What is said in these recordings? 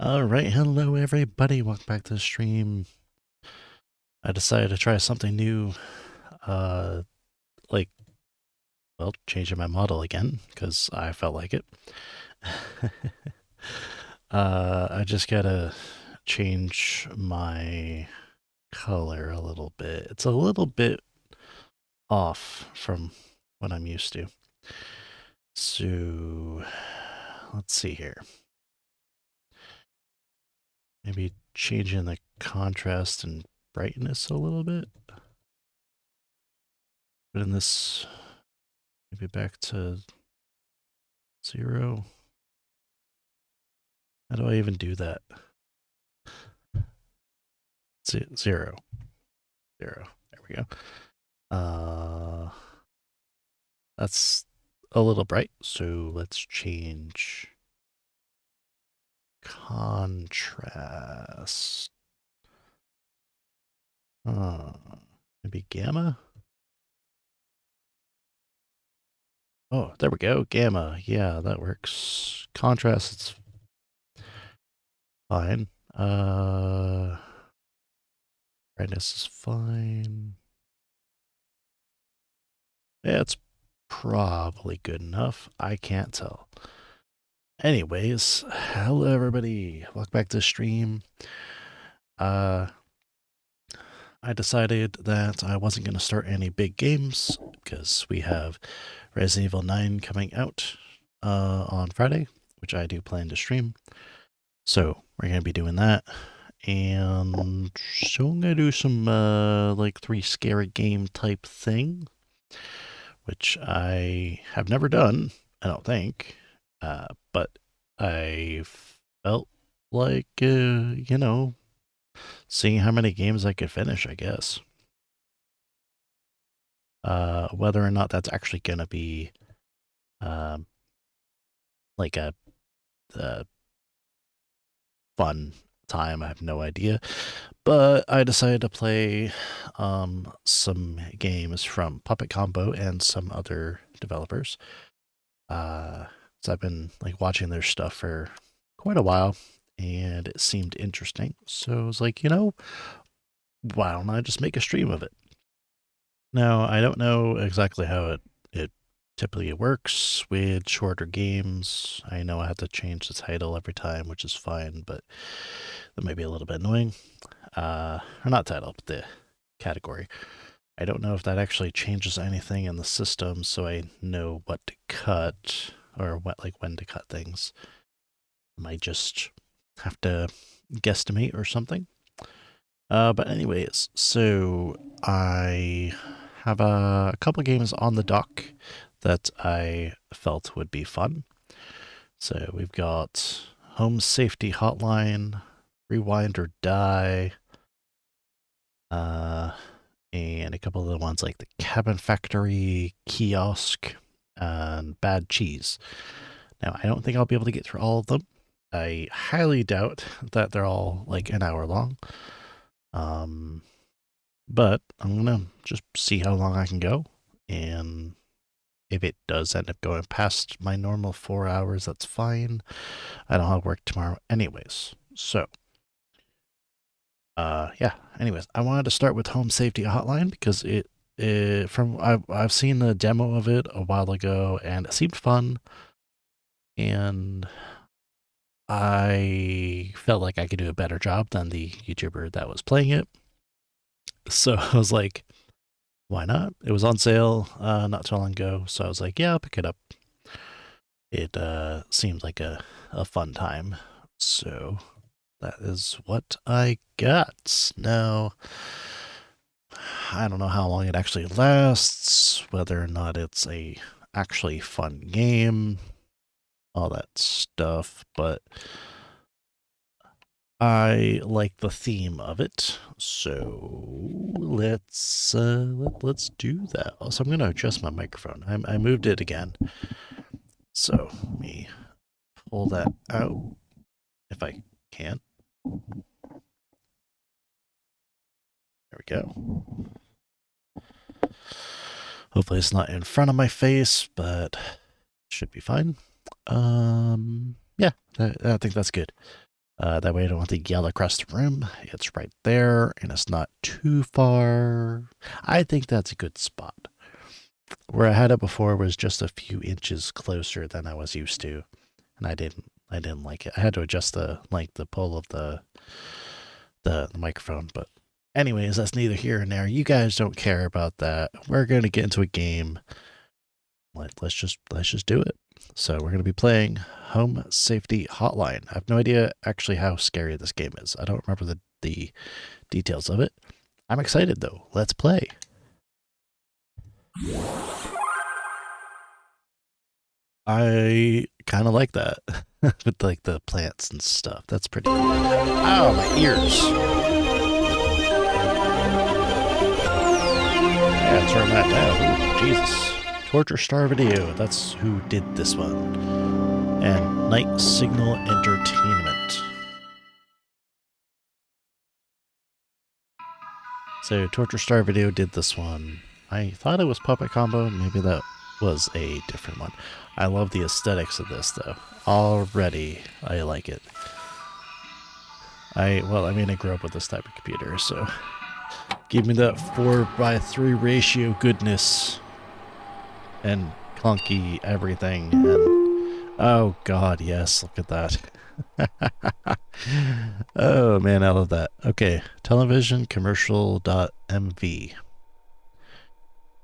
Alright, hello everybody, welcome back to the stream. I decided to try something new, uh, like, well, changing my model again, because I felt like it. I just gotta change my color a little bit. It's a little bit off from what I'm used to. So, let's see here. Maybe changing the contrast and brightness a little bit. But in this, maybe back to 0. How do I even do that? 0. 0. There we go. That's a little bright, so let's change contrast. Maybe gamma? Oh, there we go. Gamma. Yeah, that works. Contrast, it's fine. Brightness is fine. Yeah, it's probably good enough. I can't tell. Anyways, hello everybody. Welcome back to the stream. I decided that I wasn't going to start any big games because we have Resident Evil 9 coming out on Friday, which I do plan to stream. So we're going to be doing that. And so I'm going to do some like 3 scary game type thing, which I have never done, I don't think. But I felt like, seeing how many games I could finish, I guess. Whether or not that's actually going to be like a fun time, I have no idea. But I decided to play some games from Puppet Combo and some other developers. So I've been like watching their stuff for quite a while, and it seemed interesting. So I was like, why don't I just make a stream of it? Now, I don't know exactly how it typically works with shorter games. I know I have to change the title every time, which is fine, but that may be a little bit annoying. Or not title, but the category. I don't know if that actually changes anything in the system, so I know what to cut or when to cut things. I might just have to guesstimate or something. But anyways, so I have a couple games on the dock that I felt would be fun. So we've got Home Safety Hotline, Rewind or Die, and a couple of the ones like the Cabin Factory, Kiosk, and Bad Cheese. Now, I don't think I'll be able to get through all of them. I highly doubt that they're all like an hour long. But I'm gonna just see how long I can go, and if it does end up going past my normal 4 hours, that's fine. I don't have work tomorrow anyways. So, yeah. Anyways, I wanted to start with Home Safety Hotline because I've seen the demo of it a while ago, and it seemed fun, and I felt like I could do a better job than the YouTuber that was playing it. So I was like, why not? It was on sale not too long ago, so I was like, yeah, I'll pick it up. It seemed like a fun time, so that is what I got. Now, I don't know how long it actually lasts, whether or not it's a actually fun game, all that stuff, but I like the theme of it, so let's do that. So I'm gonna adjust my microphone. I moved it again, so let me pull that out if I can. There we go. Hopefully it's not in front of my face, but should be fine. Yeah, I think that's good. That way I don't have to yell across the room. It's right there, and it's not too far. I think that's a good spot. Where I had it before was just a few inches closer than I was used to, and I didn't like it. I had to adjust the pull of the microphone, but anyways, that's neither here nor there. You guys don't care about that. We're gonna get into a game. Let's just do it. So we're gonna be playing Home Safety Hotline. I have no idea actually how scary this game is. I don't remember the details of it. I'm excited though. Let's play. I kind of like that with like the plants and stuff. That's pretty cool. Oh, my ears. Yeah, turn that down. Ooh, Jesus. Torture Star Video. That's who did this one. And Night Signal Entertainment. So Torture Star Video did this one. I thought it was Puppet Combo. Maybe that was a different one. I love the aesthetics of this though. Already, I like it. I grew up with this type of computer, so give me that 4:3 ratio goodness and clunky everything. And oh god, yes, look at that. Oh man, I love that. Okay, television commercial.mv.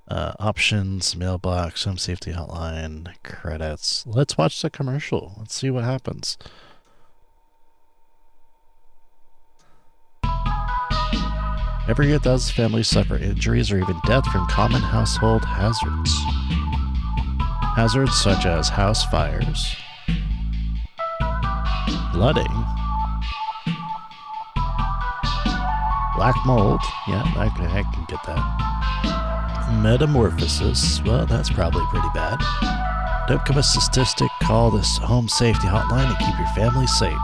Options, mailbox, home safety hotline, credits. Let's watch the commercial. Let's see what happens. Every year, thousands of families suffer injuries or even death from common household hazards. Hazards such as house fires, flooding, black mold. Yeah, I can get that. Metamorphosis. Well, that's probably pretty bad. Don't come a statistic. Call this home safety hotline and keep your family safe.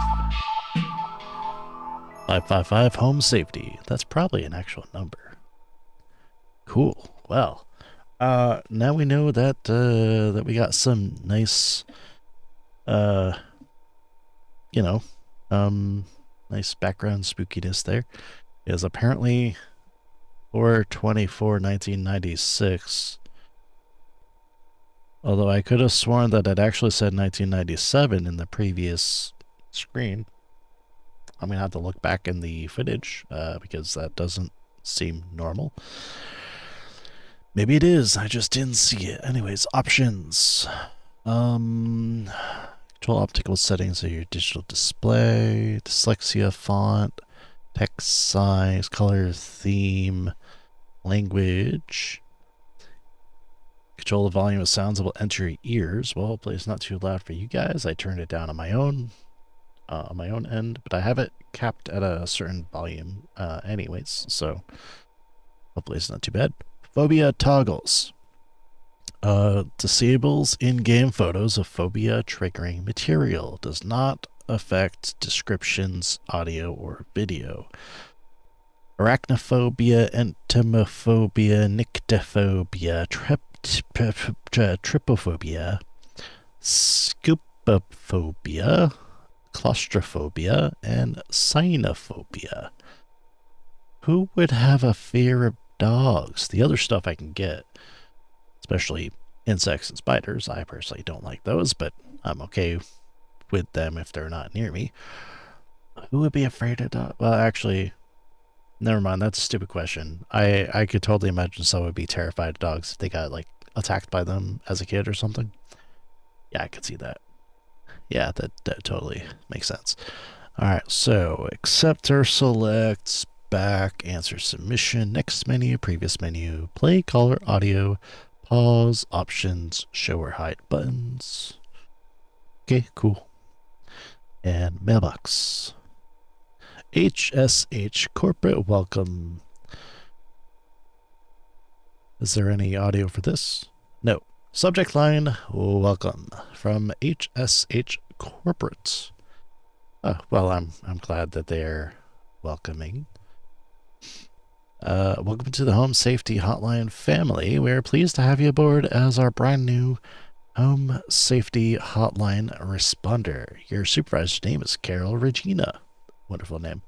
555 home safety. That's probably an actual number. Cool. Well, now we know that that we got some nice, nice background spookiness there. It is apparently 4/24/1996. Although I could have sworn that it actually said 1997 in the previous screen. I'm going to have to look back in the footage because that doesn't seem normal. Maybe it is. I just didn't see it. Anyways, options. Control optical settings of your digital display, dyslexia, font, text size, color, theme, language. Control the volume of sounds that will enter your ears. Well, hopefully it's not too loud for you guys. I turned it down on my own end, but I have it capped at a certain volume anyways, so hopefully it's not too bad. Phobia toggles. Disables in-game photos of phobia triggering material. Does not affect descriptions, audio, or video. Arachnophobia, entomophobia, nyctophobia, trypophobia, scupophobia, claustrophobia, and cynophobia. Who would have a fear of dogs? The other stuff I can get, especially insects and spiders. I personally don't like those, but I'm okay with them if they're not near me. Who would be afraid of dogs? Well, actually, never mind. That's a stupid question. I could totally imagine someone would be terrified of dogs if they got like attacked by them as a kid or something. Yeah, I could see that. Yeah, that totally makes sense. All right, so accept or select, back, answer submission, next menu, previous menu, play, caller, audio, pause, options, show or hide buttons. Okay, cool. And mailbox. HSH corporate welcome. Is there any audio for this? No. Subject line, welcome from HSH corporate. Oh, well, I'm glad that they're welcoming. Welcome to the Home Safety Hotline family. We're pleased to have you aboard as our brand new Home Safety Hotline Responder. Your supervisor's name is Carol Regina. Wonderful name.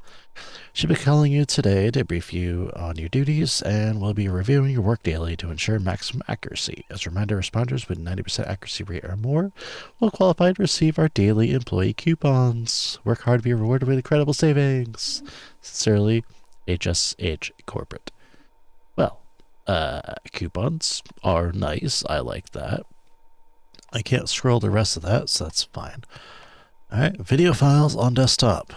She'll be calling you today to brief you on your duties and will be reviewing your work daily to ensure maximum accuracy. As a reminder, responders with 90% accuracy rate or more will qualify to receive our daily employee coupons. Work hard to be rewarded with incredible savings. Sincerely, HSH Corporate. Well, coupons are nice. I like that. I can't scroll the rest of that, so that's fine. Alright, video files on desktop.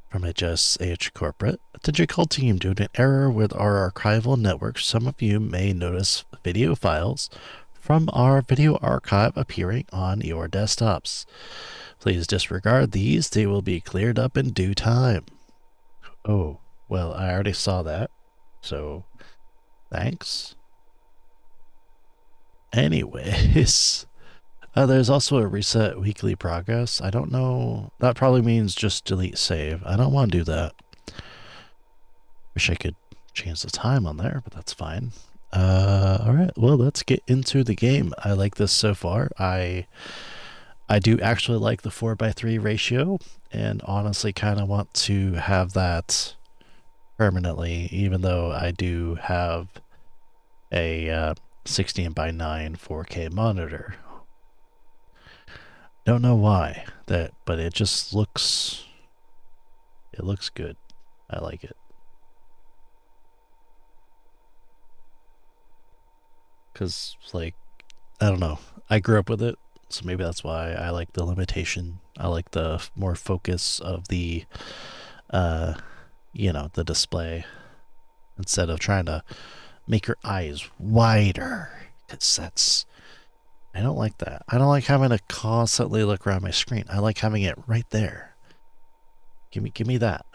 From HSH Corporate. Digital team, due to an error with our archival network, some of you may notice video files from our video archive appearing on your desktops. Please disregard these. They will be cleared up in due time. Oh, well, I already saw that. So, thanks. Anyways, there's also a reset weekly progress. I don't know. That probably means just delete save. I don't want to do that. Wish I could change the time on there, but that's fine. Alright, well, let's get into the game. I like this so far. I do actually like the 4:3 ratio, and honestly kind of want to have that permanently, even though I do have a 16:9 4K monitor. Don't know why that, but it just looks good. I like it. Cause like, I don't know, I grew up with it, so maybe that's why I like the limitation. I like the more focus of the, the display instead of trying to make your eyes wider. Cause that's, I don't like that. I don't like having to constantly look around my screen. I like having it right there. Give me that.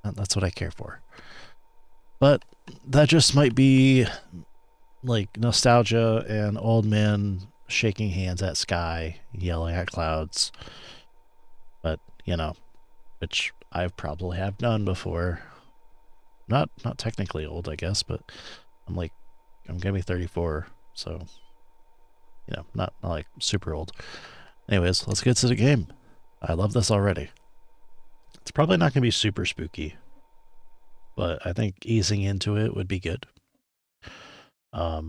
That's what I care for. But that just might be like nostalgia and old men shaking hands at sky, yelling at clouds. But, which I probably have done before. Not technically old, I guess, but I'm gonna be 34, so not like super old. Anyways, let's get to the game. I love this already. It's probably not gonna be super spooky, but I think easing into it would be good. I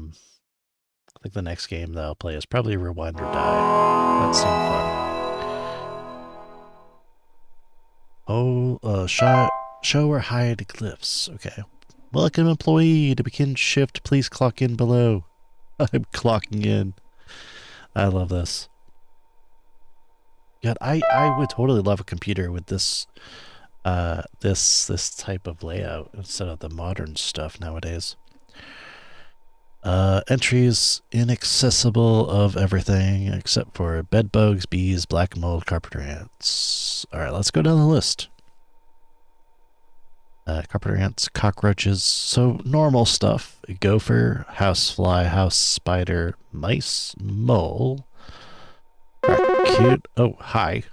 think the next game that I'll play is probably Rewind or Die. That seemed fun. Oh, show or hide glyphs. Okay. Welcome, employee. To begin shift, please clock in below. I'm clocking in. I love this. God, I would totally love a computer with this this type of layout instead of the modern stuff nowadays. Entries inaccessible of everything except for bed bugs, bees, black mold, carpenter ants. Alright, let's go down the list. Carpenter ants, cockroaches, so normal stuff. Gopher, housefly, house spider, mice, mole, raccoon. Oh, hi.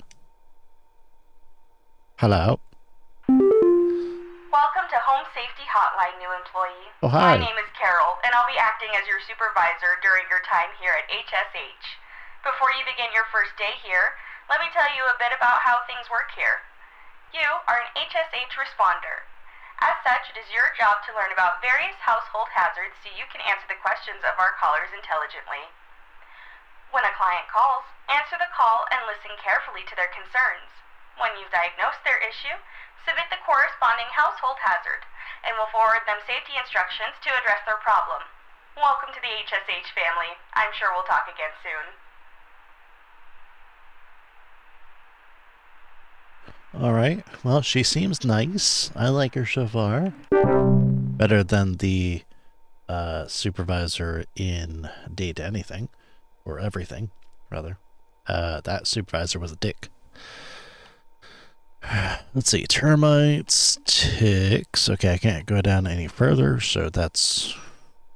Hello. Welcome to Home Safety Hotline, new employee. Oh, hi. My name is Carol, and I'll be acting as your supervisor during your time here at HSH. Before you begin your first day here, let me tell you a bit about how things work here. You are an HSH responder. As such, it is your job to learn about various household hazards so you can answer the questions of our callers intelligently. When a client calls, answer the call and listen carefully to their concerns. When you've diagnosed their issue, submit the corresponding household hazard, and we'll forward them safety instructions to address their problem. Welcome to the HSH family. I'm sure we'll talk again soon. Alright, well, she seems nice. I like her so far. Better than the supervisor in Date Anything. Or Everything, rather. That supervisor was a dick. Let's see, termites, ticks. Okay, I can't go down any further, so that's...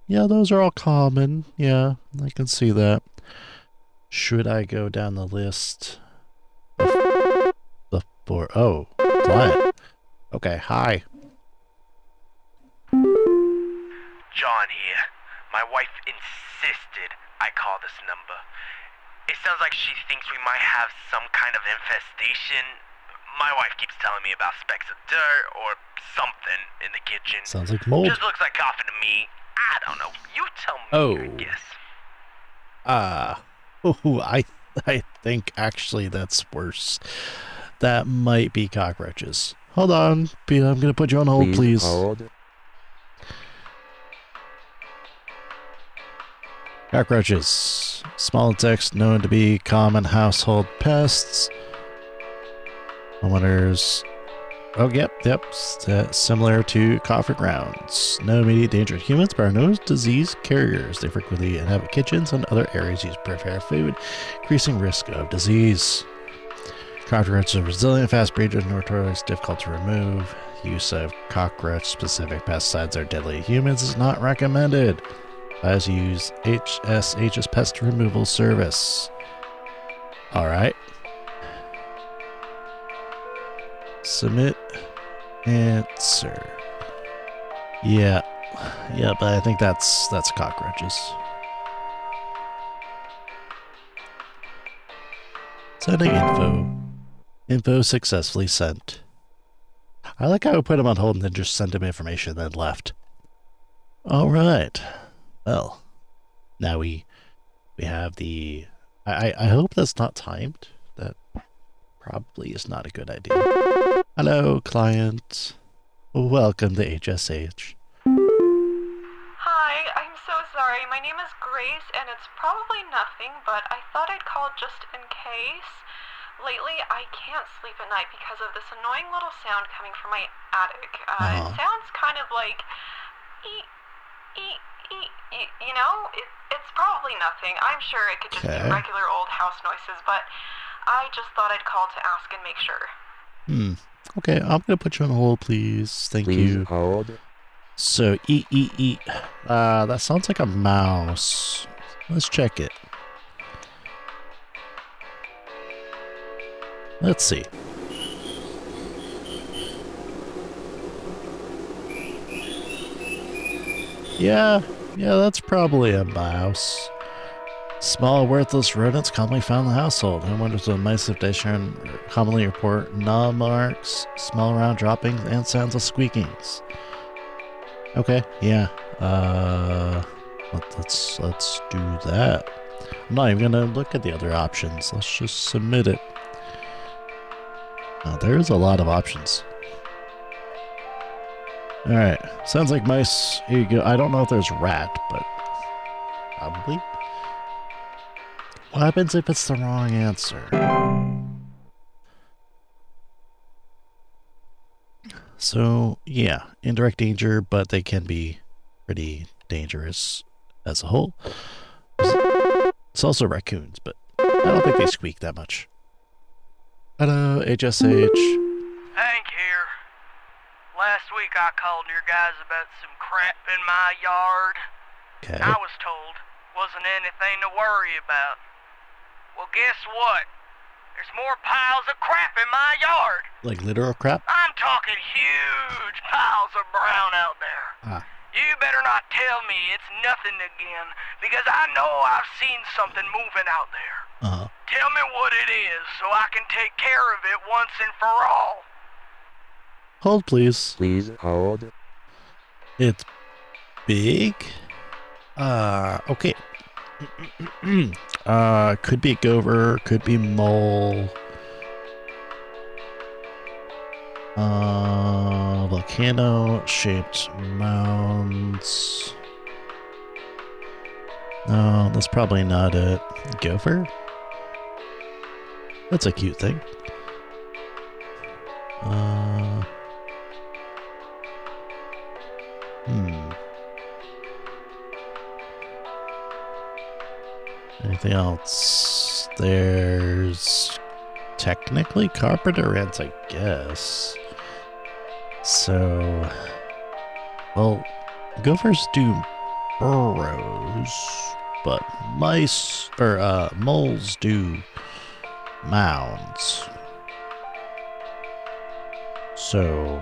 Yeah, those are all common. Yeah, I can see that. Should I go down the list? Oh, client. Okay, hi. John here. My wife insisted I call this number. It sounds like she thinks we might have some kind of infestation. My wife keeps telling me about specks of dirt or something in the kitchen. Sounds like mold. Just looks like coughing to me. I don't know. You tell me, I guess. I think actually that's worse. That might be cockroaches. Hold on, Pete, I'm gonna put you on hold, please. Hold. Cockroaches. Small insects known to be common household pests. Homeowners. Oh, yep. Similar to coffee grounds. No immediate danger to humans, but are no disease carriers. They frequently inhabit kitchens and other areas used to prepare food, increasing risk of disease. Cockroaches are resilient, fast breeders, notorious, difficult to remove. Use of cockroach-specific pesticides are deadly to humans is not recommended. As use HSH's pest removal service. Alright. Submit answer. Yeah, but I think that's cockroaches. Sending info. Info successfully sent. I like how I put him on hold and then just sent him information and then left. Alright. Well, now we have the... I hope that's not timed. That probably is not a good idea. Hello, client. Welcome to HSH. Hi, I'm so sorry. My name is Grace, and it's probably nothing, but I thought I'd call just in case. Lately, I can't sleep at night because of this annoying little sound coming from my attic. It sounds kind of like... You know? It's probably nothing. I'm sure it could just be regular old house noises, but I just thought I'd call to ask and make sure. Okay, I'm gonna put you on hold, please. Thank you. Hold. So, eat. That sounds like a mouse. Let's check it. Let's see. Yeah, that's probably a mouse. Small, worthless rodents commonly found in the household. Homeowners with mice infestation commonly report gnaw marks, small round droppings, and sounds of squeakings. Okay, yeah. Let's do that. I'm not even gonna look at the other options. Let's just submit it. There's a lot of options. Alright, sounds like mice. Here you go. I don't know if there's rat, but probably. What happens if it's the wrong answer? So, yeah, indirect danger, but they can be pretty dangerous as a whole. It's also raccoons, but I don't think they squeak that much. Hello, HSH. Hank here. Last week I called your guys about some crap in my yard. Okay. I was told wasn't anything to worry about. Well, guess what? There's more piles of crap in my yard. Like literal crap? I'm talking huge piles of brown out there. You better not tell me it's nothing again, because I know I've seen something moving out there. Tell me what it is so I can take care of it once and for all. Hold, please. Please hold. It's big? Okay. Could be gopher, could be mole. Volcano-shaped mounds. No, that's probably not it. Gopher? That's a cute thing. Anything else? There's technically carpenter ants, I guess. So, well, gophers do burrows, but mice or moles do mounds. So,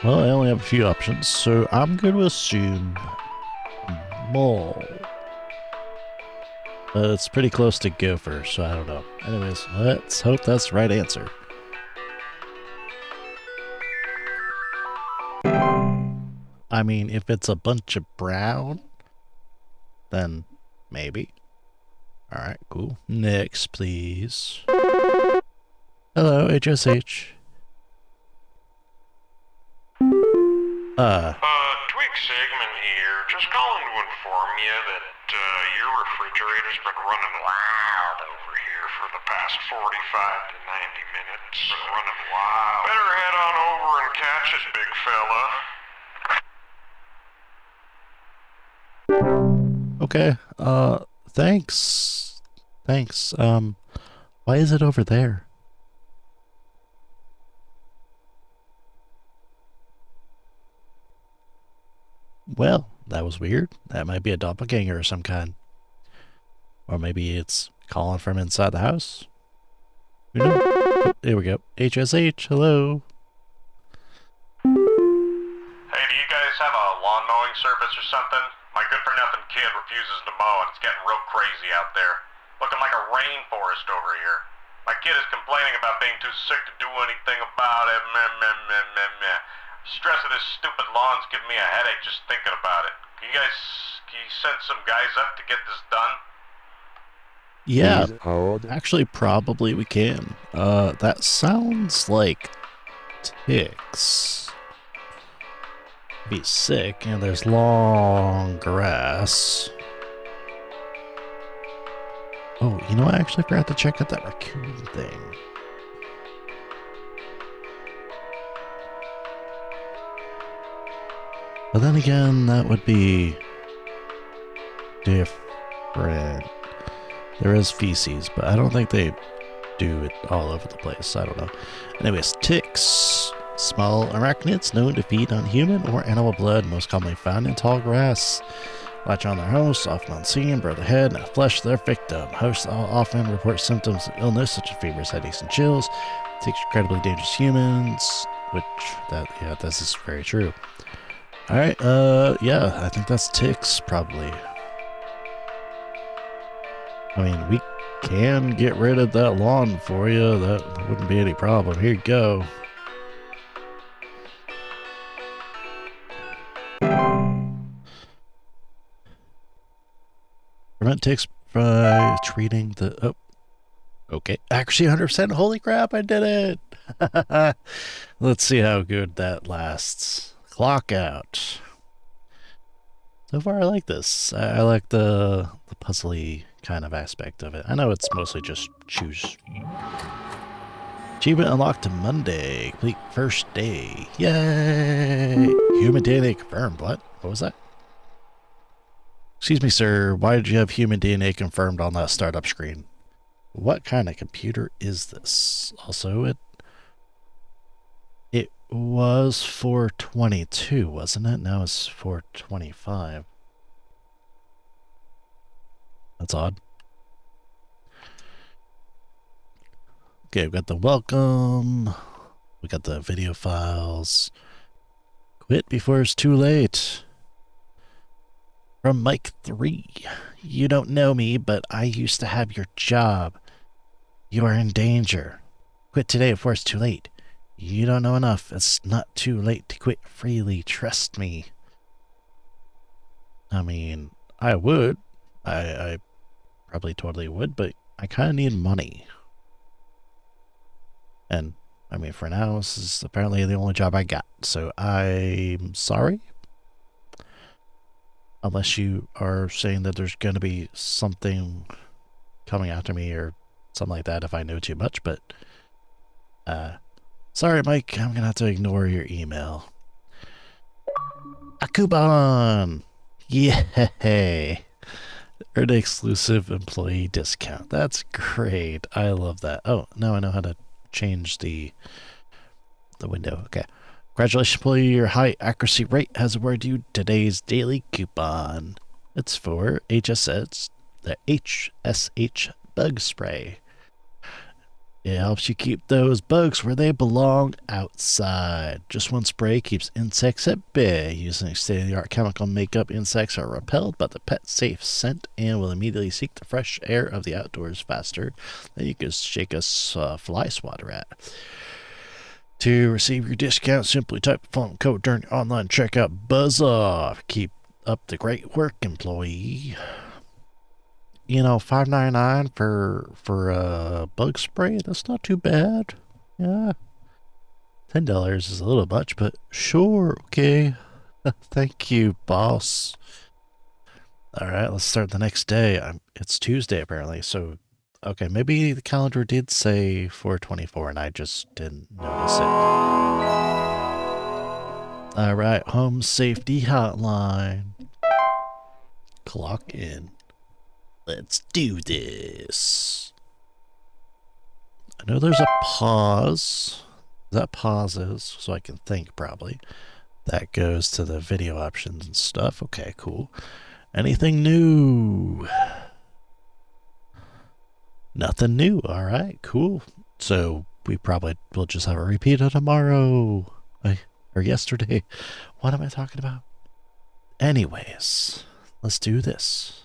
Well, I only have a few options, so I'm going to assume mall. It's pretty close to gopher, so I don't know. Anyways, let's hope that's the right answer. I mean, if it's a bunch of brown, then maybe. Alright, cool. Next, please. Hello, HSH. Twig Segment here. Just calling to inform you that, your refrigerator's been running wild over here for the past 45 to 90 minutes. Been running wild. Better head on over and catch it, big fella. Okay, thanks. Thanks. Why is it over there? Well, that was weird. That might be a doppelganger of some kind. Or maybe it's calling from inside the house. Who knows? Oh, there we go. HSH, hello. Hey, do you guys have a lawn mowing service or something? My good-for-nothing kid refuses to mow and it's getting real crazy out there. Looking like a rainforest over here. My kid is complaining about being too sick to do anything about it. Meh, meh, meh, meh, meh. Stress of this stupid lawn's giving me a headache just thinking about it. Can you send some guys up to get this done? Yeah, actually probably we can. That sounds like ticks. Be sick, and there's long grass. Oh, you know, I actually forgot to check out that raccoon thing. But then again, that would be different. There is feces, but I don't think they do it all over the place. I don't know. Anyways, ticks. Small arachnids known to feed on human or animal blood, most commonly found in tall grass. Latch on their host, often unseen, burrow their head and flesh their victim. Hosts often report symptoms of illness such as fevers, headaches, and chills. Ticks are incredibly dangerous humans, this is very true. Alright, yeah, I think that's ticks, probably. I mean, we can get rid of that lawn for you. That wouldn't be any problem. Here you go. Prevent ticks by treating the... Oh. Okay. Accuracy 100%. Holy crap, I did it! Let's see how good that lasts. Clock out. So far, I like this. I like the puzzly kind of aspect of it. I know it's mostly just choose. Achievement unlocked to Monday. Complete first day. Yay! Human DNA confirmed. What? What was that? Excuse me, sir. Why did you have human DNA confirmed on that startup screen? What kind of computer is this? Also, it was 422, wasn't it? Now it's 425. That's odd. Okay, we've got the welcome. We got the video files. Quit before it's too late. From Mike 3. You don't know me, but I used to have your job. You are in danger. Quit today before it's too late. You don't know enough. It's not too late to quit freely. Trust me. I mean, I would. I probably totally would, but I kind of need money. And, I mean, for now, this is apparently the only job I got. So I'm sorry. Unless you are saying that there's going to be something coming after me or something like that if I know too much, but sorry, Mike, I'm going to have to ignore your email. A coupon! Yay! Earn an exclusive employee discount. That's great. I love that. Oh, now I know how to change the window. Okay. Congratulations, employee. Your high accuracy rate has awarded you today's daily coupon. It's for HSH, the HSH bug spray. It helps you keep those bugs where they belong, outside. Just one spray keeps insects at bay. Using state-of-the-art chemical makeup, insects are repelled by the pet-safe scent and will immediately seek the fresh air of the outdoors faster than you can shake a fly swatter at. To receive your discount, simply type the phone code during your online checkout. Buzz off. Keep up the great work, employee. You know, $5.99 for bug spray. That's not too bad. Yeah, $10 is a little much, but sure, okay. Thank you, boss. All right, let's start the next day. It's Tuesday apparently, so okay, maybe the calendar did say 4/24 and I just didn't notice it. All right, home safety hotline. Clock in. Let's do this. I know there's a pause. That pauses so I can think, probably. That goes to the video options and stuff. Okay, cool. Anything new? Nothing new. All right, cool. So we probably will just have a repeat of tomorrow. Or yesterday. What am I talking about? Anyways, let's do this.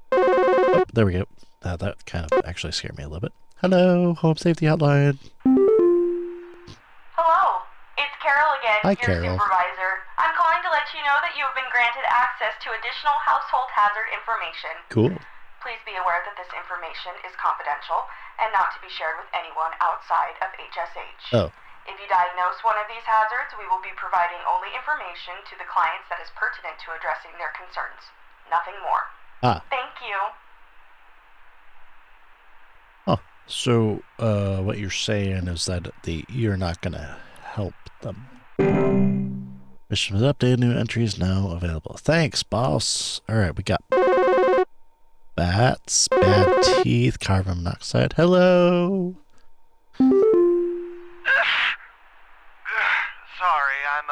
Oh, there we go. That kind of actually scared me a little bit. Hello, Home Safety Hotline. Hello, it's Carol again, Hi, your Carol. supervisor. I'm calling to let you know that you have been granted access to additional household hazard information. Cool. Please be aware that this information is confidential and not to be shared with anyone outside of HSH. Oh. If you diagnose one of these hazards, we will be providing only information to the clients that is pertinent to addressing their concerns. Nothing more. Ah. Thank you. Oh, so what you're saying is that you're not gonna help them. Mission was updated. New entries now available. Thanks, boss. All right, we got bats, bad teeth, carbon monoxide. Hello. Sorry, I'm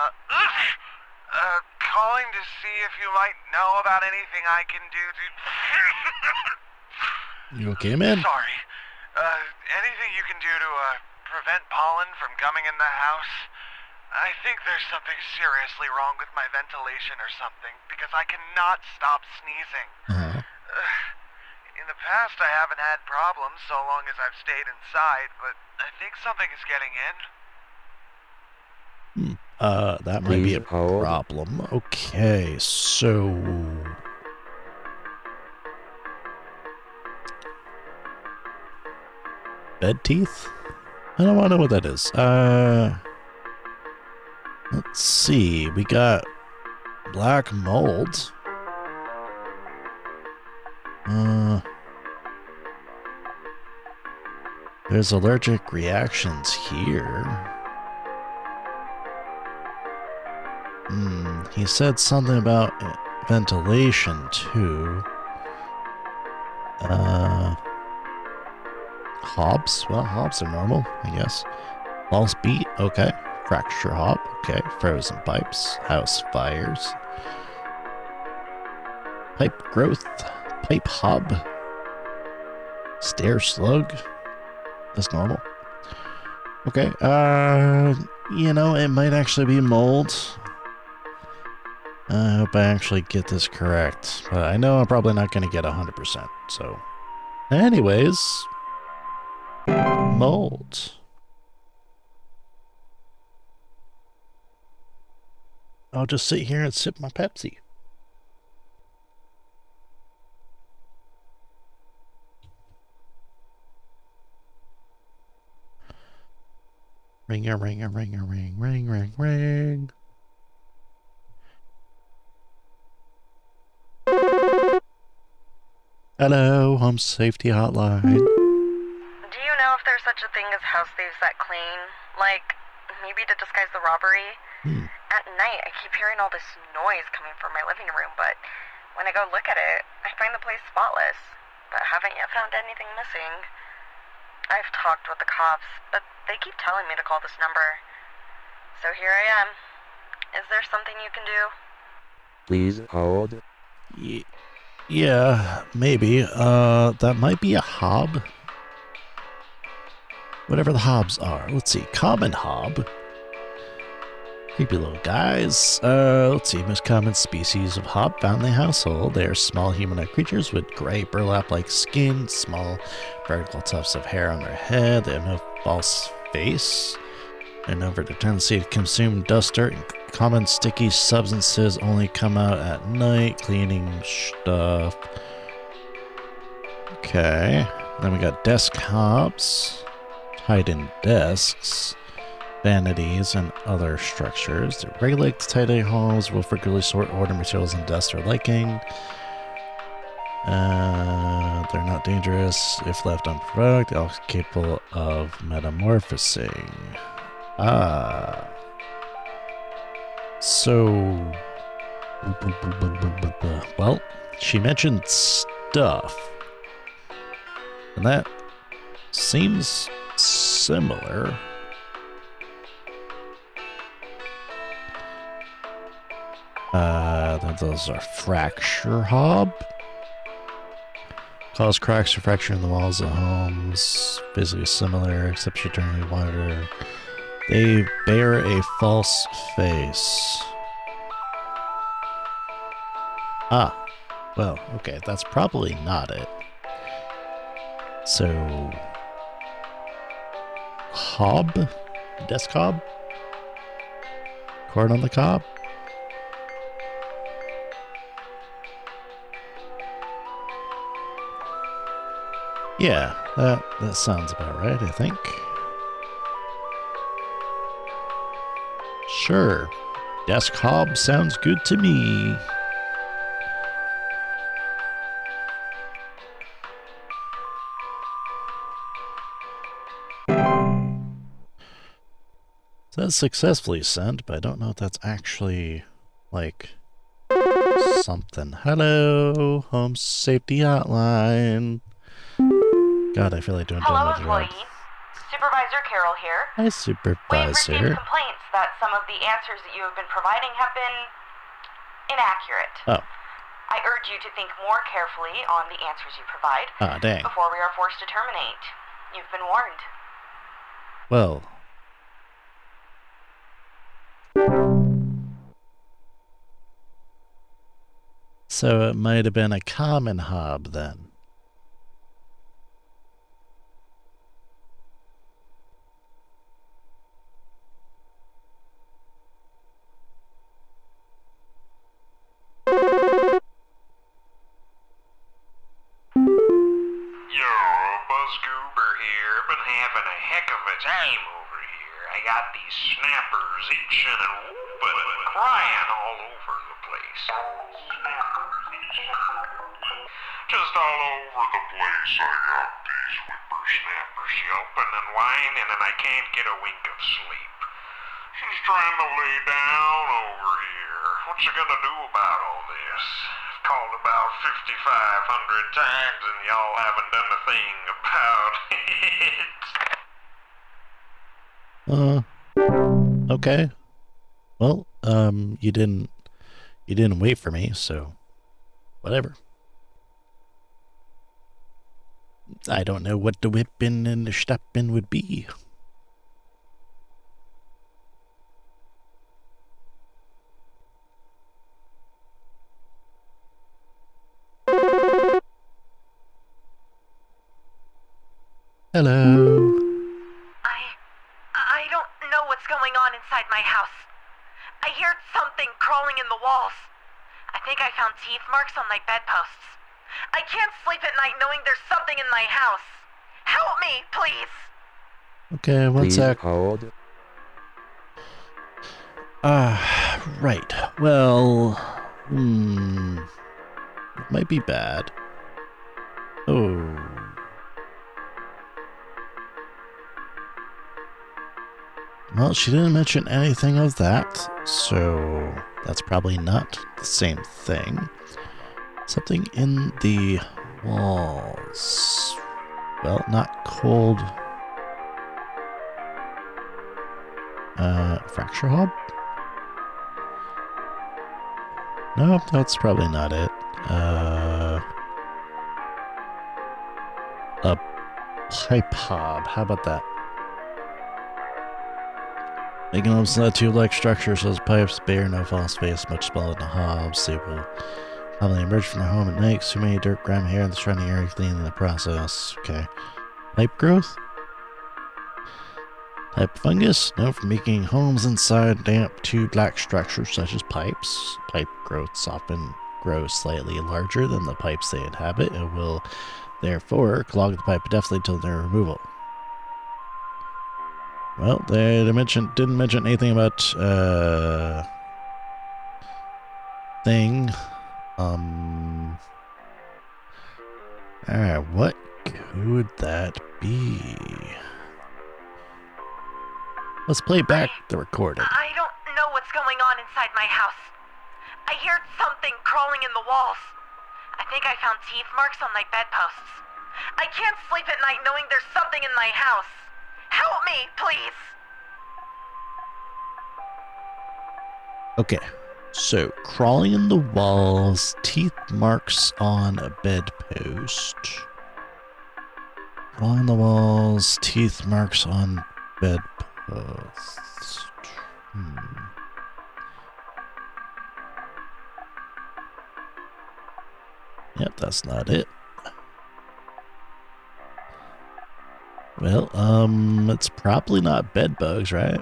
calling to see if you might know about anything I can do to... You okay, man? Sorry. Anything you can do to prevent pollen from coming in the house? I think there's something seriously wrong with my ventilation or something, because I cannot stop sneezing. Uh-huh. In the past, I haven't had problems so long as I've stayed inside, but I think something is getting in. That might be a problem. Okay, so... Bed teeth? I don't want to know what that is. Let's see. We got black mold. There's allergic reactions here. He said something about ventilation too. Hobs? Well, hobs are normal, I guess. False beat, okay. Fracture hob, okay. Frozen pipes, house fires. Pipe growth, pipe hob. Stair slug. That's normal. Okay, you know, it might actually be mold. I hope I actually get this correct. But I know I'm probably not going to get 100%, so... Anyways... Mold. I'll just sit here and sip my Pepsi. Ring. Hello, Home Safety Hotline. Do you know if there's such a thing as house thieves that clean? Like, maybe to disguise the robbery? At night, I keep hearing all this noise coming from my living room, but when I go look at it, I find the place spotless, but haven't yet found anything missing. I've talked with the cops, but they keep telling me to call this number. So here I am. Is there something you can do? Please hold. Yeah, maybe. That might be a hob. Whatever the hobs are. Let's see. Common hob. Creepy little guys. Let's see. Most common species of hob found in the household. They are small humanoid creatures with gray burlap-like skin, small vertical tufts of hair on their head. They have no false face. And over the tendency to consume dust, dirt, and common sticky substances only come out at night, cleaning stuff. Okay. Then we got desk hobs, hide in desks, vanities, and other structures. They regulate the tidy homes, will frequently sort order materials and dust or liking. They're not dangerous if left unprovoked. They're also capable of metamorphosing. Ah. So, well, she mentioned stuff. And that seems similar. Those are fracture hob. Cause cracks or fracture in the walls of homes. Basically similar, except she eternally water. They bear a false face. Ah, well, okay, that's probably not it. So, hob? Desk hob? Corn on the cob? Yeah, that sounds about right, I think. Sure. Desk hob sounds good to me. Says successfully sent, but I don't know if that's actually, like, something. Hello, Home Safety Hotline. God, I feel like doing Hello, my job. employee. Supervisor Carol here. Hi, We've Supervisor. received complaints that some of the answers that you have been providing have been inaccurate. Oh. I urge you to think more carefully on the answers you provide Dang. before we are forced to terminate. You've been warned. Well. So it might have been a common hob then. Buzzgoober here. Been having a heck of a time over here. I got these snappers itching and whooping and crying all over the place. Just all over the place I got these whippersnappers yelping and whining and I can't get a wink of sleep. She's trying to lay down over here. What's she gonna do about all this? I've called about 5,500 times and y'all haven't done a thing about it. Okay. Well, you didn't wait for me, so whatever. I don't know what the whipping and the stepping would be. Hello. I don't know what's going on inside my house. I heard something crawling in the walls. I think I found teeth marks on my bedposts. I can't sleep at night knowing there's something in my house. Help me, please. Okay, one sec. Hold. Right. Well, it might be bad. Oh. Well, she didn't mention anything of that, so that's probably not the same thing. Something in the walls. Well, not cold. Fracture hob? No, that's probably not it. A pipe hob. How about that? Making homes in tube-like structures such as pipes bear no fall space much smaller than hobs. They will commonly emerge from their home at night. Too many dirt, grime, hair in the surrounding area cleaning the process. Okay. Pipe growth? Type fungus, known for making homes inside damp tube-like structures such as pipes. Pipe growths often grow slightly larger than the pipes they inhabit and will therefore clog the pipe indefinitely until their removal. Well, they didn't mention anything about thing. Alright, what could that be? Let's play back the recording. I don't know what's going on inside my house. I hear something crawling in the walls. I think I found teeth marks on my bedposts. I can't sleep at night knowing there's something in my house. Help me, please! Okay, so crawling in the walls, teeth marks on a bedpost. Crawling in the walls, teeth marks on bedposts. Yep, that's not it. Well, it's probably not bed bugs, right?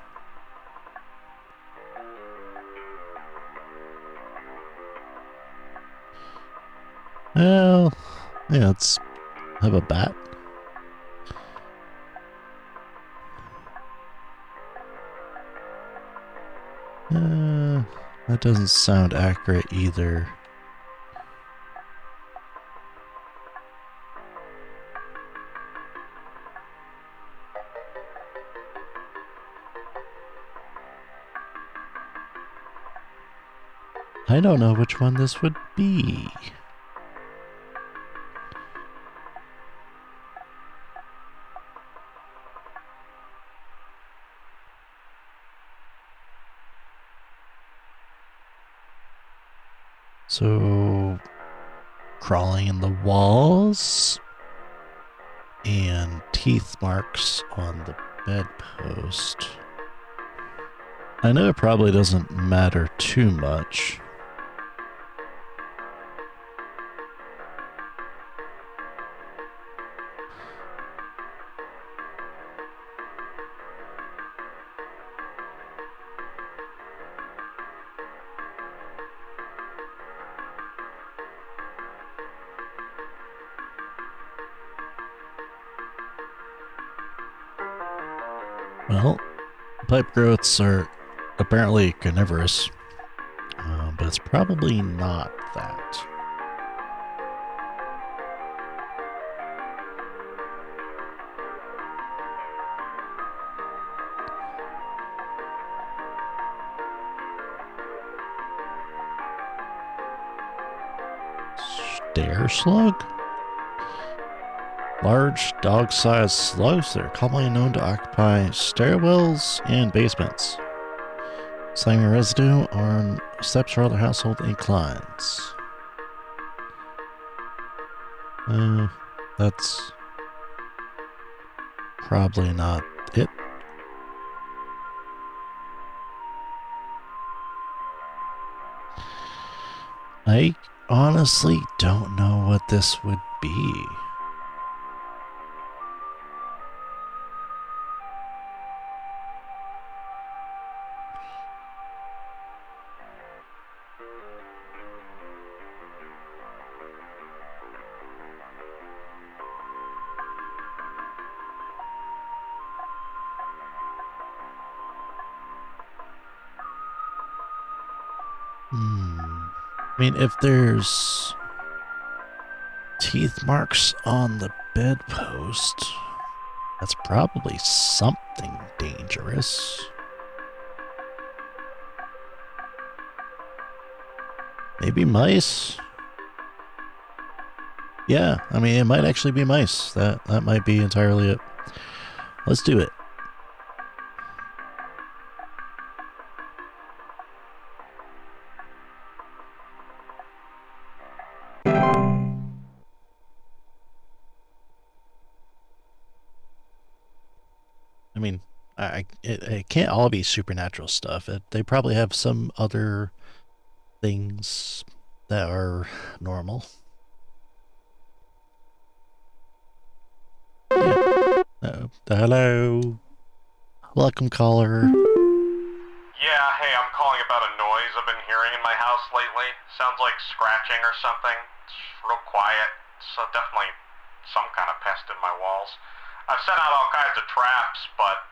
Well, yeah, let's have a bat. That doesn't sound accurate either. I don't know which one this would be. So, crawling in the walls and teeth marks on the bedpost. I know it probably doesn't matter too much. Well, pipe growths are apparently carnivorous, but it's probably not that. Stair slug? Large dog-sized slugs that are commonly known to occupy stairwells and basements. Slimy residue on steps or other household inclines. That's probably not it. I honestly don't know what this would be. I mean, if there's teeth marks on the bedpost, that's probably something dangerous. Maybe mice? Yeah, I mean, it might actually be mice. That might be entirely it. Let's do it. I mean, it can't all be supernatural stuff. They probably have some other things that are normal. Yeah. Hello. Welcome, caller. Yeah, hey, I'm calling about a noise I've been hearing in my house lately. Sounds like scratching or something. It's real quiet. So definitely some kind of pest in my walls. I've sent out all kinds of traps, but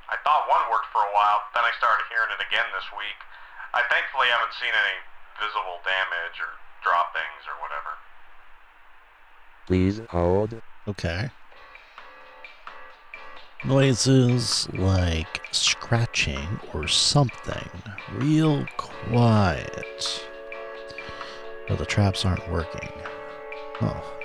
I thought one worked for a while. Then I started hearing it again this week. I thankfully haven't seen any visible damage or droppings or whatever. Please hold. Okay. Noises like scratching or something. Real quiet. But the traps aren't working. Oh.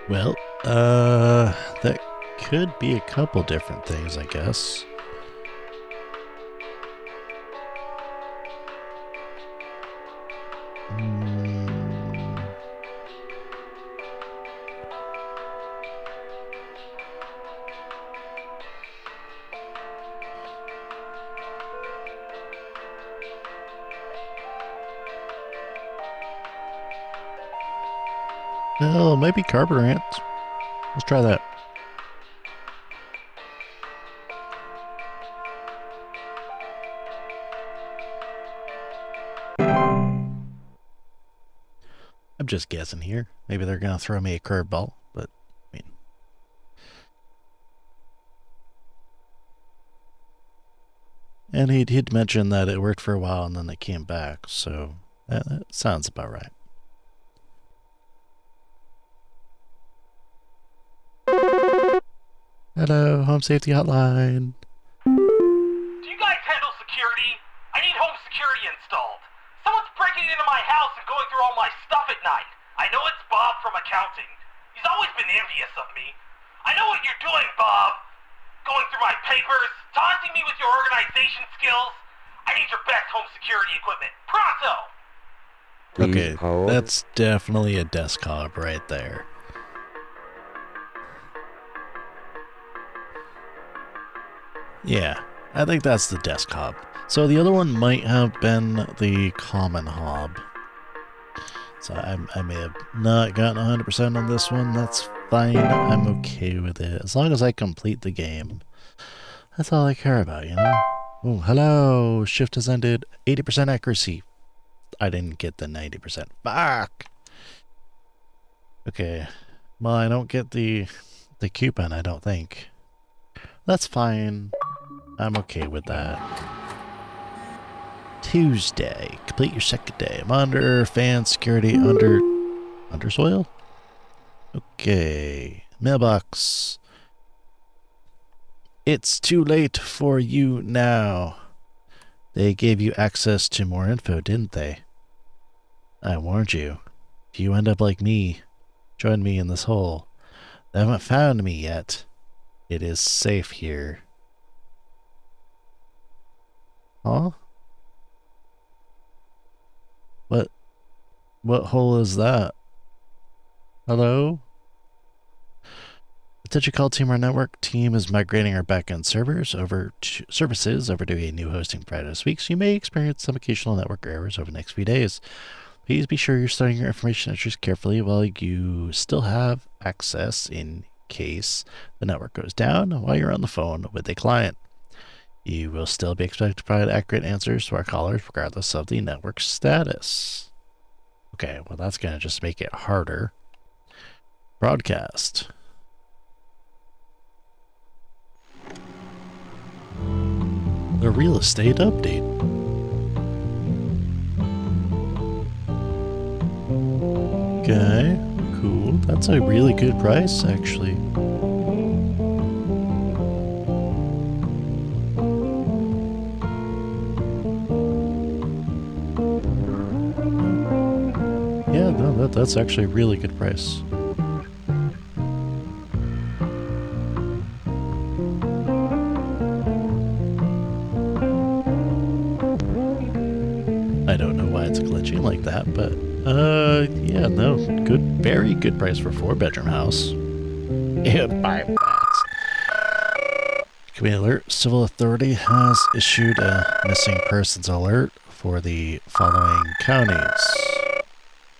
Well, that could be a couple different things, I guess. Well, maybe carpenter ants. Let's try that. I'm just guessing here. Maybe they're going to throw me a curveball, but I mean. And he'd mentioned that it worked for a while and then they came back, so that sounds about right. Hello, Home Safety Hotline. Do you guys handle security? I need home security installed. Someone's breaking into my house and going through all my stuff at night. I know it's Bob from accounting. He's always been envious of me. I know what you're doing, Bob. Going through my papers, taunting me with your organization skills. I need your best home security equipment. Pronto! Okay, that's definitely a desk hop right there. Yeah, I think that's the desk hob. So the other one might have been the common hob. So I may have not gotten 100% on this one. That's fine. I'm okay with it. As long as I complete the game. That's all I care about, you know? Oh, hello. Shift has ended. 80% accuracy. I didn't get the 90%. Fuck! Okay. Well, I don't get the coupon, I don't think. That's fine. I'm okay with that. Tuesday. Complete your second day. Monitor, fan, security, under soil? Okay. Mailbox. It's too late for you now. They gave you access to more info, didn't they? I warned you. If you end up like me, join me in this hole. They haven't found me yet. It is safe here. Huh? What hole is that? Hello? Attention call team, our network team is migrating our backend services over to a new hosting provider this week, so you may experience some occasional network errors over the next few days. Please be sure you're storing your information entries carefully while you still have access in case the network goes down while you're on the phone with a client. You will still be expected to provide accurate answers to our callers regardless of the network status. Okay, well that's going to just make it harder. Broadcast. The real estate update. Okay, cool. That's a really good price, actually. Yeah, no, that's actually a really good price. I don't know why it's glitching like that, but Yeah, no, good, very good price for a 4-bedroom house. Yeah, 5 bats. Community alert. Civil authority has issued a missing persons alert for the following counties.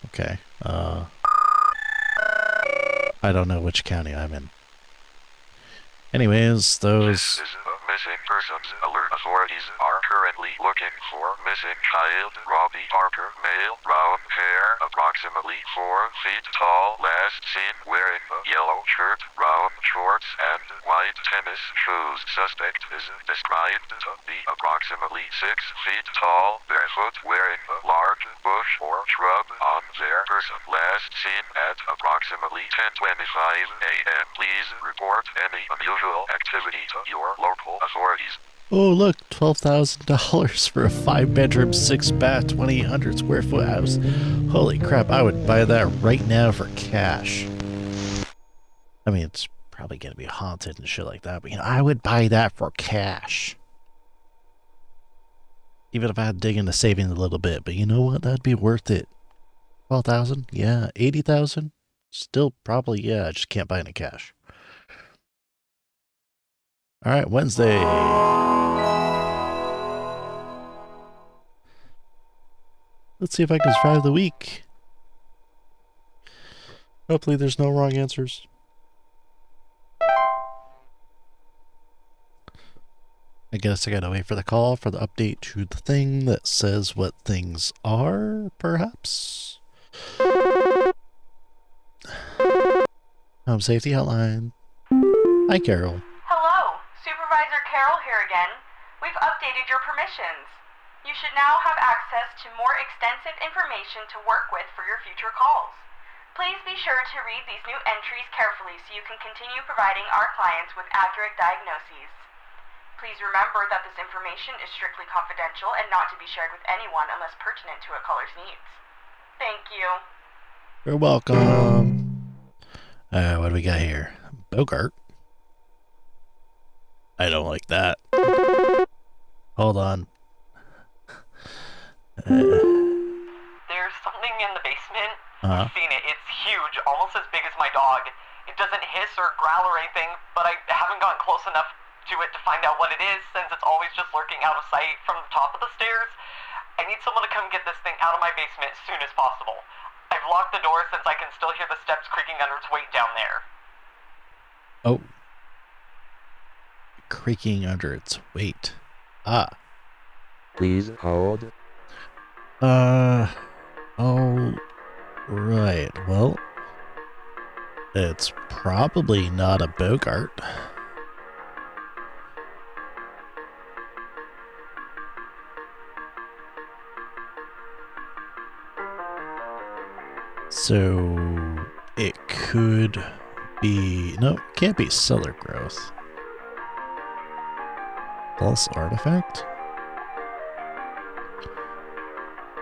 Okay, I don't know which county I'm in. Anyways, those... This is a missing persons alert. Authorities are currently looking for missing child Robbie Parker, male, brown hair, approximately 4 feet tall, last seen wearing a yellow shirt, brown shorts, and white tennis shoes. Suspect is described to be approximately 6 feet tall, barefoot, wearing a large bush or shrub on their person. Last seen at approximately 10:25 a.m. Please report any unusual activity to your local authorities. Oh, look, $12,000 for a 5-bedroom, 6-bath, 2,800 square foot house. Holy crap, I would buy that right now for cash. I mean, it's probably going to be haunted and shit like that, but, you know, I would buy that for cash. Even if I had to dig into saving a little bit, but you know what? That'd be worth it. 12,000? Yeah. 80,000? Still probably, yeah, I just can't buy any cash. All right, Wednesday. Let's see if I can survive the week. Hopefully there's no wrong answers. I guess I gotta wait for the call for the update to the thing that says what things are, perhaps? Home Safety Hotline. Hi, Carol. Hello, Supervisor Carol here again. We've updated your permissions. You should now have access to more extensive information to work with for your future calls. Please be sure to read these new entries carefully so you can continue providing our clients with accurate diagnoses. Please remember that this information is strictly confidential and not to be shared with anyone unless pertinent to a caller's needs. Thank you. You're welcome. What do we got here? Bogart. I don't like that. Hold on. There's something in the basement. I've seen it. It's huge, almost as big as my dog. It doesn't hiss or growl or anything, but I haven't gotten close enough to it to find out what it is, since it's always just lurking out of sight from the top of the stairs. I need someone to come get this thing out of my basement as soon as possible. I've locked the door since I can still hear the steps creaking under its weight down there. Oh. Creaking under its weight. Ah. Please hold. Oh, right. Well, it's probably not a Bogart. So it could be, no, can't be cellar growth. False artifact?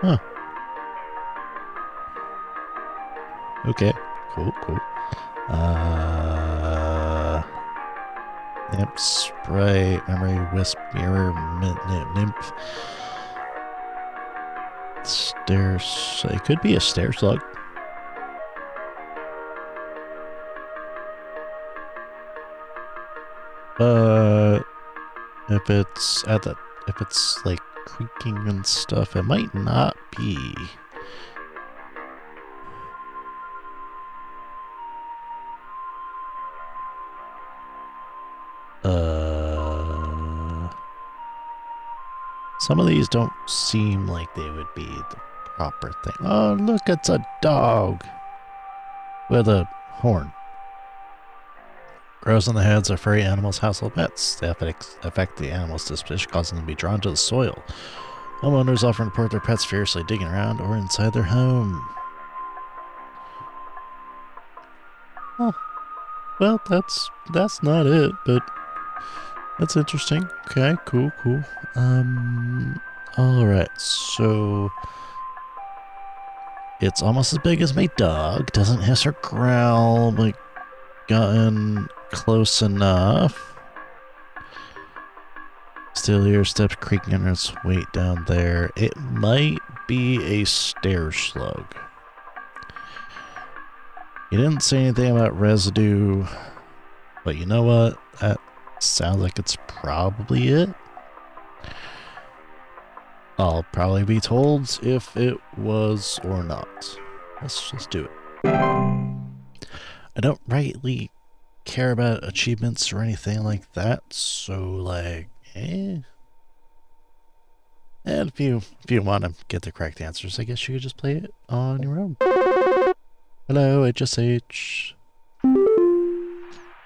Huh. Okay, cool. Imp, spray, memory, wisp, mirror, nymph. Stairs, it could be a stair slug. If it's like creaking and stuff, it might not be. Some of these don't seem like they would be the proper thing. Oh, look, it's a dog with a horn. Grows on the heads of furry animals' household pets. They affect the animal's disposition, causing them to be drawn to the soil. Homeowners often report their pets fiercely digging around or inside their home. Oh, well, that's not it, but that's interesting. Okay, cool. Alright, so it's almost as big as my dog. Doesn't hiss or growl, but gotten close enough. Still hear steps creaking under its weight down there. It might be a stair slug. He didn't say anything about residue, but you know what? That sounds like it's probably it. I'll probably be told if it was or not. Let's just do it. I don't rightly care about achievements or anything like that, so like, And if you want to get the correct answers, I guess you could just play it on your own. Hello, HSH.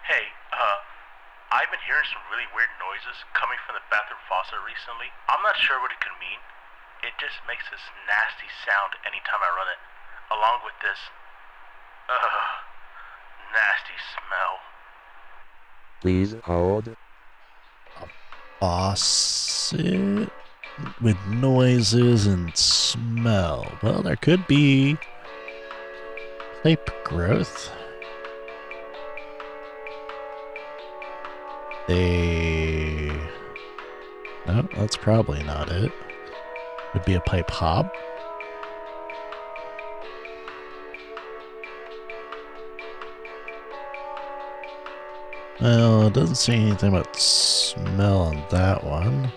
Hey, I've been hearing some really weird noises coming from the bathroom faucet recently. I'm not sure what it could mean. It just makes this nasty sound anytime I run it, along with this, nasty smell. Please hold. Faucet with noises and smell. Well, there could be pipe growth. No, that's probably not it. Would be a pipe hob. Well, it doesn't say anything about smell on that one.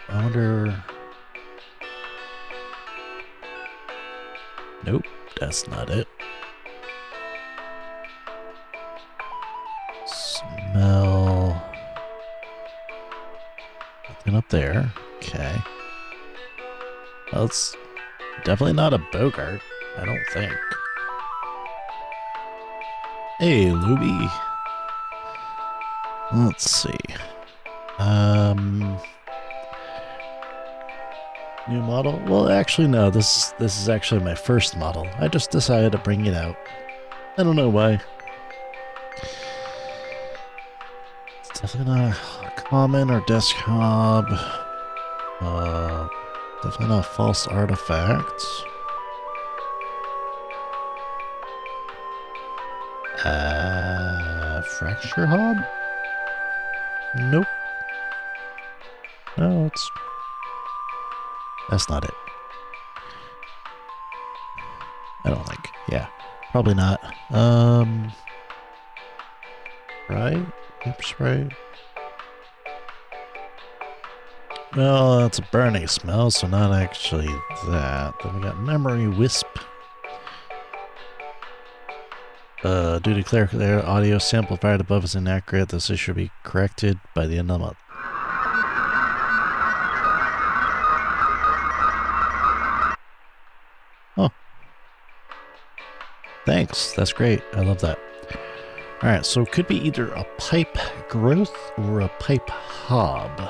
I wonder... Nope, that's not it. Smell... Nothing up there. Okay. Well, it's definitely not a Bogart, I don't think. Hey, Luby. Let's see. New model? Well, actually, no. This is actually my first model. I just decided to bring it out. I don't know why. It's definitely not a common or desk hob. Definitely not a false artifact. Fracture hob? Nope. No, that's not it. I don't think. Yeah. Probably not. Right? Pepper spray? Well, it's a burning smell, so not actually that. Then we got memory wisp. Due to clear audio sample fired above is inaccurate, this issue should be corrected by the end of the month. Oh. Thanks, that's great. I love that. Alright, so it could be either a pipe growth or a pipe hob.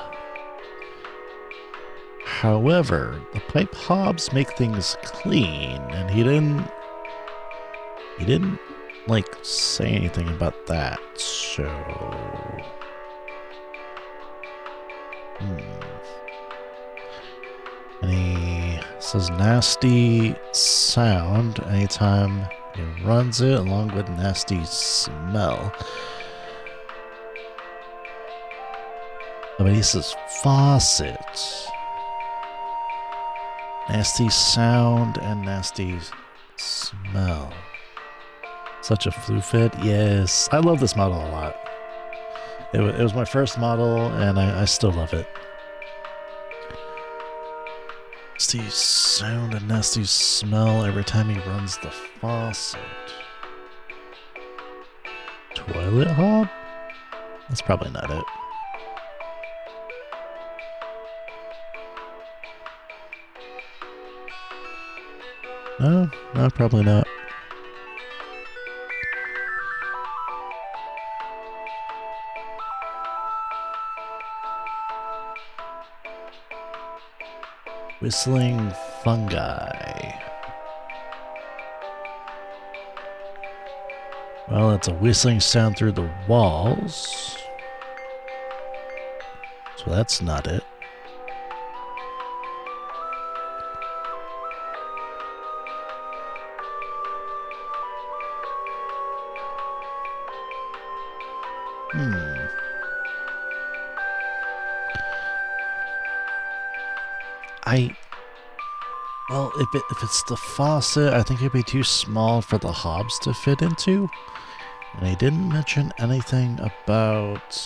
However, the pipe hobs make things clean, and he didn't like say anything about that, so and he says nasty sound anytime he runs it, along with nasty smell. But he says faucet. Nasty sound and nasty smell. Such a flu fit. Yes. I love this model a lot. It was my first model, and I still love it. Nasty sound and nasty smell every time he runs the faucet. Toilet hob? That's probably not it. No, probably not. Whistling fungi. Well, it's a whistling sound through the walls. So that's not it. Well, if it's the faucet, I think it'd be too small for the hobs to fit into. And he didn't mention anything about...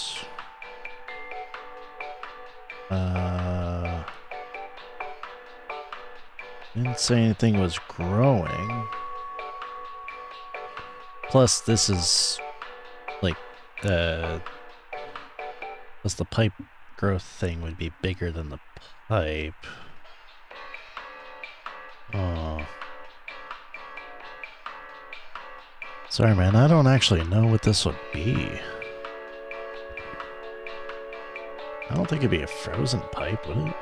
didn't say anything was growing. Plus, this is... like, plus the pipe growth thing would be bigger than the pipe. Oh. Sorry, man, I don't actually know what this would be. I don't think it'd be a frozen pipe, would it?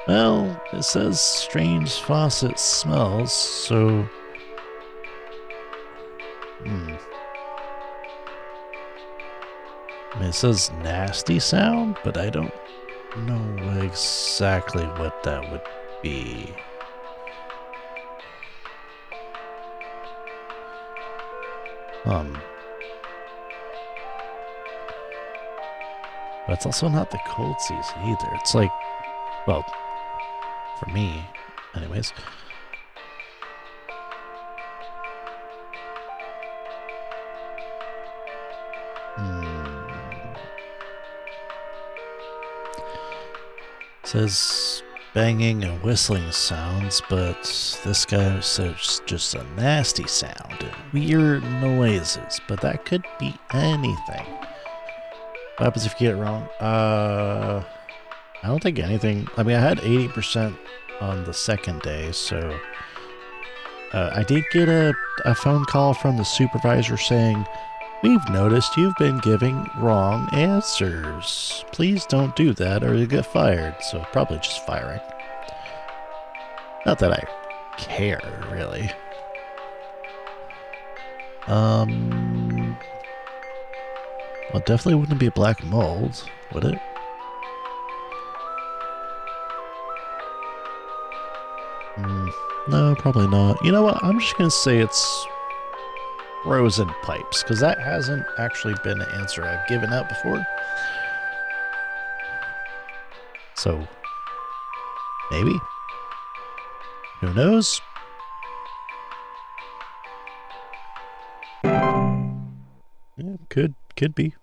Well, it says strange faucet smells, so... I mean, it says nasty sound, but I don't know exactly what that would be. But it's also not the cold season either. It's like, well, for me, anyways. It says banging and whistling sounds, but this guy says just a nasty sound and weird noises, but that could be anything. What happens if you get it wrong? I don't think anything. I mean, I had 80% on the second day, so I did get a phone call from the supervisor saying, "We've noticed you've been giving wrong answers. Please don't do that or you'll get fired." So probably just firing. Not that I care, really. Well, definitely wouldn't be a black mold, would it? No, probably not. You know what? I'm just gonna say it's frozen pipes, because that hasn't actually been an answer I've given out before. So, maybe? Who knows? Yeah, could be.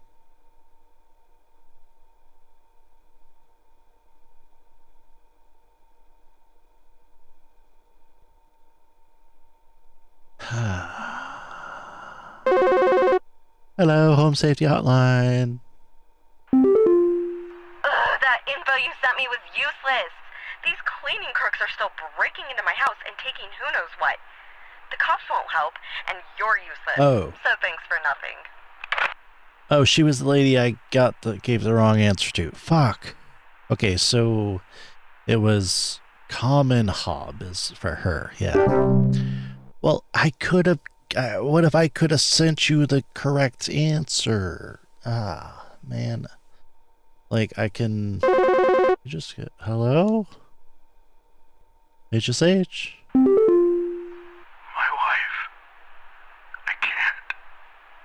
Hello, Home Safety Hotline. That info you sent me was useless. These cleaning crooks are still breaking into my house and taking who knows what. The cops won't help, and you're useless. Oh. So thanks for nothing. Oh, she was the lady I gave the wrong answer to. Fuck. Okay, so it was common hob is for her, yeah. Well, I could have... what if I could have sent you the correct answer? Ah, man. Like, I can... just get... Hello? HSH? My wife. I can't.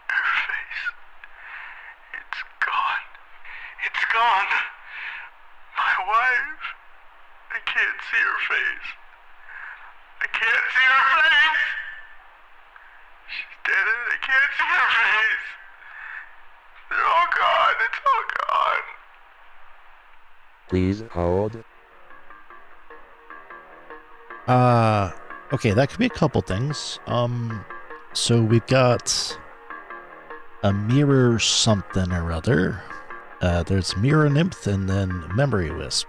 Her face. It's gone. It's gone. My wife. I can't see her face. I can't see her face. She's dead and I can't see her face. They're all gone. It's all gone. Please hold. Okay, that could be a couple things. So we've got a mirror something or other. There's mirror nymph and then memory wisp.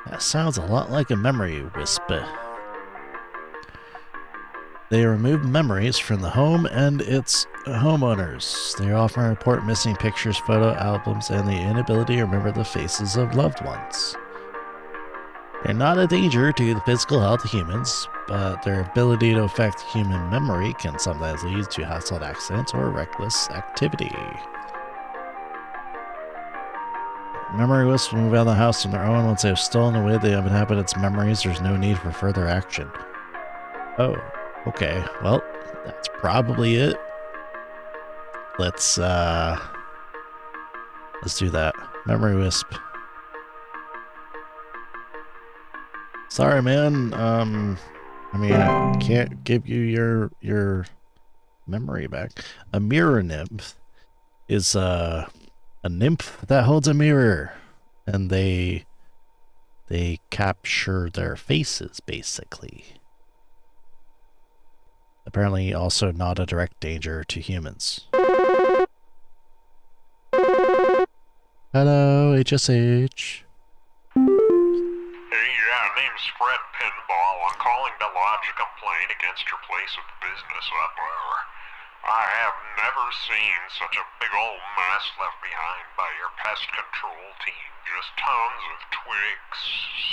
That sounds a lot like a memory wisp. They remove memories from the home and its homeowners. They often report missing pictures, photo albums, and the inability to remember the faces of loved ones. They're not a danger to the physical health of humans, but their ability to affect human memory can sometimes lead to household accidents or reckless activity. Memory wisps move out of the house on their own once they have stolen away the inhabitants' memories. There's no need for further action. Oh, okay. Well, that's probably it. Let's do that. Memory wisp. Sorry, man. I mean, I can't give you your memory back. A mirror nymph is a nymph that holds a mirror, and they capture their faces, basically. Apparently also not a direct danger to humans. Hello, HSH. Hey, yeah, name's Fred Pinball. I'm calling to lodge a complaint against your place of business up there. I have never seen such a big old mess left behind by your pest control team. Just tons of twigs,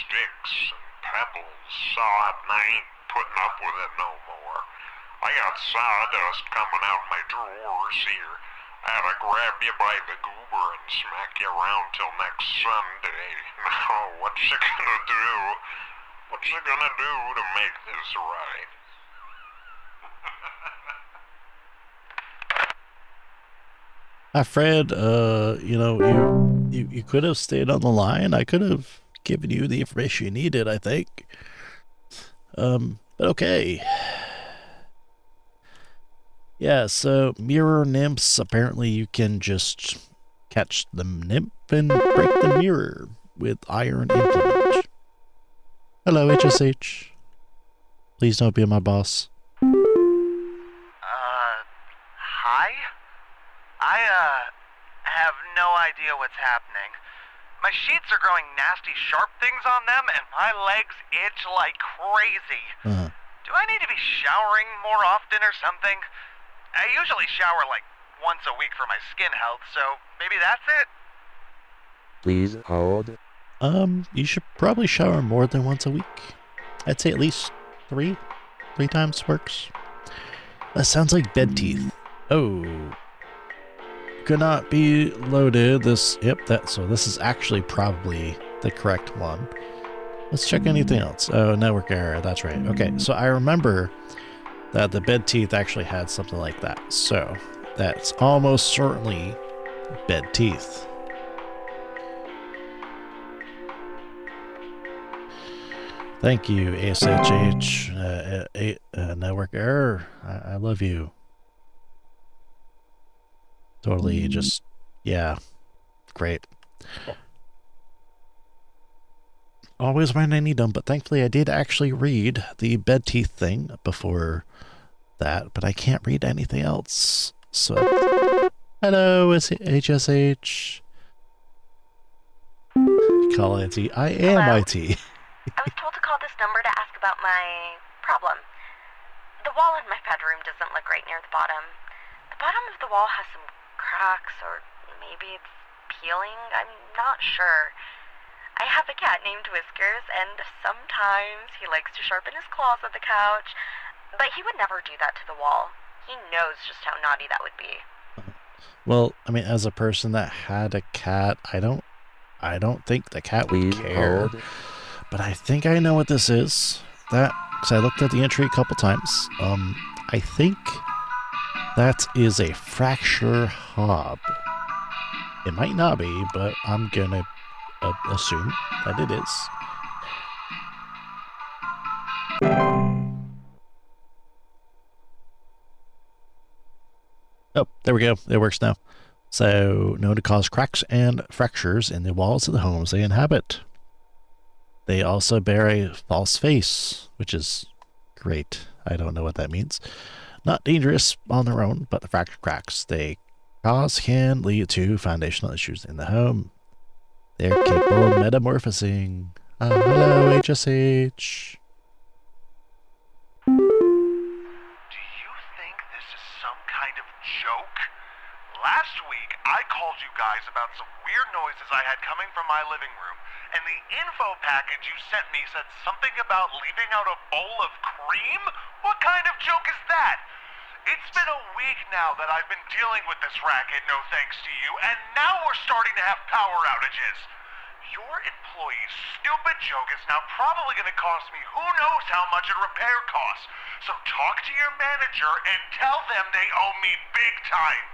sticks, and pebbles. Sod, and I ain't putting up with it no more. I got sawdust coming out my drawers here. I had to grab you by the goober and smack you around till next Sunday. Now, what you gonna do? What you gonna do to make this right? Hi, Fred. You know, you could have stayed on the line. I could have given you the information you needed, I think. But okay. Yeah, so mirror nymphs, apparently you can just catch the nymph and break the mirror with iron implement. Hello, HSH. Please don't be my boss. Hi? I have no idea what's happening. My sheets are growing nasty sharp things on them, and my legs itch like crazy. Do I need to be showering more often or something? I usually shower like once a week for my skin health, so maybe that's it? Please hold. You should probably shower more than once a week. I'd say at least three times works. That sounds like bed teeth. Oh. Could not be loaded. So this is actually probably the correct one. Let's check anything else. Oh, network error. That's right. Okay, so I remember that the bed teeth actually had something like that. So that's almost certainly bed teeth. Thank you, ASHH. Network error. I love you. Totally just, yeah, great. Always find I need them, but thankfully I did actually read the bed teeth thing before that, but I can't read anything else. So, hello, it's HSH. Call IT. I am Hello? IT. I was told to call this number to ask about my problem. The wall in my bedroom doesn't look right near the bottom. The bottom of the wall has some cracks, or maybe it's peeling. I'm not sure. I have a cat named Whiskers, and sometimes he likes to sharpen his claws at the couch, but he would never do that to the wall. He knows just how naughty that would be. Well, I mean, as a person that had a cat, I don't think the cat would care. But I think I know what this is. Because I looked at the entry a couple times. I think that is a fracture hob. It might not be, but I'm gonna assume that it is. Oh, there we go. It works now. So, known to cause cracks and fractures in the walls of the homes they inhabit. They also bear a false face, which is great. I don't know what that means. Not dangerous on their own, but the fractured cracks they cause can lead to foundational issues in the home. They're capable of metamorphosing. Hello, HSH. Do you think this is some kind of joke? Last week, I called you guys about some weird noises I had coming from my living room, And the info package you sent me said something about leaving out a bowl of cream? What kind of joke is that? It's been a week now that I've been dealing with this racket, no thanks to you, and now we're starting to have power outages. Your employee's stupid joke is now probably going to cost me who knows how much in repair costs. So talk to your manager and tell them they owe me big time.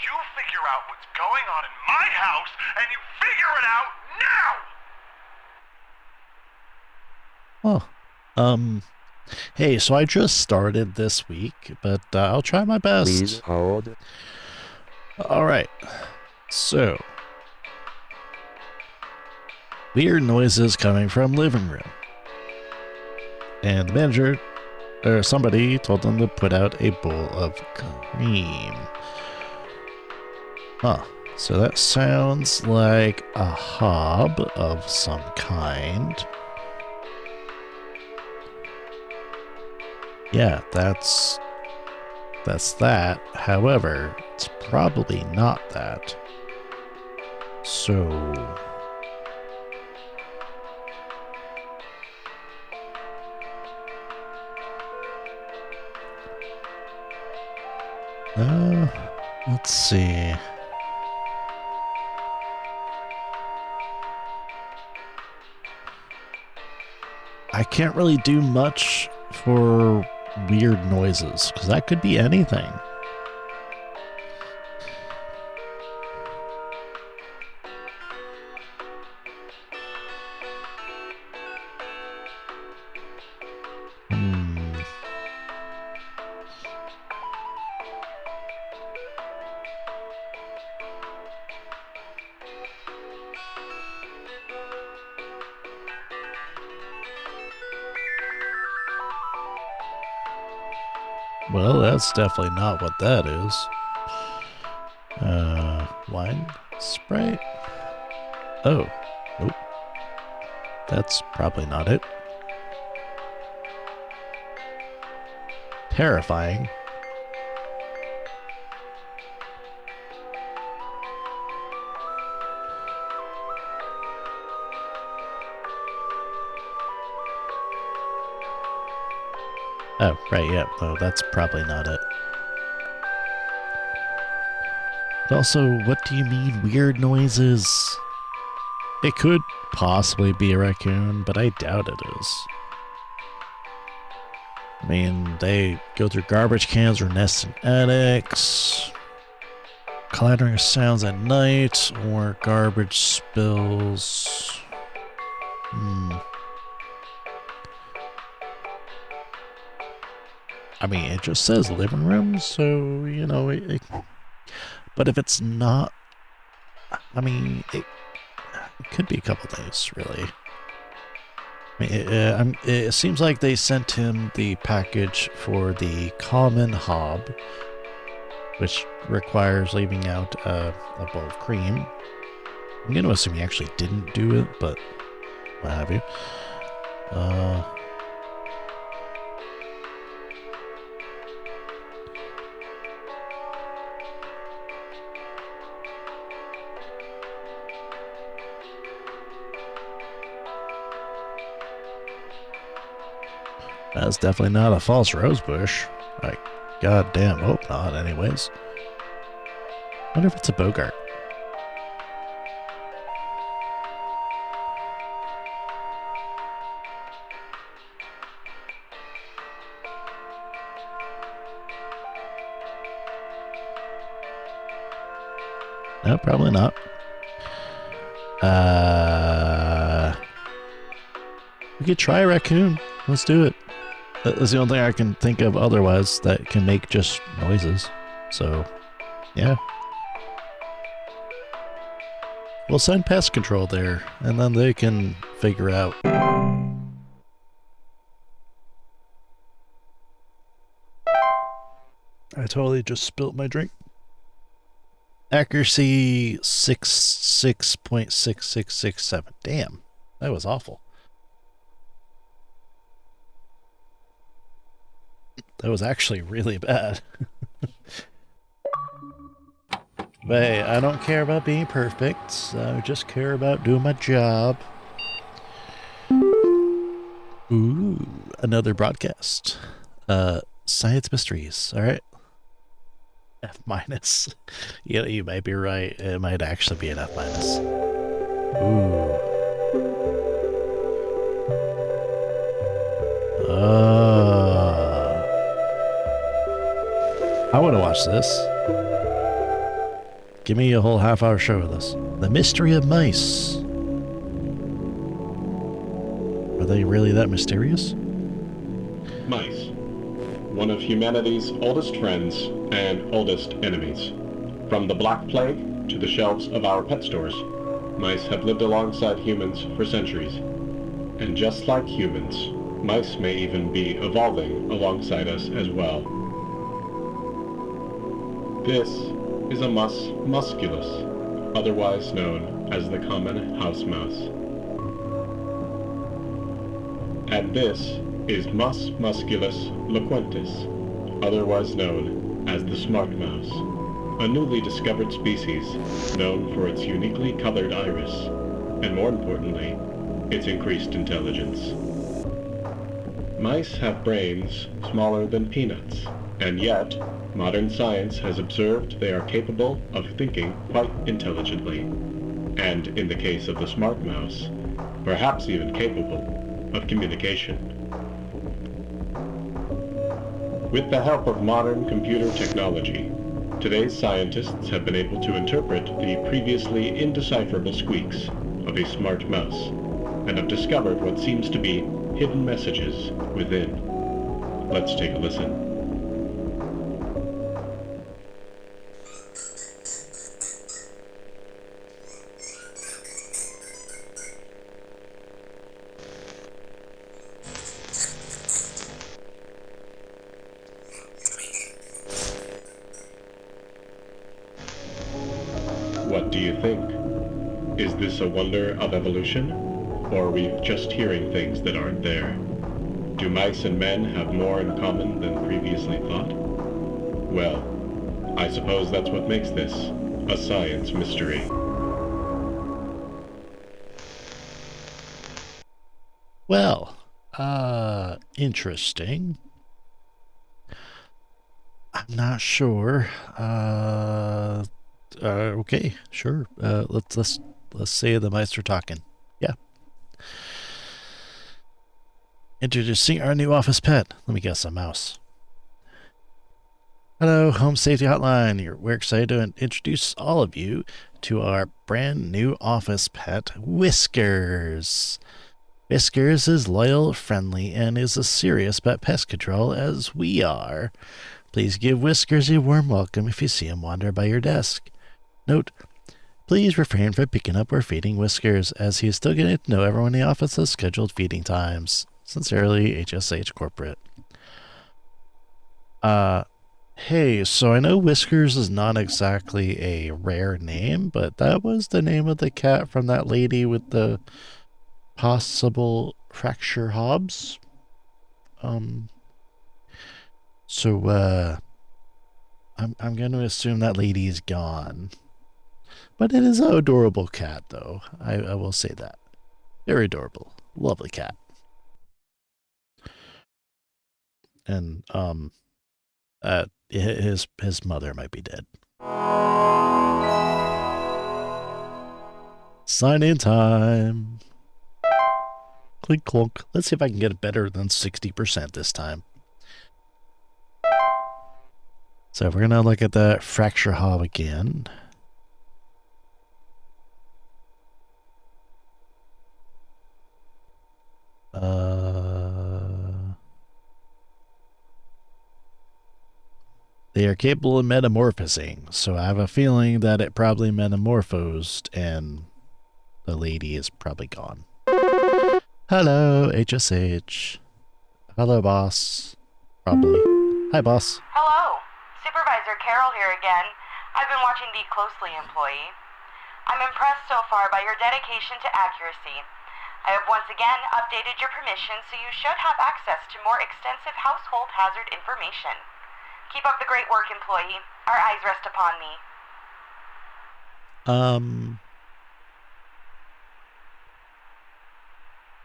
You figure out what's going on in my house, and you figure it out now! Hey, so I just started this week, but I'll try my best. Please hold. Alright, so weird noises coming from living room. And the manager, or somebody, told them to put out a bowl of cream. Huh. So that sounds like a hob of some kind. Yeah, that's that. However, it's probably not that. So let's see. I can't really do much for weird noises, because that could be anything. Well, that's definitely not what that is. Wine spray? Oh, nope. That's probably not it. Terrifying. Oh, right, yeah. Oh, that's probably not it. But also, what do you mean weird noises? It could possibly be a raccoon, but I doubt it is. I mean, they go through garbage cans or nest in attics, clattering sounds at night, or garbage spills. I mean, it just says living room, so, you know, but if it's not, I mean, it could be a couple days, really. I mean, it seems like they sent him the package for the common hob, which requires leaving out a bowl of cream. I'm going to assume he actually didn't do it, but what have you. That's definitely not a false rosebush. I goddamn hope not, anyways. Wonder if it's a Bogart. No, probably not. We could try a raccoon. Let's do it. That's the only thing I can think of otherwise that can make just noises. So, yeah. We'll send pest control there, and then they can figure out. I totally just spilt my drink. Accuracy 66.6667. Damn, that was awful. That was actually really bad. But hey, I don't care about being perfect. I just care about doing my job. Ooh, another broadcast. Science mysteries. All right. F minus. You might be right. It might actually be an F minus. Ooh. I want to watch this. Give me a whole half-hour show of this. The mystery of mice. Are they really that mysterious? Mice. One of humanity's oldest friends and oldest enemies. From the Black Plague to the shelves of our pet stores, mice have lived alongside humans for centuries. And just like humans, mice may even be evolving alongside us as well. This is a mus musculus, otherwise known as the common house mouse. And this is Mus musculus loquentis, otherwise known as the smart mouse, a newly discovered species known for its uniquely colored iris, and more importantly, its increased intelligence. Mice have brains smaller than peanuts, and yet, modern science has observed they are capable of thinking quite intelligently, and in the case of the smart mouse, perhaps even capable of communication. With the help of modern computer technology, today's scientists have been able to interpret the previously indecipherable squeaks of a smart mouse, and have discovered what seems to be hidden messages within. Let's take a listen. What do you think? Is this a wonder of evolution? Or are we just hearing things that aren't there? Do mice and men have more in common than previously thought? Well, I suppose that's what makes this a science mystery. Well, interesting. I'm not sure. Okay, sure. Let's say the mice are talking. Yeah. Introducing our new office pet. Let me guess, a mouse. Hello, Home Safety Hotline. We're excited to introduce all of you to our brand new office pet, Whiskers. Whiskers is loyal, friendly, and is as serious about pest control as we are. Please give Whiskers a warm welcome if you see him wander by your desk. Note, please refrain from picking up or feeding Whiskers, as he is still getting to know everyone in the office's scheduled feeding times. Sincerely, HSH Corporate. Hey, so I know Whiskers is not exactly a rare name, but that was the name of the cat from that lady with the possible fracture Hobbs. So, I'm going to assume that lady is gone. But it is an adorable cat, though. I will say that. Very adorable. Lovely cat. And, his mother might be dead. Sign-in time. Clink clunk. Let's see if I can get it better than 60% this time. So we're going to look at the fracture hob again. They are capable of metamorphosing, so I have a feeling that it probably metamorphosed and the lady is probably gone. Hello, HSH. Hello, boss. Probably. Hi, boss. Hello. Supervisor Carol here again. I've been watching thee closely, employee. I'm impressed so far by your dedication to accuracy. I have once again updated your permission, so you should have access to more extensive household hazard information. Keep up the great work, employee. Our eyes rest upon thee.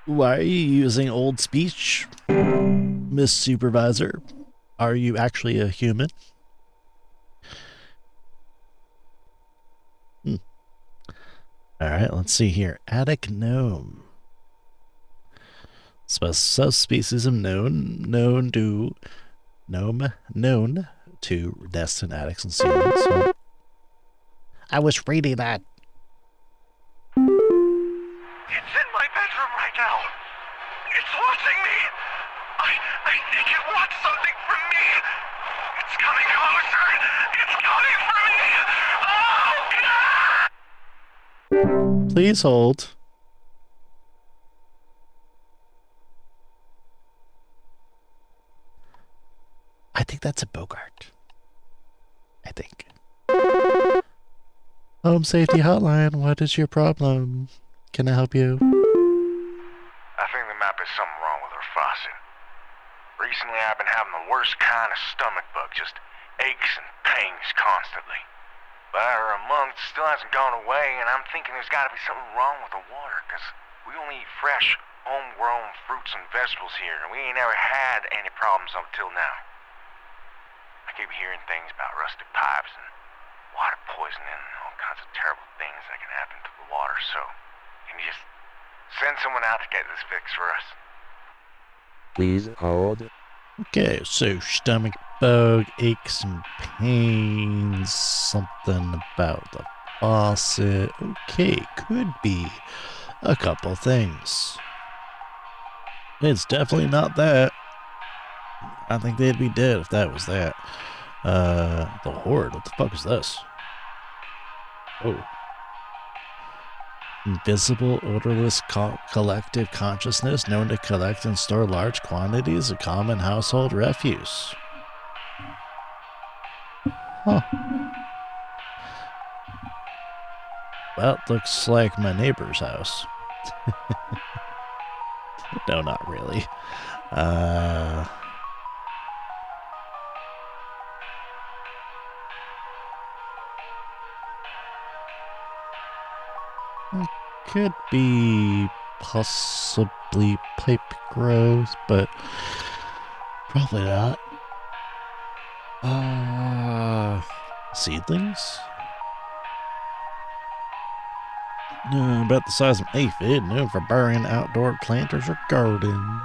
Why are you using old speech, Miss Supervisor? Are you actually a human? Alright, let's see here. Attic gnome. Subspecies of known to nest in attics and ceilings. So I was reading that. It's in my bedroom right now. It's watching me. I think it wants something from me. It's coming closer. It's coming for me. Oh, God! Please hold. I think that's a Bogart. I think. Home Safety Hotline, what is your problem? Can I help you? I think there might be something wrong with her faucet. Recently I've been having the worst kind of stomach bug, just aches and pains constantly. But after a month, it still hasn't gone away, and I'm thinking there's gotta be something wrong with the water, because we only eat fresh, homegrown fruits and vegetables here, and we ain't ever had any problems up till now. I keep hearing things about rusted pipes and water poisoning and all kinds of terrible things that can happen to the water, so can you just send someone out to get this fixed for us? Please hold. Okay, so stomach bug, aches and pains, something about the faucet. Okay, could be a couple things. It's definitely not that. I think they'd be dead if that was that. The Horde, what the fuck is this? Oh. Invisible, odorless collective consciousness known to collect and store large quantities of common household refuse. Huh. Well, looks like my neighbor's house. No, not really. Could be possibly pipe growth, but probably not. Seedlings? No, about the size of an aphid, known for burying outdoor planters or gardens.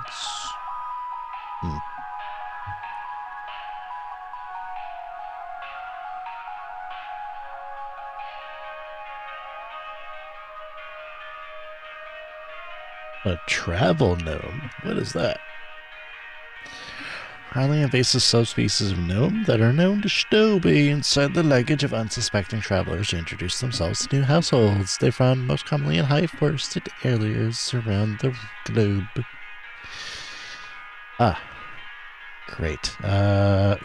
A travel gnome? What is that? Highly invasive subspecies of gnome that are known to stow away inside the luggage of unsuspecting travelers to introduce themselves to new households. They're found most commonly in high-forested areas around the globe. Ah. Great.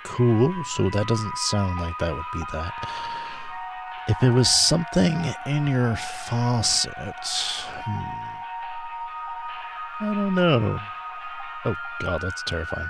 Cool. So that doesn't sound like that would be that. If it was something in your faucet... I don't know. Oh god, that's terrifying.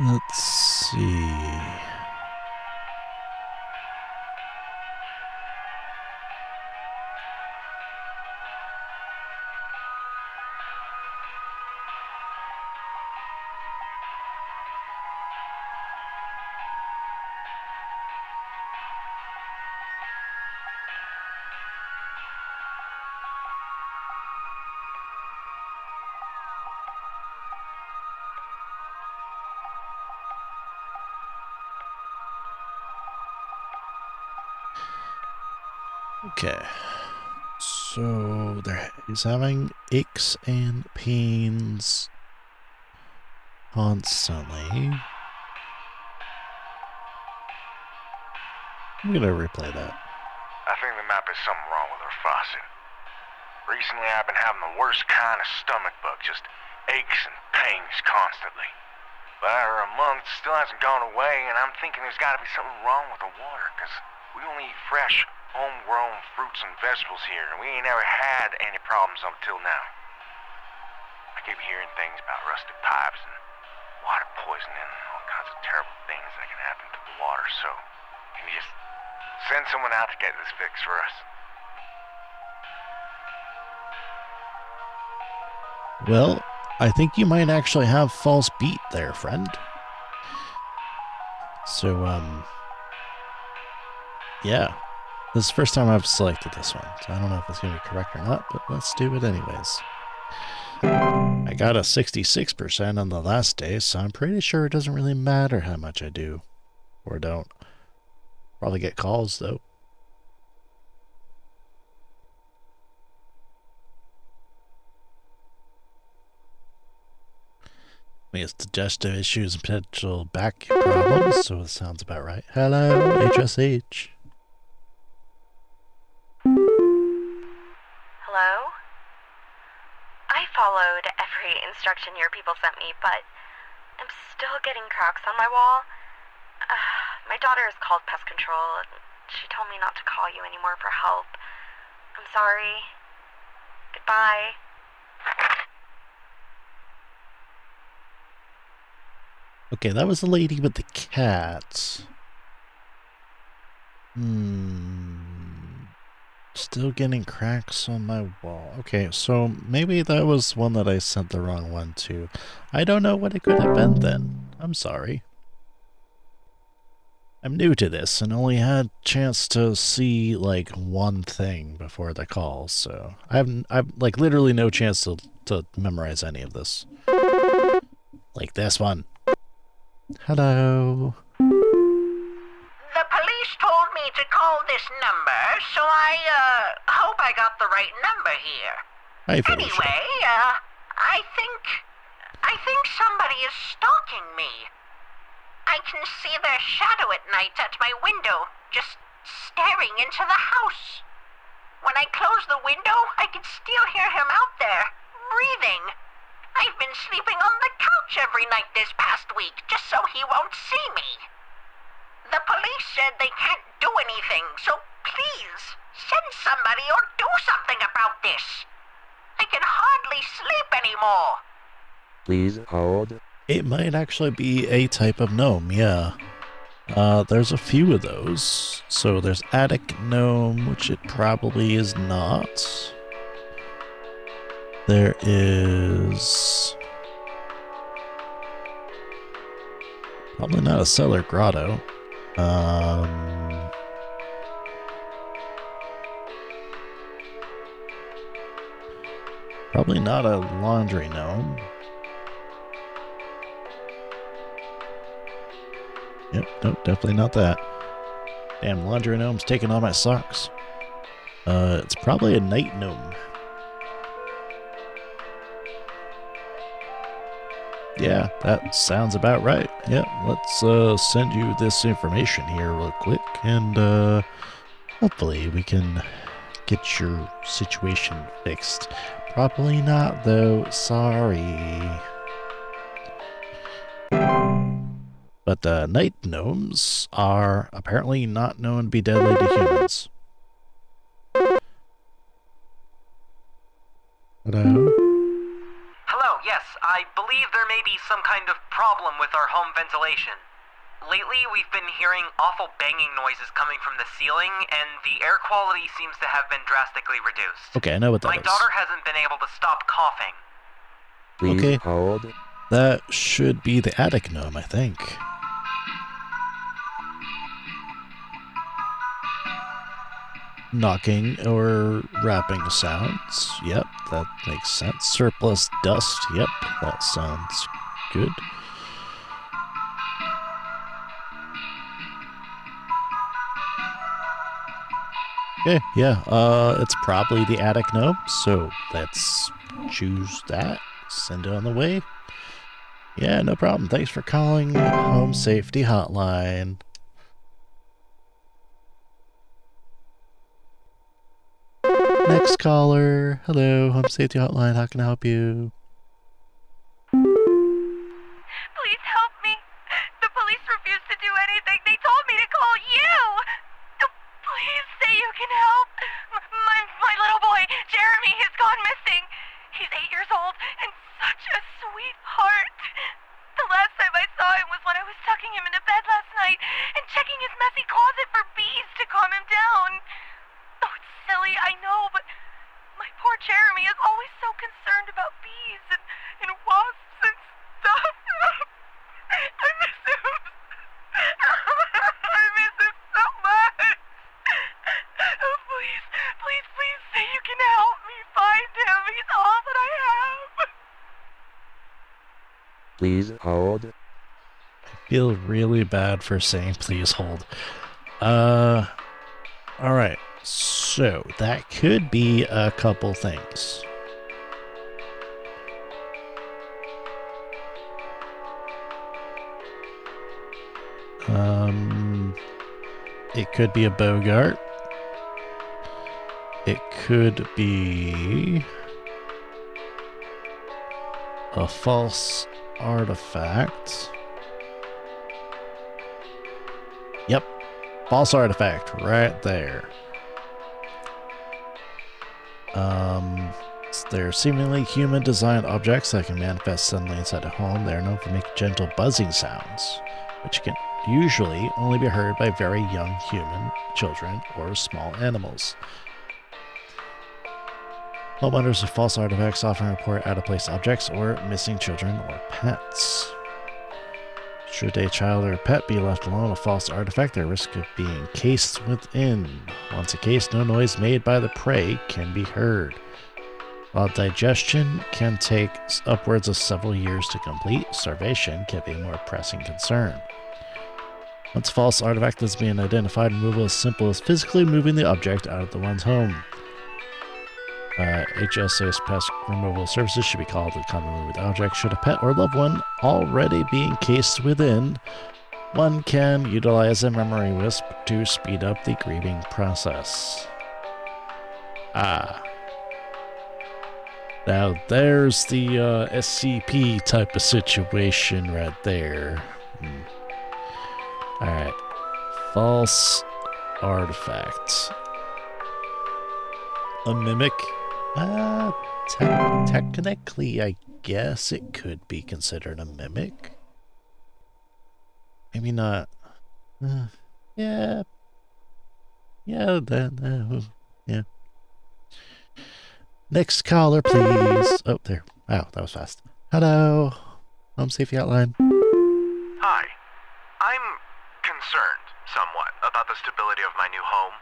Let's see. Okay. So he's having aches and pains constantly. I'm gonna replay that. I think there might be something wrong with her faucet. Recently I've been having the worst kind of stomach bug, just aches and pains constantly. But after a month, it still hasn't gone away, and I'm thinking there's gotta be something wrong with the water, because we only eat fresh, homegrown fruits and vegetables here, and we ain't ever had any problems up till now. I keep hearing things about rusted pipes and water poisoning and all kinds of terrible things that can happen to the water, so can you just send someone out to get this fixed for us? Well, I think you might actually have false beat there, friend. So, yeah. This is the first time I've selected this one, so I don't know if it's going to be correct or not, but let's do it anyways. I got a 66% on the last day, so I'm pretty sure it doesn't really matter how much I do or don't. Probably get calls, though. We have digestive issues and potential back problems, so it sounds about right. Hello, HSH. Hello? I followed every instruction your people sent me, but I'm still getting cracks on my wall. My daughter has called pest control, and she told me not to call you anymore for help. I'm sorry. Goodbye. Okay, that was the lady with the cat. Still getting cracks on my wall. Okay, so maybe that was one that I sent the wrong one to. I don't know what it could have been then. I'm sorry. I'm new to this and only had a chance to see like one thing before the call, so I've like literally no chance to memorize any of this. Like this one. Hello. The police told me to call this number, so I hope I got the right number here. Hi, Felicia. Anyway, I think somebody is stalking me. I can see their shadow at night at my window, just staring into the house. When I close the window, I can still hear him out there, breathing. I've been sleeping on the couch every night this past week, just so he won't see me. The police said they can't do anything, so please, send somebody or do something about this. I can hardly sleep anymore. Please hold. It might actually be a type of gnome, yeah. There's a few of those. So there's attic gnome, which it probably is not. There is... probably not a cellar grotto. Probably not a laundry gnome. Yep, nope, definitely not that. Damn, laundry gnome's taking all my socks. It's probably a night gnome. Yeah, that sounds about right. Yeah, let's send you this information here real quick, and hopefully we can get your situation fixed. Probably not, though. Sorry. But night gnomes are apparently not known to be deadly to humans. Hello? Hello, yes, I believe there may be some kind of problem with our home ventilation. Lately, we've been hearing awful banging noises coming from the ceiling, and the air quality seems to have been drastically reduced. Okay, I know what that is. My daughter hasn't been able to stop coughing. Please hold. That should be the attic gnome, I think. Knocking or rapping sounds. Yep, that makes sense. Surplus dust. Yep, that sounds good. Okay, yeah, it's probably the attic gnome, so let's choose that. Send it on the way. Yeah, no problem. Thanks for calling Home Safety Hotline. Next caller. Hello, Home Safety Hotline. How can I help you? Please help me. The police refuse to do anything. They told me to call you. Please say you can is always so concerned about bees and wasps and stuff. I miss him. I miss him so much. Oh, please, please, please say you can help me find him. He's all that I have. Please hold. I feel really bad for saying please hold. Alright. So, that could be a couple things. It could be a Bogart. It could be a false artifact. Yep, false artifact right there. They're seemingly human-designed objects that can manifest suddenly inside a home. They're known for making gentle buzzing sounds, which can usually only be heard by very young human, children, or small animals. Homeowners of false artifacts often report out-of-place objects or missing children or pets. Should a child or pet be left alone, a false artifact, their risk of being cased within. Once encased, no noise made by the prey can be heard. While digestion can take upwards of several years to complete, starvation can be a more pressing concern. Once a false artifact has been identified, removal is simple as physically moving the object out of the one's home. HSA's pest removal services should be called to come remove the object. Should a pet or loved one already be encased within, one can utilize a memory wisp to speed up the grieving process. Now there's the SCP type of situation right there. Alright. False artifact. A mimic? Technically, I guess it could be considered a mimic. Maybe not. Yeah. Yeah, yeah. Next caller, please. Oh, there. Wow, that was fast. Hello. Home Safety Hotline. Hi. I'm concerned, somewhat, about the stability of my new home.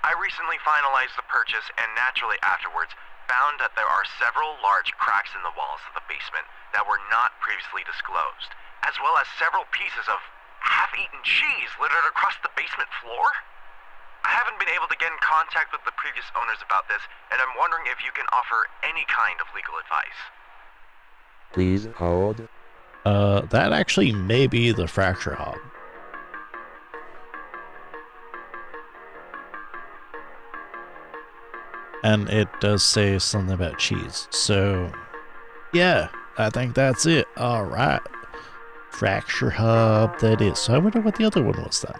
I recently finalized the purchase and naturally afterwards found that there are several large cracks in the walls of the basement that were not previously disclosed, as well as several pieces of half-eaten cheese littered across the basement floor. I haven't been able to get in contact with the previous owners about this, and I'm wondering if you can offer any kind of legal advice. Please hold. That actually may be the fracture hob. And it does say something about cheese. So, yeah, I think that's it. All right. Fracture hub, that is. So I wonder what the other one was then.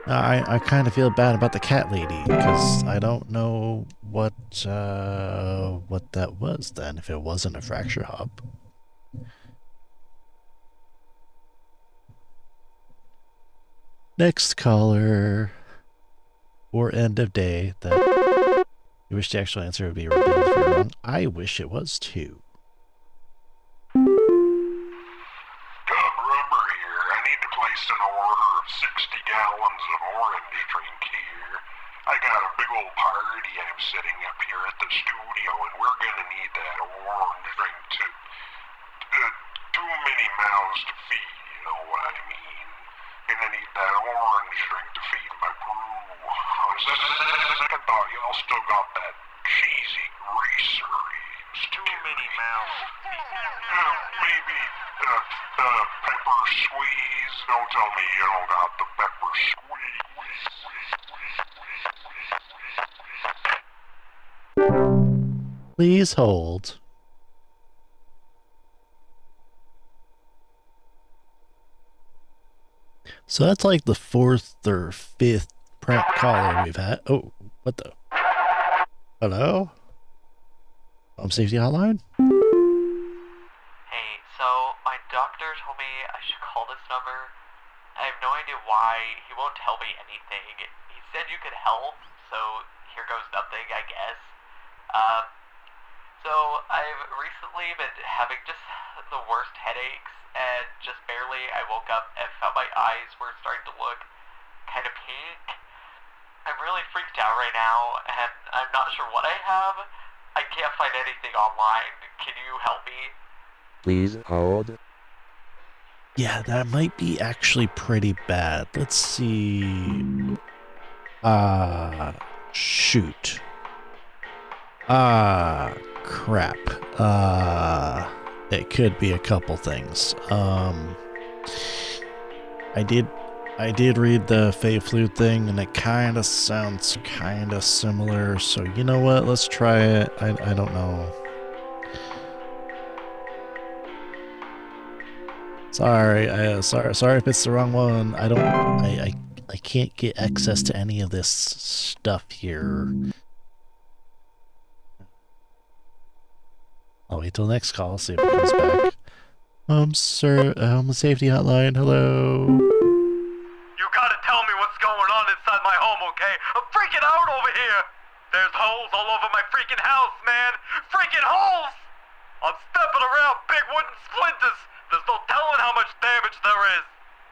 I kind of feel bad about the cat lady because I don't know what that was then, if it wasn't a fracture hub. Next caller, or end of day. That you wish the actual answer would be revealed if you're wrong. I wish it was too. Rumber here. I need to place an order of 60 gallons of orange drink here. I got a big old party I'm setting up here at the studio, and we're gonna need that orange drink to too many mouths to feed, you know what I mean? Gonna need that orange drink to feed my brew. On second thought, y'all still got that cheesy greasery. Too many mouths. Maybe pepper squeeze. Don't tell me you don't got the pepper squeeze. Please hold. So that's like the 4th or 5th prank caller we've had. Oh, what the? Hello? Home Safety Hotline? Hey, so my doctor told me I should call this number. I have no idea why. He won't tell me anything. He said you could help, so here goes nothing, I guess. So I've recently been having just the worst headaches, and just barely I woke up and felt my eyes were starting to look kind of pink. I'm really freaked out right now, and I'm not sure what I have. I can't find anything online. Can you help me? Please hold. Yeah, that might be actually pretty bad. Let's see. Shoot. Crap. It could be a couple things. I did read the Fey Flute thing, and it kind of sounds kind of similar. So you know what? Let's try it. I don't know. Sorry, sorry if it's the wrong one. I can't get access to any of this stuff here. I'll wait till the next call, see if it comes back. Sir, Safety Hotline, hello. You gotta tell me what's going on inside my home, okay? I'm freaking out over here! There's holes all over my freaking house, man! Freaking holes! I'm stepping around big wooden splinters! There's no telling how much damage there is!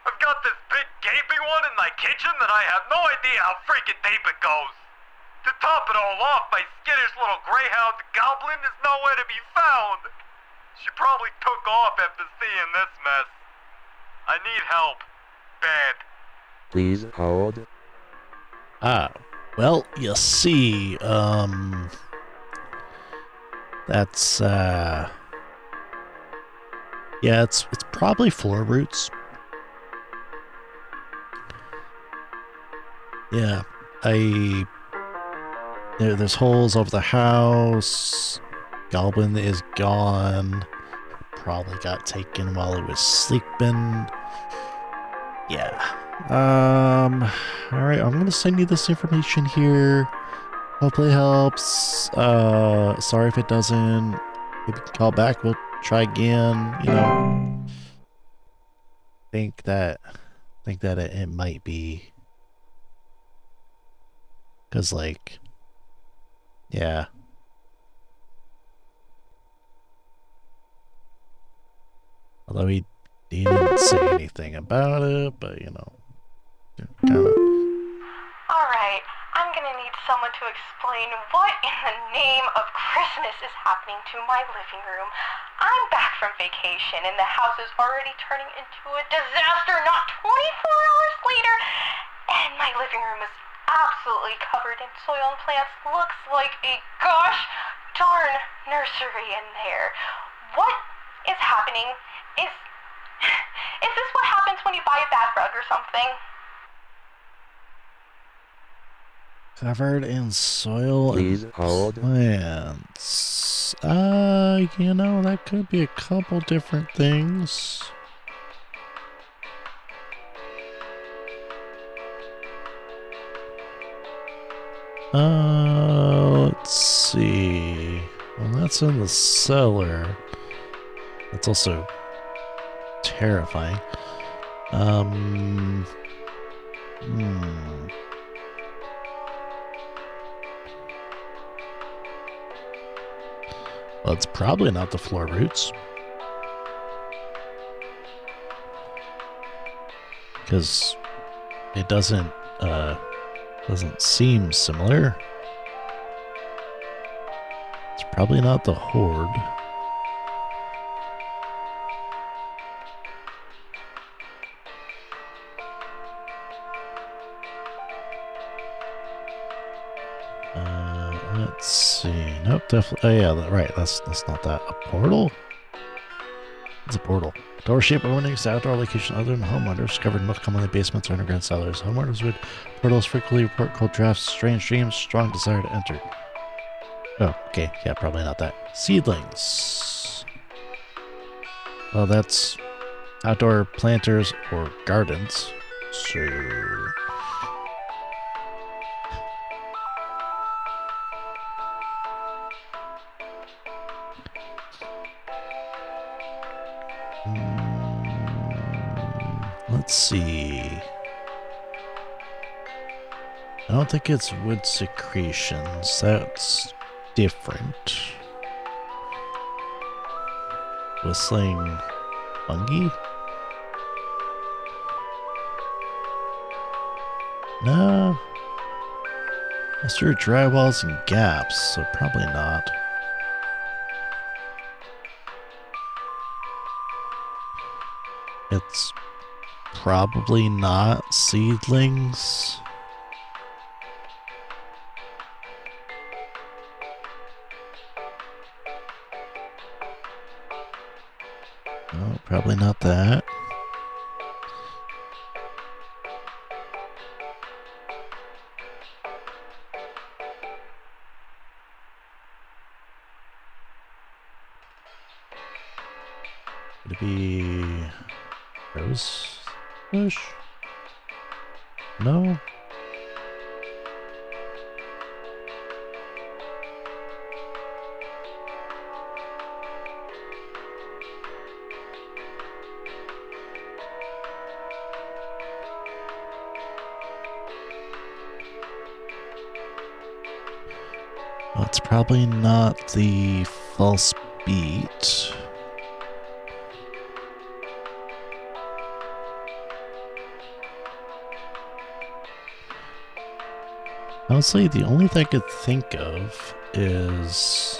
I've got this big gaping one in my kitchen that I have no idea how freaking deep it goes! To top it all off, my skittish little greyhound goblin is nowhere to be found! She probably took off after seeing this mess. I need help. Bad. Please hold. Well, you see, that's, yeah, it's probably floor roots. Yeah, there's holes over the house. Goblin is gone. Probably got taken while he was sleeping. Yeah. Alright, I'm gonna send you this information here. Hopefully it helps. Sorry if it doesn't. Maybe call back, we'll try again, you know. Think that it might be. 'Cause like, yeah. Although he didn't say anything about it, but you know, kind of. Alright, I'm gonna need someone to explain what in the name of Christmas is happening to my living room. I'm back from vacation and the house is already turning into a disaster not 24 hours later, and my living room is absolutely covered in soil and plants. Looks like a gosh darn nursery in there. What is happening? Is this what happens when you buy a bad rug or something? Covered in soil Please and hold. plants. You know, that could be a couple different things. Let's see. Well, that's in the cellar. That's also terrifying. Well, it's probably not the floor roots. Because it doesn't seem similar. It's probably not the horde. Let's see. Nope, definitely. Oh yeah, right. That's not that. A portal? It's a portal. Door shape opening to outdoor location other than homeowners. Covered most commonly basements or underground cellars. Homeowners with portals frequently report cold drafts, strange dreams, strong desire to enter. Oh, okay. Yeah, probably not that. Seedlings. Well, that's outdoor planters or gardens. So... let's see. I don't think it's wood secretions. That's different. Whistling fungi? No. That's through drywalls and gaps, so probably not. It's probably not seedlings. No, probably not that. Could it be rose bush? No. Well, it's probably not the false beat. Honestly, the only thing I could think of is...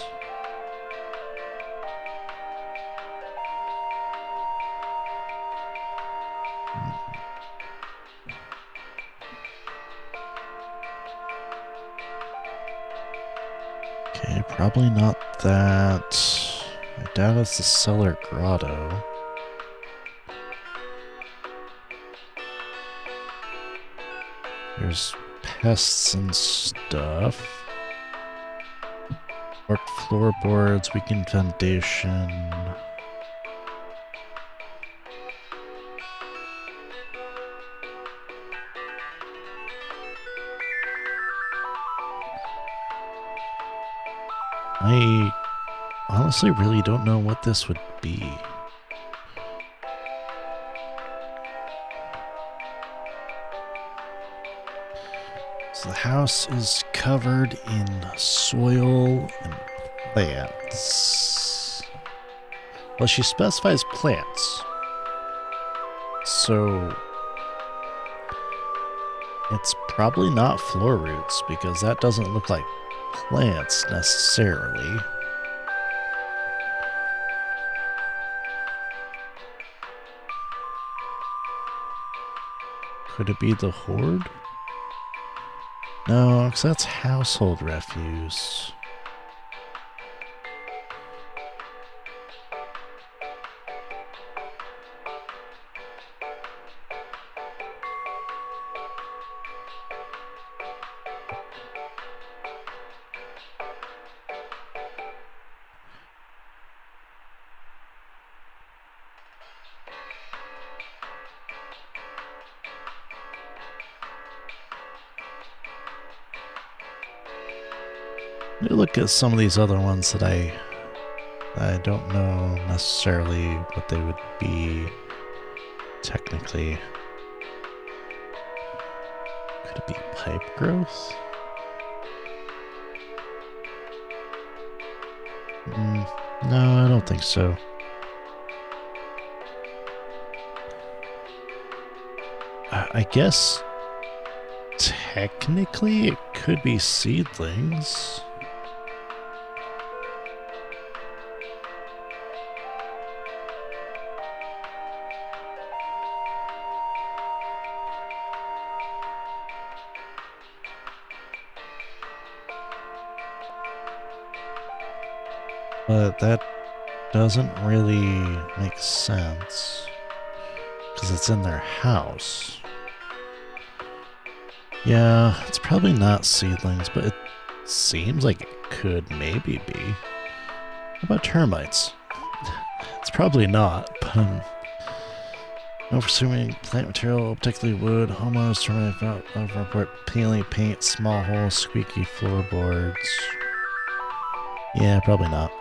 Okay, probably not that. I doubt it's the cellar grotto. There's pests and stuff. Warped floorboards, weakened foundation. I honestly really don't know what this would be. So the house is covered in soil and plants. Well, she specifies plants. So it's probably not floor roots because that doesn't look like plants necessarily. Could it be the horde? No, because that's household refuse. Let me look at some of these other ones that I don't know necessarily what they would be technically. Could it be pipe growth? No, I don't think so. I guess technically it could be seedlings. But that doesn't really make sense because it's in their house. Yeah, it's probably not seedlings, but it seems like it could maybe be. How about termites? It's probably not, but no presuming plant material, particularly wood, homeowners termite report peeling paint, small holes, squeaky floorboards. Yeah, probably not.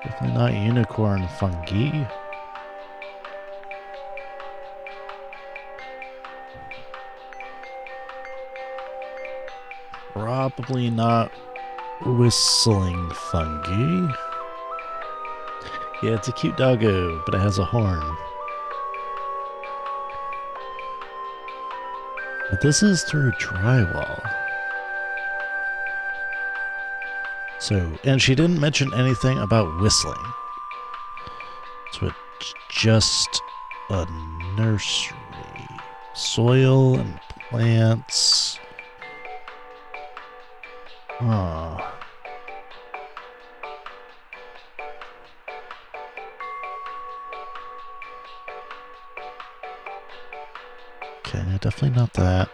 Definitely not unicorn fungi. Probably not whistling fungi. Yeah, it's a cute doggo, but it has a horn. But this is through drywall. So, and she didn't mention anything about whistling. So it's just a nursery. Soil and plants. Oh. Okay, definitely not that.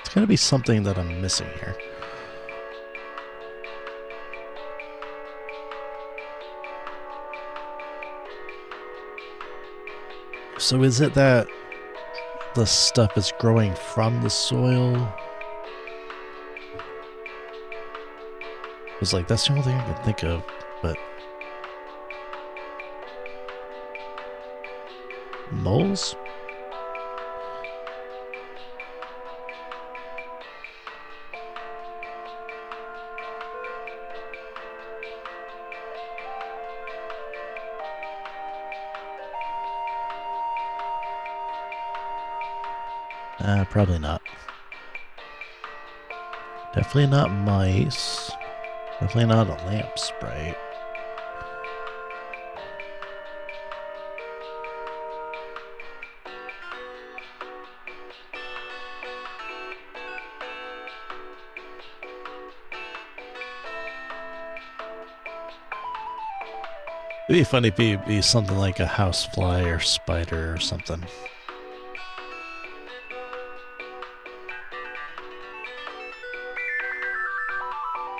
It's gotta be something that I'm missing here. So is it that the stuff is growing from the soil? It's like, that's the only thing I can think of, but... moles? Probably not. Definitely not mice. Definitely not a lamp sprite. It'd be funny if it'd be something like a housefly or spider or something.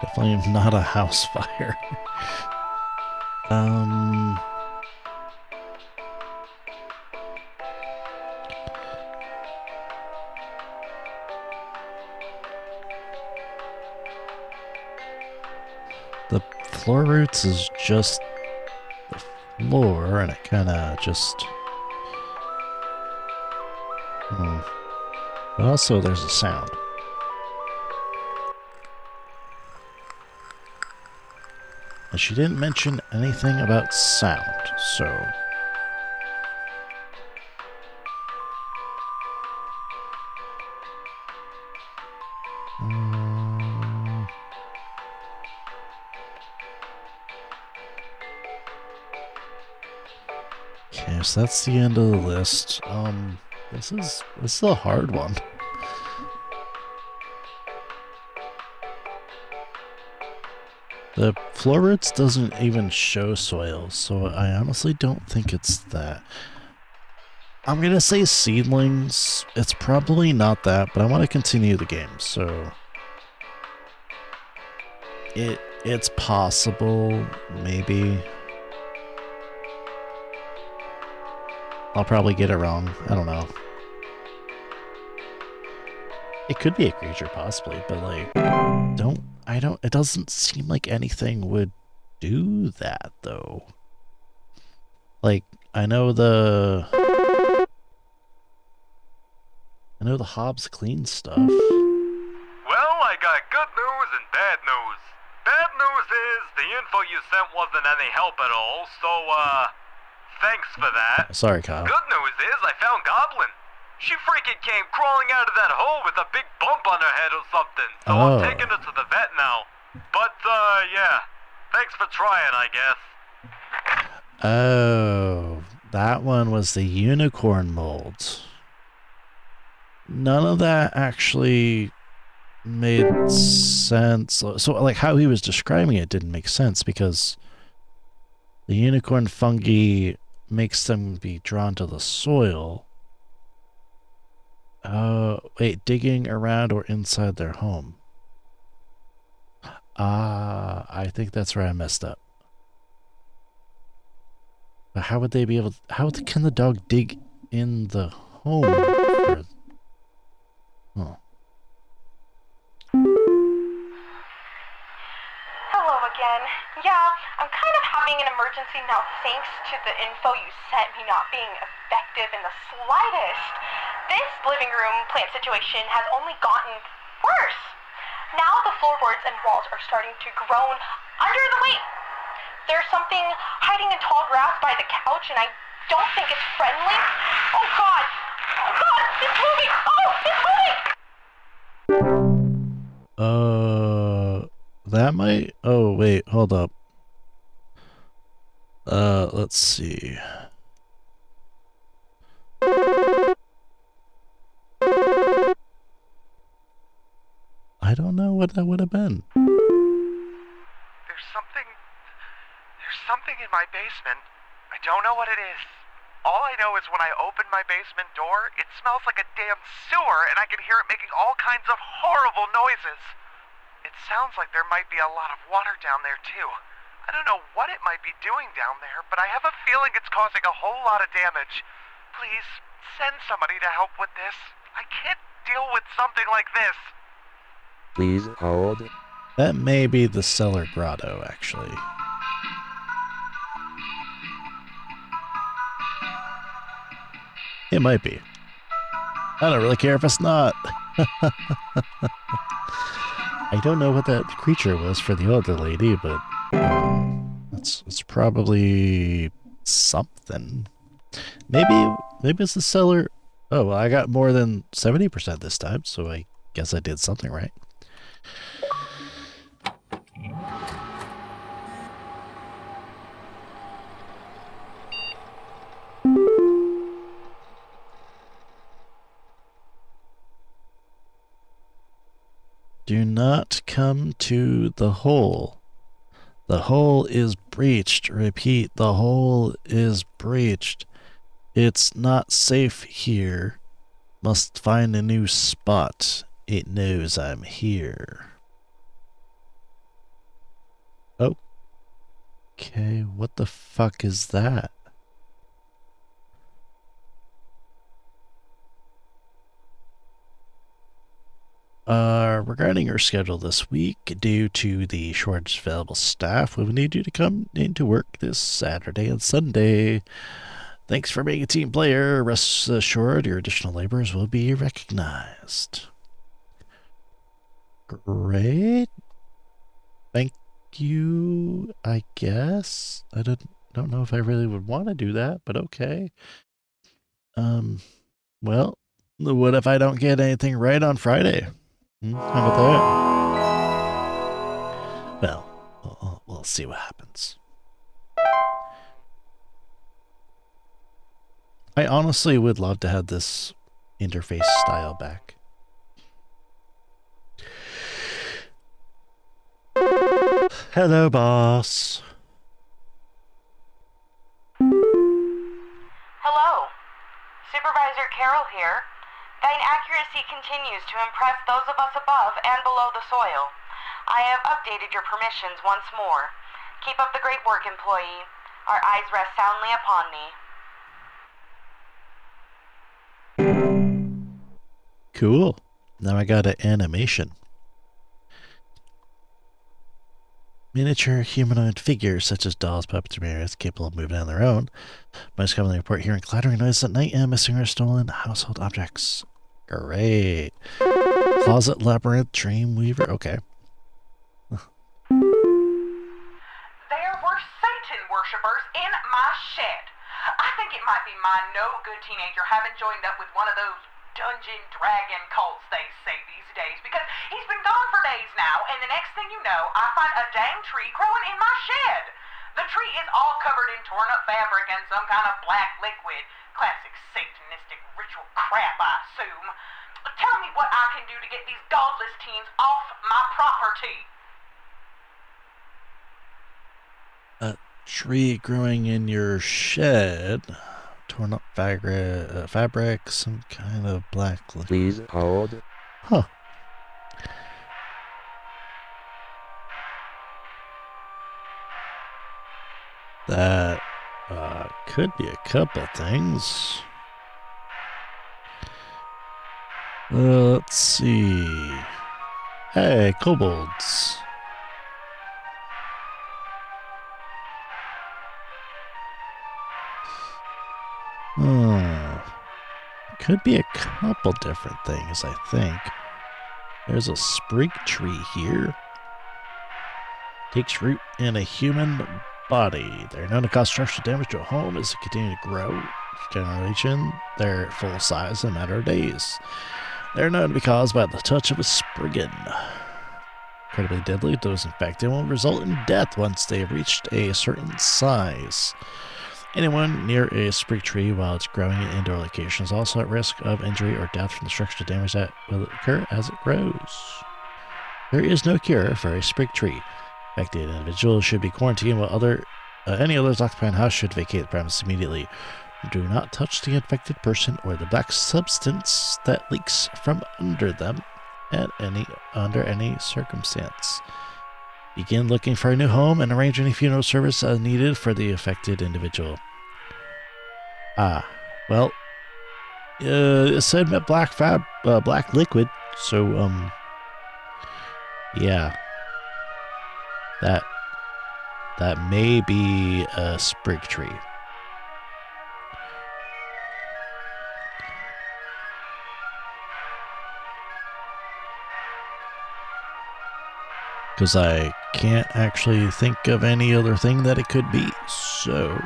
Definitely not a house fire. The floor roots is just the floor, and it kind of just... But also there's a sound. And she didn't mention anything about sound, so... Okay, so that's the end of the list. This is a hard one. The floor roots doesn't even show soil, so I honestly don't think it's that. I'm gonna say seedlings. It's probably not that, but I want to continue the game, so... It's possible, maybe. I'll probably get it wrong. I don't know. It could be a creature, possibly, but like, it doesn't seem like anything would do that, though. Like, I know the Hobbs clean stuff. Well, I got good news and bad news. Bad news is the info you sent wasn't any help at all, so, thanks for that. Sorry, Kyle. Good news is I found Goblin. She freaking came crawling out of that hole with a big bump on her head or something, so I'm taking her to the vet now. But, yeah. Thanks for trying, I guess. Oh, that one was the unicorn mold. None of that actually made sense. So, like, how he was describing it didn't make sense because the unicorn fungi makes them be drawn to the soil. Oh, wait, digging around or inside their home. I think that's where I messed up. But how would they be able to, how can the dog dig in the home? For, oh. Hello again. Yeah, I'm kind of having an emergency now thanks to the info you sent me not being effective in the slightest. This living room plant situation has only gotten worse. Now the floorboards and walls are starting to groan under the weight. There's something hiding in tall grass by the couch and I don't think it's friendly. Oh God! Oh God! It's moving! Oh! It's moving! That might... Oh, wait, hold up. Let's see. I don't know what that would have been. There's something in my basement. I don't know what it is. All I know is when I open my basement door, it smells like a damn sewer and I can hear it making all kinds of horrible noises. It sounds like there might be a lot of water down there too. I don't know what it might be doing down there, but I have a feeling it's causing a whole lot of damage. Please, send somebody to help with this. I can't deal with something like this. Please hold. That may be the cellar grotto, actually. It might be. I don't really care if it's not. I don't know what that creature was for the older lady, but it's probably something. Maybe it's the cellar. Oh, well, I got more than 70% this time, so I guess I did something right. Do not come to the hole. The hole is breached. Repeat, the hole is breached. It's not safe here. Must find a new spot. It knows I'm here. Okay, what the fuck is that? Regarding your schedule this week, due to the shortage of available staff, we will need you to come into work this Saturday and Sunday. Thanks for being a team player. Rest assured, your additional labors will be recognized. Great. Thank you, I guess. I don't know if I really would want to do that, but okay. Well, what if I don't get anything right on Friday? How about that? Well, we'll see what happens. I honestly would love to have this interface style back. Hello, boss. Hello. Supervisor Carroll here. Thine accuracy continues to impress those of us above and below the soil. I have updated your permissions once more. Keep up the great work, employee. Our eyes rest soundly upon thee. Cool. Now I got an animation. Miniature humanoid figures such as dolls, puppets, or marionettes capable of moving on their own. Most commonly report hearing clattering noises at night and missing or stolen household objects. Great. Closet labyrinth, dreamweaver. Okay. There were Satan worshippers in my shed. I think it might be my no-good teenager having joined up with one of those dungeon dragon cults they say these days, because he's been gone for days now, and the next thing you know, I find a dang tree growing in my shed. The tree is all covered in torn-up fabric and some kind of black liquid. Classic satanistic ritual crap, I assume. Tell me what I can do to get these godless teens off my property. A tree growing in your shed. Torn up fabric, some kind of black liquid. Please hold. Huh. That Could be a couple things. Let's see. Hey, kobolds. Could be a couple different things, I think. There's a sprig tree here. Takes root in a human body. They're known to cause structural damage to a home as they continue to grow. Generation, they're full size in a matter of days. They're known to be caused by the touch of a spriggan. Incredibly deadly, those infected will result in death once they have reached a certain size. Anyone near a sprig tree while it's growing in indoor location is also at risk of injury or death from the structural damage that will occur as it grows. There is no cure for a sprig tree. Infected individuals should be quarantined while any others occupying the house should vacate the premise immediately. Do not touch the infected person or the black substance that leaks from under them under any circumstance. Begin looking for a new home and arrange any funeral service as needed for the affected individual. Well, it said black liquid, so, yeah. That may be a sprig tree. Because I can't actually think of any other thing that it could be, so...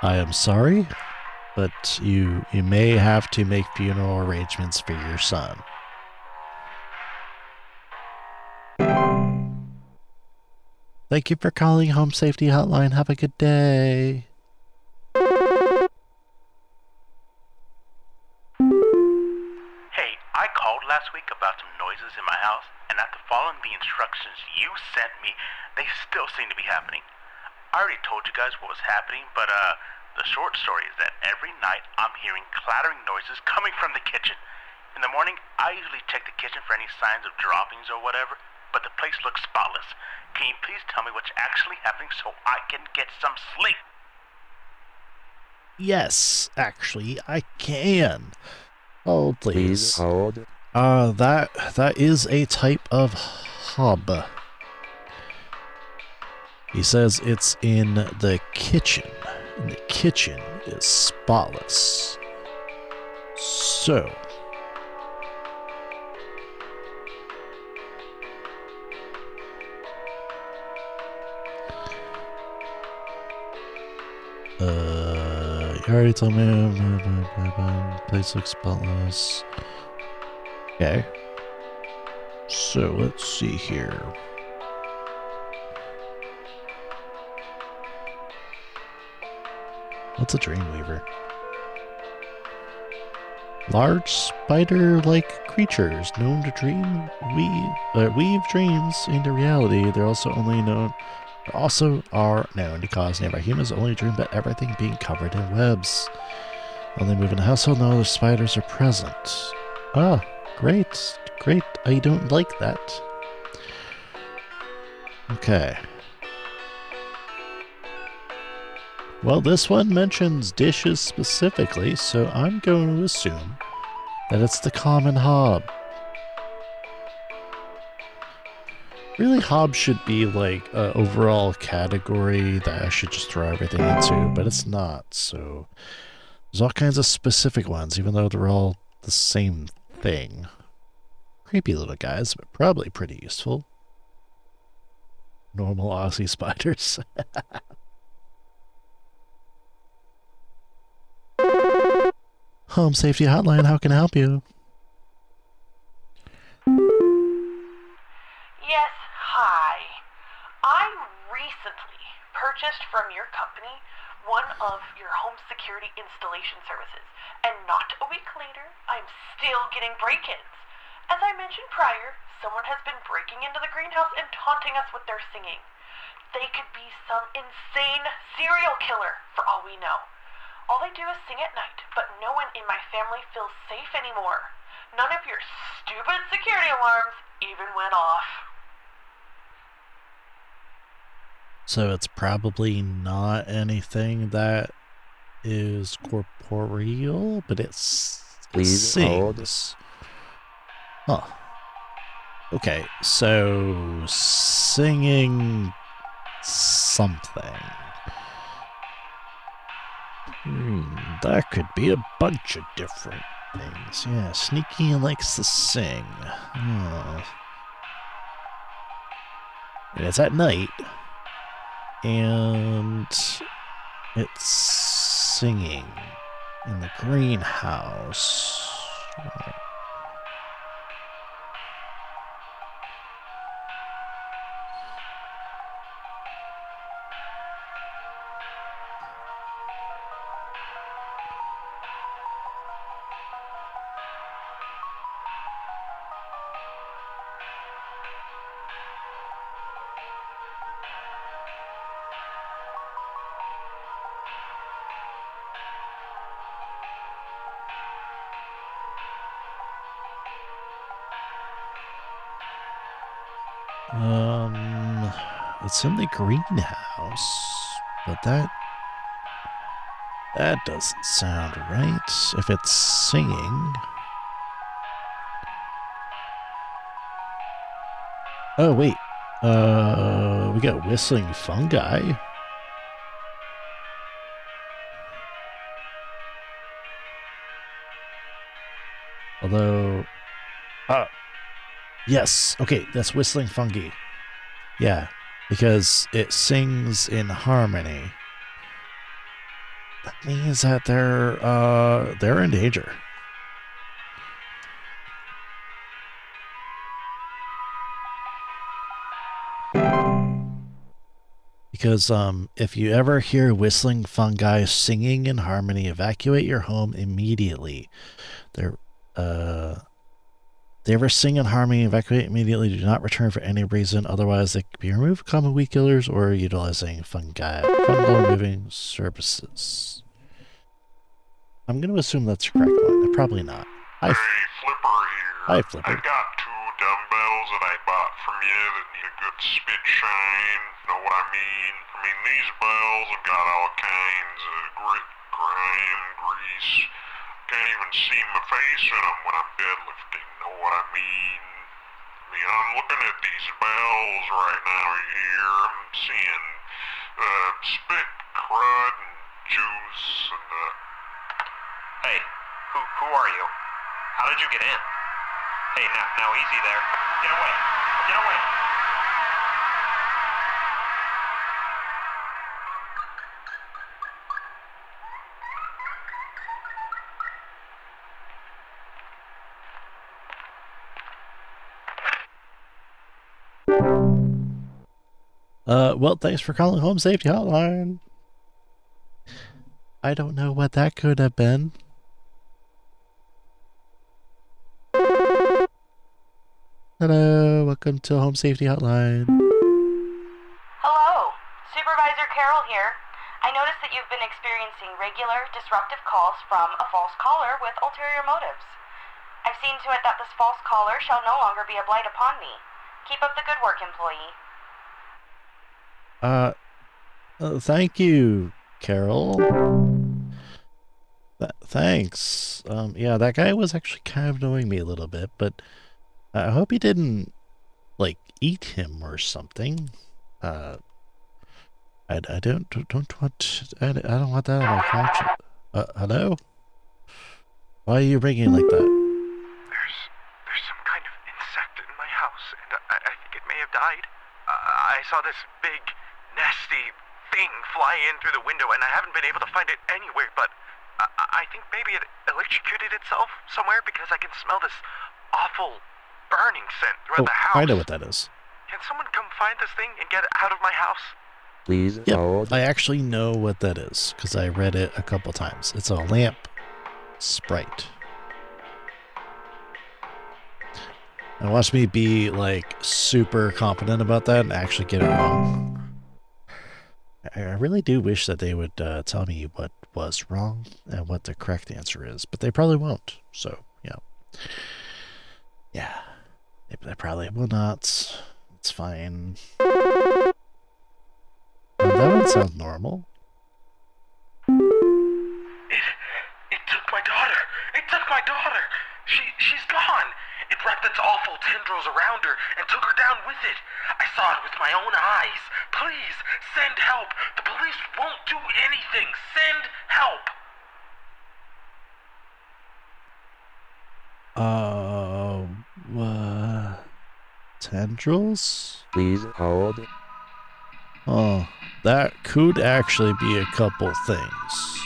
I am sorry, but you may have to make funeral arrangements for your son. Thank you for calling Home Safety Hotline. Have a good day. Hey, I called last week about some noises in my house, and after following the instructions you sent me, they still seem to be happening. I already told you guys what was happening, but the short story is that every night I'm hearing clattering noises coming from the kitchen. In the morning, I usually check the kitchen for any signs of droppings or whatever, but the place looks spotless. Can you please tell me what's actually happening so I can get some sleep? Yes, actually, I can. Hold, please. Please hold. That is a type of hob. He says it's in the kitchen. And the kitchen is spotless. So... you already told me. Place looks spotless. Okay. So let's see here. What's a dreamweaver? Large spider-like creatures known to weave dreams into reality. They're also are known to cause nearby humans only dream about everything being covered in webs. Only move in the household, no other spiders are present. Ah, great. Great. I don't like that. Okay. Well, this one mentions dishes specifically, so I'm going to assume that it's the common hob. Really, hob should be like an overall category that I should just throw everything into, but it's not, so... There's all kinds of specific ones, even though they're all the same thing. Creepy little guys, but probably pretty useful. Normal Aussie spiders. Home Safety Hotline, how can I help you? Yes, hi. I recently purchased from your company one of your home security installation services, and not a week later, I'm still getting break-ins. As I mentioned prior, someone has been breaking into the greenhouse and taunting us with their singing. They could be some insane serial killer, for all we know. All they do is sing at night, but no one in my family feels safe anymore. None of your stupid security alarms even went off. So it's probably not anything that is corporeal, but it sings. Huh. Okay, so singing something. That could be a bunch of different things. Yeah, Sneaky likes to sing. And it's at night. And it's singing in the greenhouse. It's in the greenhouse, but that doesn't sound right. If it's singing. Oh wait, we got whistling fungi. Although, yes, okay, that's whistling fungi. Yeah, because it sings in harmony. That means that they're in danger. Because if you ever hear whistling fungi singing in harmony, evacuate your home immediately. They ever sing in harmony, evacuate immediately, do not return for any reason, otherwise they could be removed, common weed killers, or utilizing fungal removing services. I'm going to assume that's the correct one. Probably not. Hey, Flipper here. Hi, Flipper. I got 2 dumbbells that I bought from you that need a good spit shine. Know what I mean? I mean, these bells have got all kinds of grit, grime, grease. Can't even see my face in them when I'm deadlifting. Know what I mean? I mean, I'm looking at these bells right now here. I'm seeing spit, crud, and juice, and Hey, who are you? How did you get in? Hey, now easy there. Get away. Get away. Well, thanks for calling Home Safety Hotline. I don't know what that could have been. Hello, welcome to Home Safety Hotline. Hello, Supervisor Carroll here. I noticed that you've been experiencing regular, disruptive calls from a false caller with ulterior motives. I've seen to it that this false caller shall no longer be a blight upon me. Keep up the good work, employee. Thank you, Carol. Thanks. Yeah, that guy was actually kind of annoying me a little bit, but I hope he didn't, like, eat him or something. I don't want, I don't want that on my conscience. Hello? Why are you ringing like that? There's some kind of insect in my house, and I think it may have died. I saw this big, nasty thing fly in through the window, and I haven't been able to find it anywhere, but I think maybe it electrocuted itself somewhere because I can smell this awful burning scent throughout the house. I know what that is. Can someone come find this thing and get it out of my house? Please hold. I actually know what that is because I read it a couple times. It's a lamp sprite. And watch me be like super confident about that and actually get it wrong. I really do wish that they would tell me what was wrong and what the correct answer is, but they probably won't. So, yeah, they probably will not. It's fine. that sounds normal. It took my daughter. It took my daughter. She's gone. It wrapped its awful tendrils around her and took her down with it. I saw it with my own eyes. Please, send help. The police won't do anything. Send help. Tendrils? Please hold. Oh, that could actually be a couple things.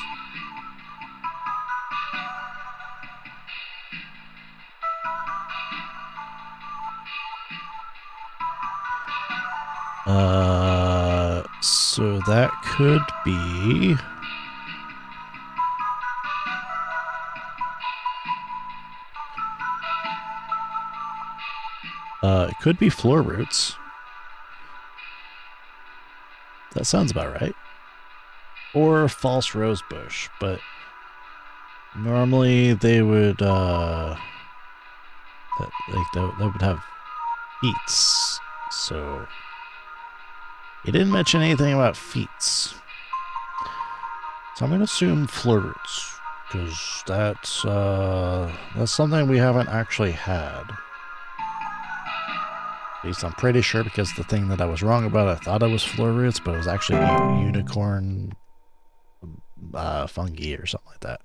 So that could be... it could be floor roots. That sounds about right. Or false rose bush, but normally they would, that would have feet. So he didn't mention anything about feet. So I'm gonna assume floor roots, because that's something we haven't actually had. At least I'm pretty sure, because the thing that I was wrong about, I thought it was floor roots, but it was actually unicorn fungi or something like that.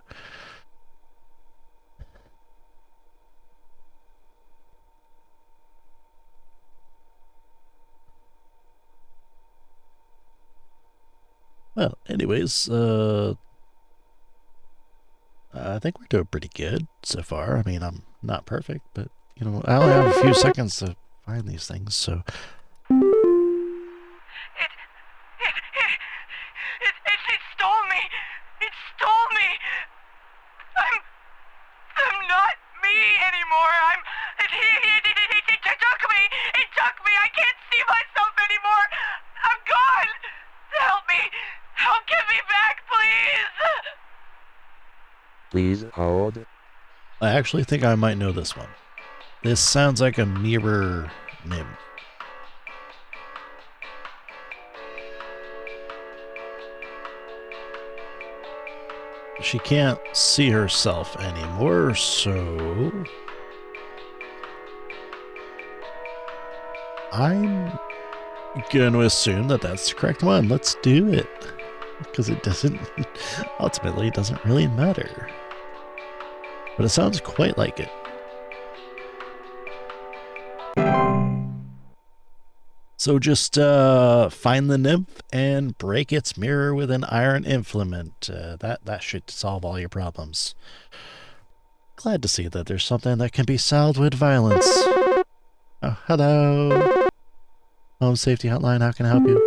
Well, anyways, I think we're doing pretty good so far. I mean, I'm not perfect, but, you know, I only have a few seconds to find these things, so... It stole me! It stole me! I'm not me anymore! It took me! It took me! I can't see myself anymore! I'm gone! Help me! Help get me back, please! Please hold. I actually think I might know this one. This sounds like a mirror nymph. She can't see herself anymore, so... I'm going to assume that that's the correct one. Let's do it. Because it doesn't... ultimately, it doesn't really matter. But it sounds quite like it. So just find the nymph and break its mirror with an iron implement. That should solve all your problems. Glad to see that there's something that can be solved with violence. Oh, hello. Home Safety Hotline, how can I help you?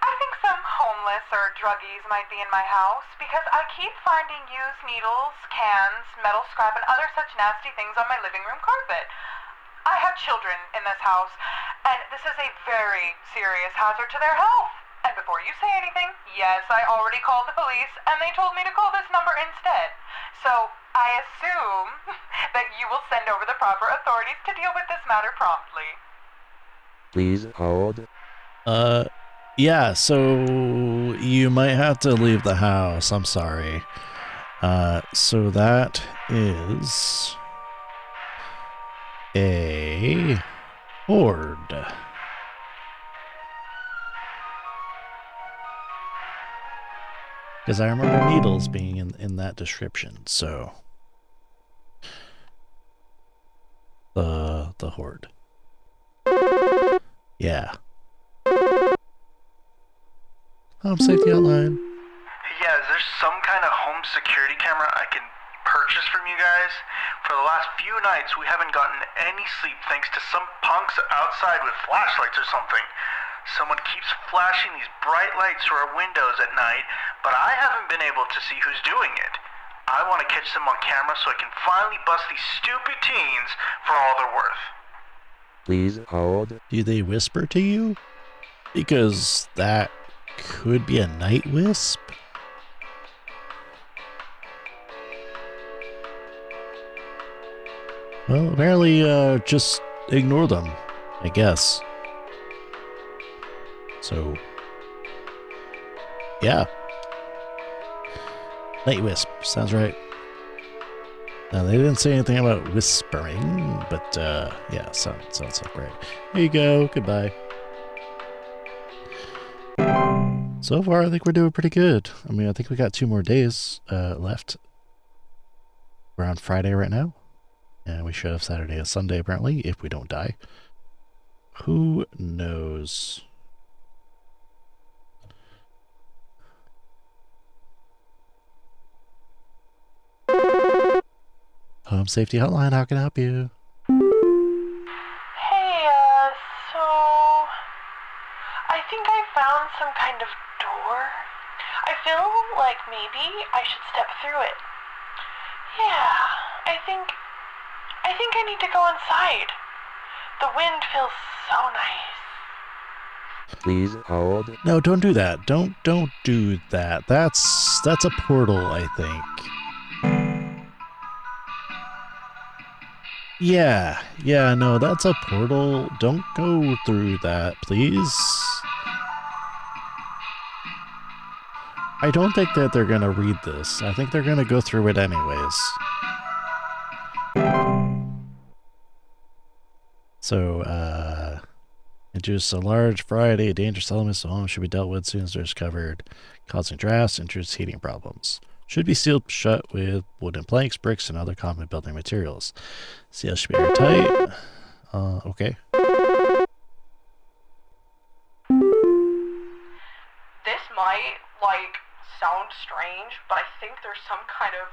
I think some homeless or druggies might be in my house because I keep finding used needles, cans, metal scrap, and other such nasty things on my living room carpet. I have children in this house, and this is a very serious hazard to their health. And before you say anything, yes, I already called the police, and they told me to call this number instead. So I assume that you will send over the proper authorities to deal with this matter promptly. Please hold. Yeah, so you might have to leave the house. I'm sorry. So that is a horde. Because I remember needles being in that description, so the horde. Yeah. Home Safety Hotline. Yeah, is there some kind of home security camera I can purchase from you guys? For the last few nights, we haven't gotten any sleep thanks to some punks outside with flashlights or something. Someone keeps flashing these bright lights through our windows at night, but I haven't been able to see who's doing it. I want to catch them on camera so I can finally bust these stupid teens for all they're worth. Please hold. Do they whisper to you? Because that could be a night wisp. Well, apparently, just ignore them, I guess. So, Yeah. Night wisp. Sounds right. Now, they didn't say anything about whispering, but yeah, sounds like right. Here you go. Goodbye. So far, I think we're doing pretty good. I mean, I think we got 2 more days left. We're on Friday right now. And we should have Saturday and Sunday, apparently, if we don't die. Who knows? Home Safety Hotline, how can I help you? Hey, so I think I found some kind of door. I feel like maybe I should step through it. Yeah, I think I need to go inside. The wind feels so nice. Please hold. No, don't do that. Don't do that. That's a portal, I think. Yeah, no, that's a portal. Don't go through that, please. I don't think that they're gonna read this. I think they're gonna go through it anyways. So, introduce a large variety of dangerous elements to home should be dealt with as soon as they're discovered, causing drafts, introduce heating problems. Should be sealed shut with wooden planks, bricks, and other common building materials. Seal should be airtight. Okay. This might, sound strange, but I think there's some kind of,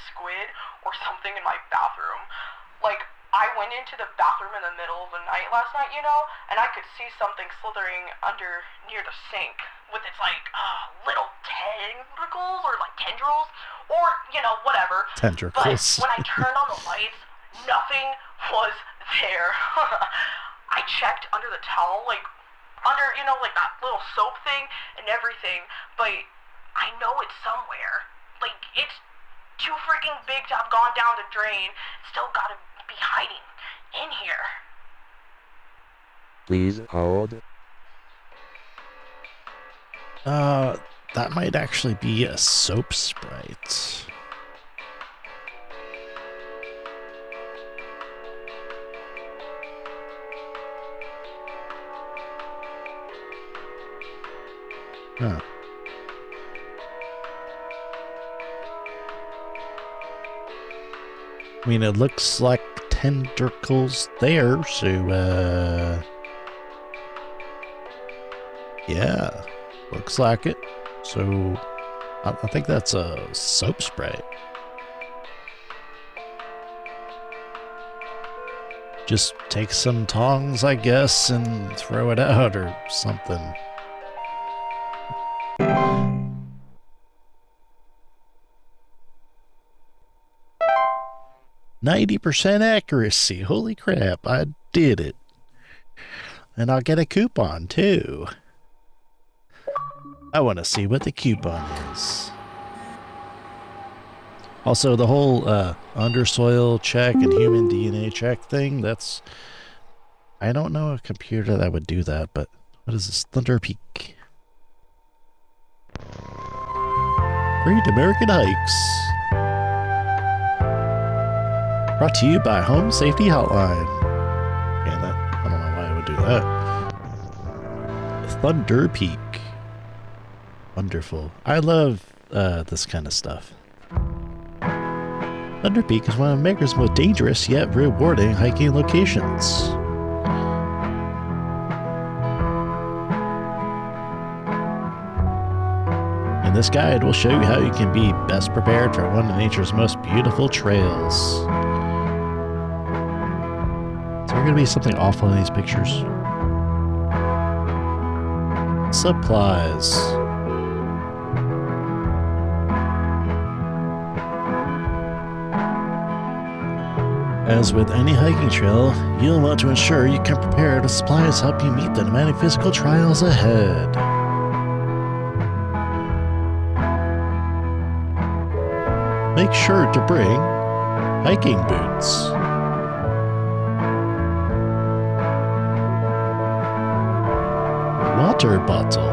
squid or something in my bathroom. I went into the bathroom in the middle of the night last night, and I could see something slithering under near the sink with its, little tentacles or, tendrils or, whatever. Tendrils. But when I turned on the lights, nothing was there. I checked under the towel, under, that little soap thing and everything, but I know it's somewhere. It's too freaking big to have gone down the drain. It's still gotta be hiding in here. Please hold. That might actually be a soap sprite. Huh. I mean, it looks like tentacles there, so, yeah, looks like it. So, I think that's a soap spray. Just take some tongs, I guess, and throw it out or something. 90% accuracy. Holy crap, I did it. And I'll get a coupon, too. I want to see what the coupon is. Also, the whole undersoil check and human DNA check thing, that's... I don't know a computer that would do that, but what is this? Thunder Peak. Great American Hikes. Brought to you by Home Safety Hotline. Yeah, I don't know why I would do that. Thunder Peak. Wonderful. I love this kind of stuff. Thunder Peak is one of America's most dangerous yet rewarding hiking locations. In this guide, we'll show you how you can be best prepared for one of nature's most beautiful trails. Is there going to be something awful in these pictures? Supplies. As with any hiking trail, you'll want to ensure you come prepared with supplies to help you meet the demanding physical trials ahead. Make sure to bring hiking boots, water bottle,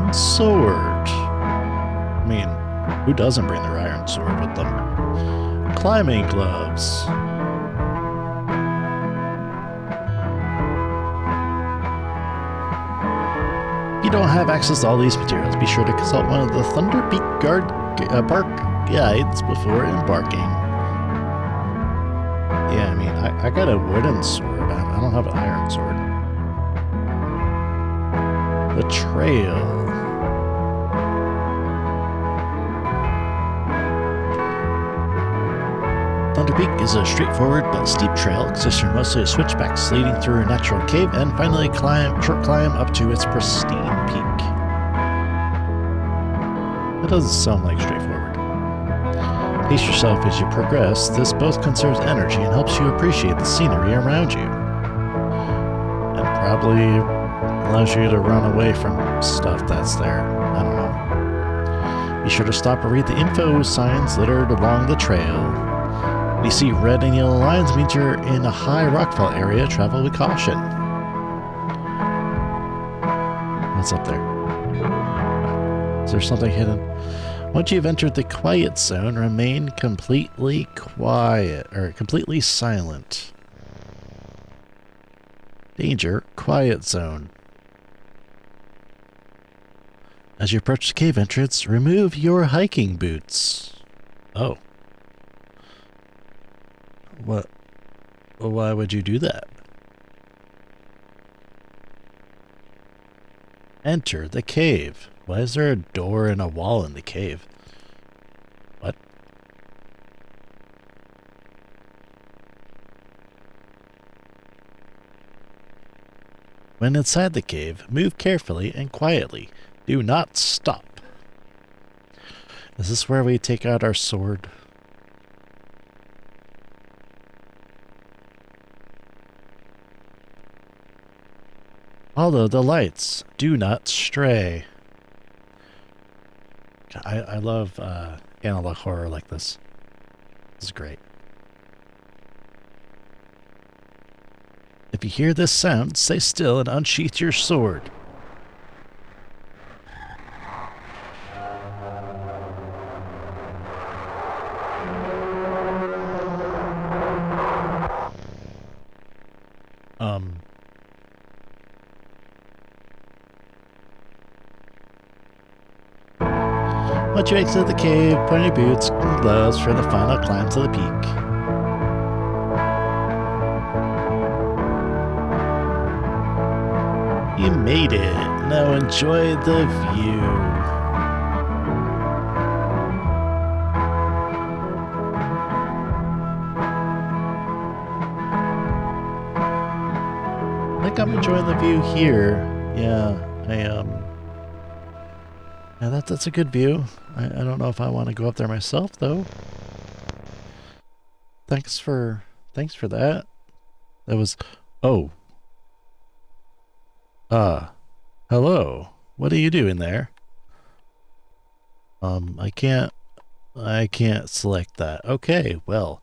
iron sword. I mean, who doesn't bring their iron sword with them? Climbing gloves. If you don't have access to all these materials, be sure to consult one of the Thunder Peak Park guides before embarking. Yeah, I mean, I got a wooden sword. I don't have an iron sword. The trail. Thunder Peak is a straightforward but steep trail consisting mostly of switchbacks leading through a natural cave and finally short climb up to its pristine peak. That doesn't sound like straightforward. Pace yourself as you progress. This both conserves energy and helps you appreciate the scenery around you. And probably allows you to run away from stuff that's there. I don't know. Be sure to stop and read the info signs littered along the trail. When you see red and yellow lines, means you're in a high rockfall area. Travel with caution. What's up there? Is there something hidden? Once you've entered the quiet zone, remain completely quiet, or completely silent. Danger, quiet zone. As you approach the cave entrance, remove your hiking boots. Oh. What? Why would you do that? Enter the cave. Why is there a door and a wall in the cave? What? When inside the cave, move carefully and quietly. Do not stop. Is this where we take out our sword? Follow the lights. Do not stray. I love analog horror like this. This is great. If you hear this sound, stay still and unsheath your sword. Once you exit the cave, put on your boots and gloves for the final climb to the peak. You made it. Now enjoy the view. I think I'm enjoying the view here. Yeah, yeah, that's a good view. I don't know if I want to go up there myself though. Thanks for that. That was hello. What are you doing there? I can't select that. Okay, well.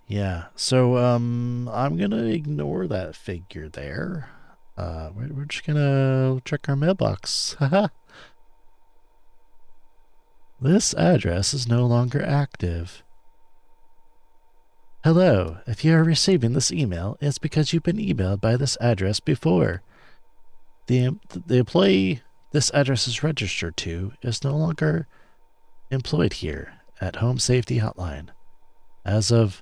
Yeah, so, I'm gonna ignore that figure there. We're just gonna check our mailbox. Haha. This address is no longer active. Hello, if you are receiving this email, it's because you've been emailed by this address before. The employee this address is registered to is no longer employed here at Home Safety Hotline. As of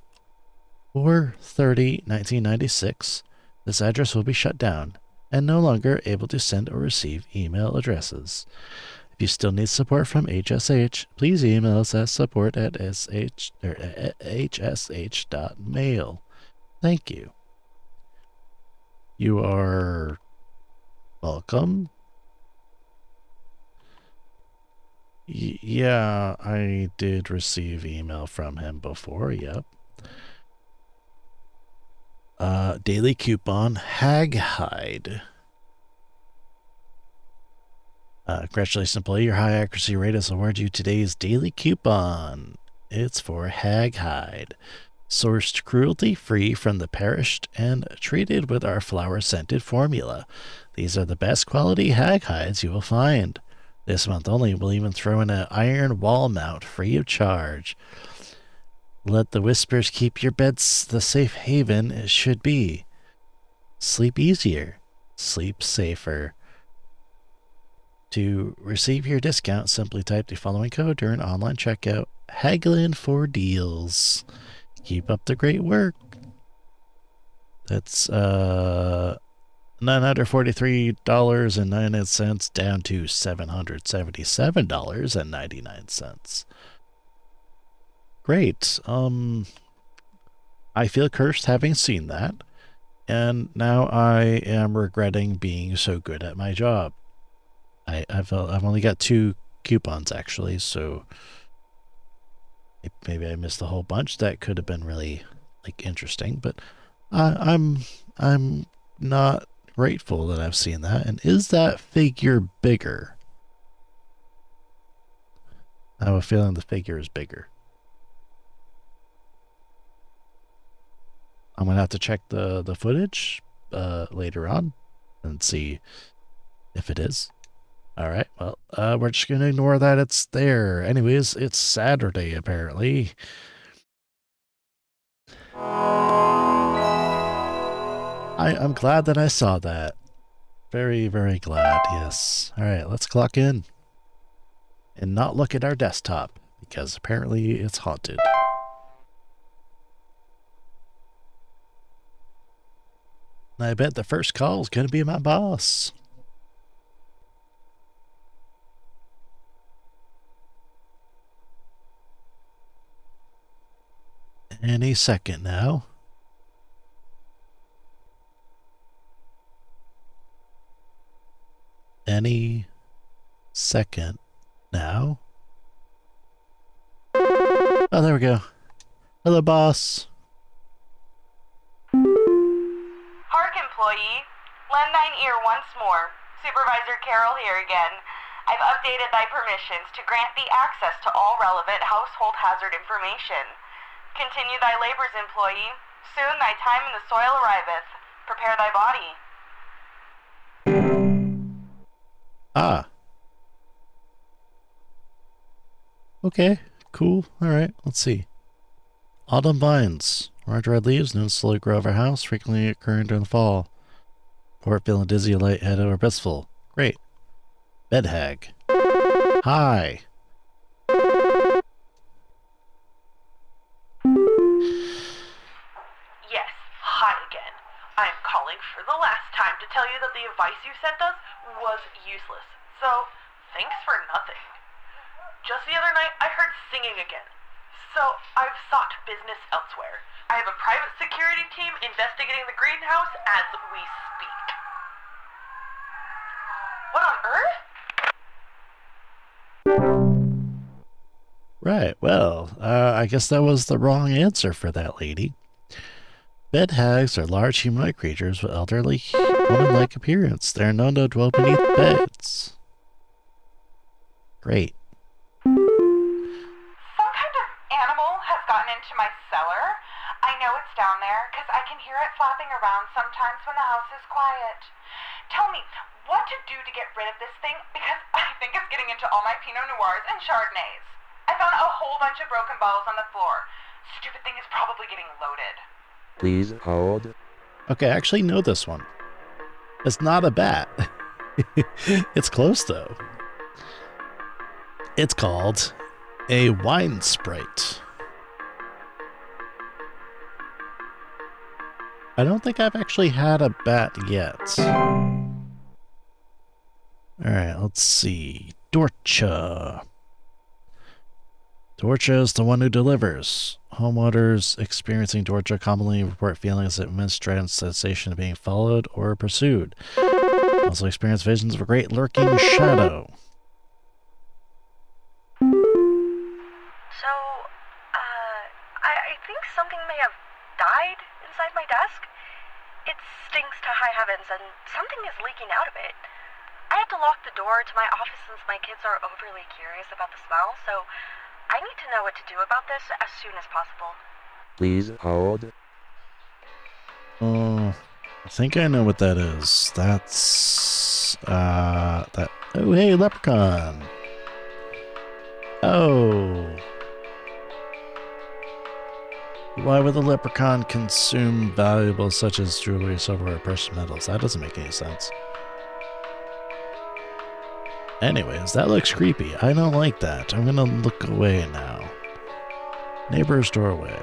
4/30/1996, this address will be shut down and no longer able to send or receive email addresses. If you still need support from HSH, please email us at support@hsh.mail. Thank you. You are welcome. Yeah, I did receive email from him before, yep. Daily coupon, Hag Hide. Congratulations, employee. Your high accuracy rate has awarded you today's daily coupon. It's for Hag Hide. Sourced cruelty-free from the perished and treated with our flower-scented formula. These are the best quality hag hides you will find. This month only, we'll even throw in an iron wall mount free of charge. Let the whispers keep your beds the safe haven it should be. Sleep easier. Sleep safer. To receive your discount, simply type the following code during online checkout. Haglin for deals. Keep up the great work. That's $943.99 down to $777.99. Great. I feel cursed having seen that, and now I am regretting being so good at my job. I've only got 2 coupons actually, so maybe I missed a whole bunch. That could have been really interesting, but I'm not grateful that I've seen that. And is that figure bigger? I have a feeling the figure is bigger. I'm gonna have to check the footage later on and see if it is. All right, well, we're just gonna ignore that it's there. Anyways, it's Saturday apparently. I'm glad that I saw that. Very, very glad, yes. All right, let's clock in and not look at our desktop because apparently it's haunted. I bet the first call is going to be my boss. Any second now. Any second now. Oh, there we go. Hello, boss. Park employee, lend thine ear once more. Supervisor Carroll here again. I've updated thy permissions to grant thee access to all relevant household hazard information. Continue thy labors, employee. Soon thy time in the soil arriveth. Prepare thy body. Ah. Okay, cool. Alright, let's see. Autumn vines. Large red leaves, known to slowly grow over house, frequently occurring during the fall. Port feeling dizzy, lightheaded, or blissful. Great. Bed hag. Hi. Yes, hi again. I'm calling for the last time to tell you that the advice you sent us was useless. So, thanks for nothing. Just the other night, I heard singing again. So, I've sought business elsewhere. I have a private security team investigating the greenhouse as we speak. What on earth? Right, well, I guess that was the wrong answer for that lady. Bed hags are large humanoid creatures with elderly, woman-like appearance. They are known to dwell beneath beds. Great. Some kind of animal has gotten into my cellar. I know it's down there because I can hear it flapping around sometimes when the house is quiet. Tell me, what to do to get rid of this thing because I think it's getting into all my Pinot Noirs and Chardonnays. I found a whole bunch of broken bottles on the floor. Stupid thing is probably getting loaded. Please hold. Okay, I actually know this one. It's not a bat. It's close though. It's called a wine sprite. I don't think I've actually had a bat yet. Alright, let's see. Dorcha. Dorcha is the one who delivers. Homeowners experiencing Dorcha commonly report feelings of immense dread and sensation of being followed or pursued. Also experience visions of a great lurking shadow. So, I think something may have died inside my desk. It stinks to high heavens and something is leaking out of it. I had to lock the door to my office since my kids are overly curious about the smell, so I need to know what to do about this as soon as possible. Please hold. Oh, I think I know what that is. That's, that, oh, hey, leprechaun. Oh. Why would the leprechaun consume valuables such as jewelry, silver, or precious metals? That doesn't make any sense. Anyways, that looks creepy. I don't like that. I'm gonna look away now. Neighbor's doorway.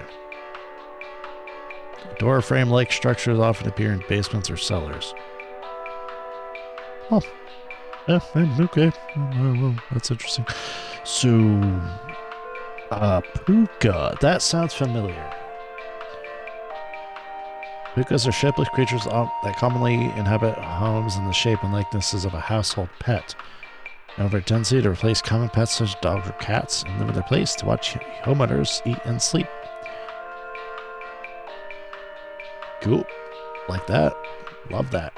Door frame-like structures often appear in basements or cellars. Oh. Yeah, okay. That's interesting. So, puka. That sounds familiar. Pukas are shapeless creatures that commonly inhabit homes in the shape and likenesses of a household pet. They have a tendency to replace common pets such as dogs or cats and live in their place to watch homeowners eat and sleep. Cool. Like that. Love that.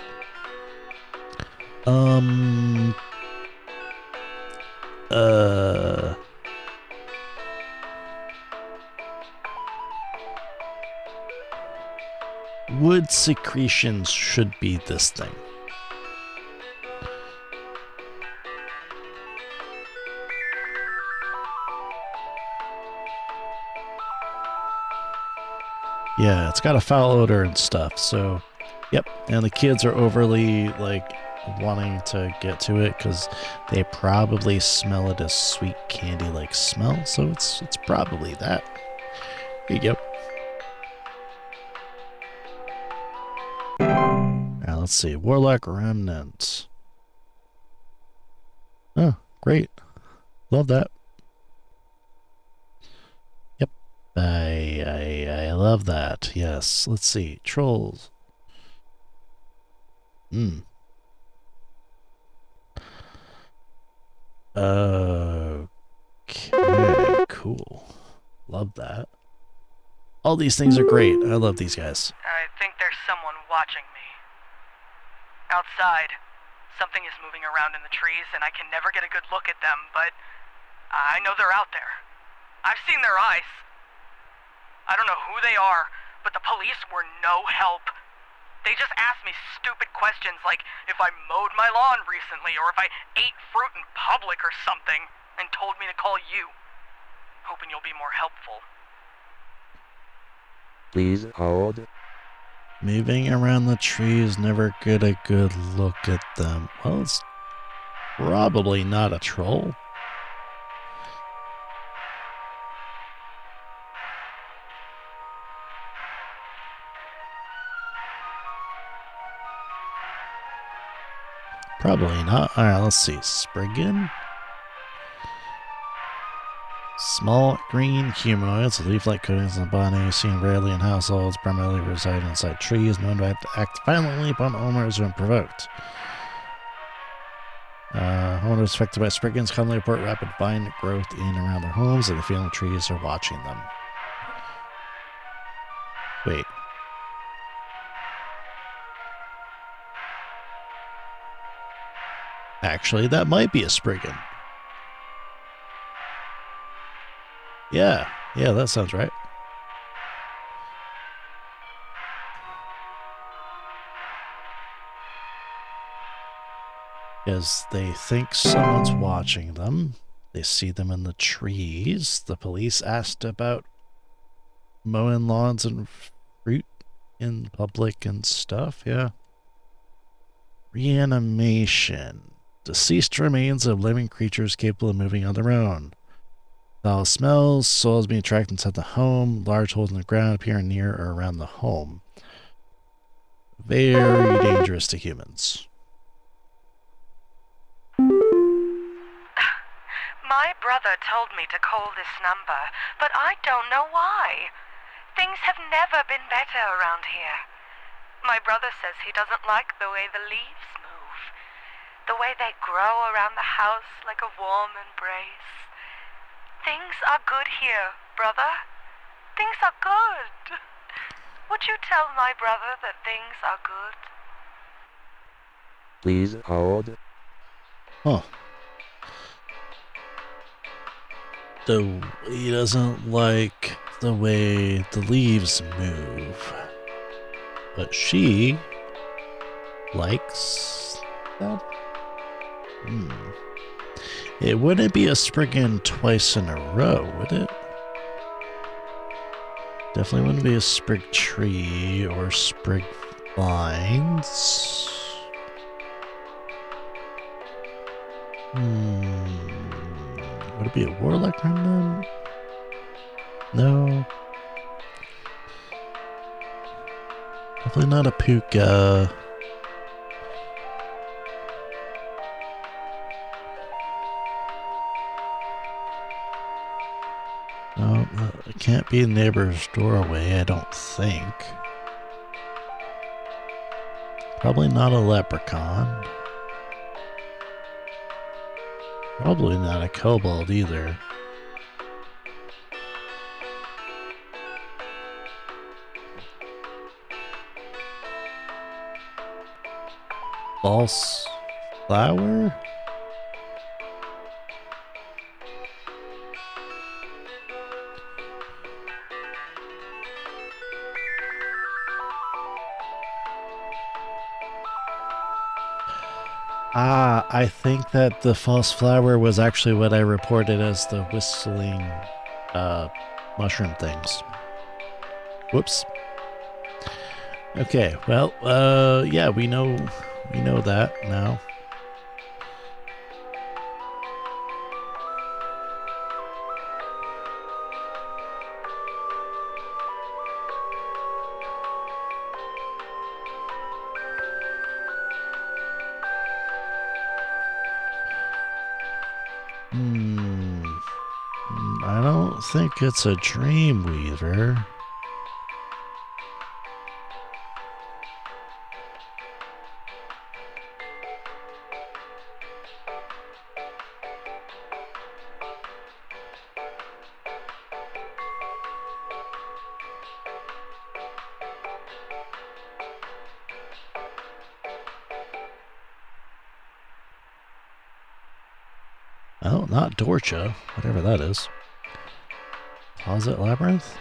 Wood secretions should be this thing. Yeah, it's got a foul odor and stuff, so yep. And the kids are overly, like, wanting to get to it because they probably smell it as sweet candy-like smell, so it's probably that. Here you go. Now let's see. Warlock Remnant. Oh, great. Love that. Yep. I love that. Yes. Let's see. Trolls. Okay, cool. Love that. All these things are great. I love these guys. I think there's someone watching me. Outside, something is moving around in the trees, and I can never get a good look at them, but I know they're out there. I've seen their eyes. I don't know who they are, but the police were no help. They just asked me stupid questions like if I mowed my lawn recently or if I ate fruit in public or something, and told me to call you. Hoping you'll be more helpful. Please hold. Moving around the trees, never get a good look at them. Well, it's probably not a troll. Probably not. Alright, let's see. Spriggan? Small green humanoids, leaf-like coatings on the body, seen rarely in households, primarily reside inside trees, known to act violently upon owners when provoked. Homeowners affected by Spriggans commonly report rapid vine growth in and around their homes, and the feeling trees are watching them. Wait. Actually, that might be a Spriggan. Yeah, that sounds right. Because they think someone's watching them. They see them in the trees. The police asked about mowing lawns and fruit in public and stuff, yeah. Reanimation. Deceased remains of living creatures capable of moving on their own. Foul smells, souls being tracked inside the home, large holes in the ground appearing near or around the home. Very dangerous to humans. My brother told me to call this number, but I don't know why. Things have never been better around here. My brother says he doesn't like the way the leaves move, the way they grow around the house like a warm embrace. Things are good here, brother. Things are good. Would you tell my brother that things are good? Please hold. Huh. So he doesn't like the way the leaves move. But she likes that. It wouldn't be a Spriggan twice in a row, would it? Definitely wouldn't be a sprig tree or sprig vines. Would it be a warlock remnant? No. Definitely not a puka. No, it can't be a neighbor's doorway, I don't think. Probably not a leprechaun. Probably not a kobold either. False flower? I think that the false flower was actually what I reported as the whistling mushroom things. Whoops. Okay, well, yeah, we know that now. I don't think it's a Dreamweaver. Oh, not Dorcha, whatever that is. Closet Labyrinth?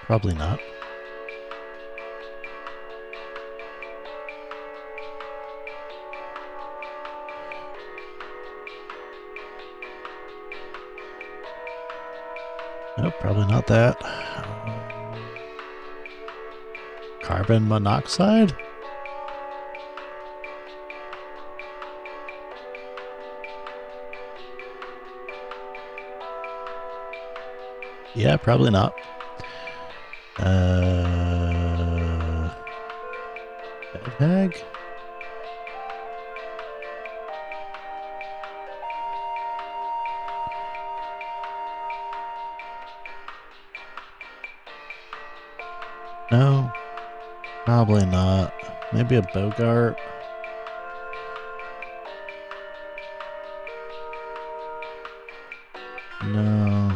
Probably not. Nope, probably not that. Carbon monoxide? Yeah, probably not. Bag? No, probably not. Maybe a Bogart. No.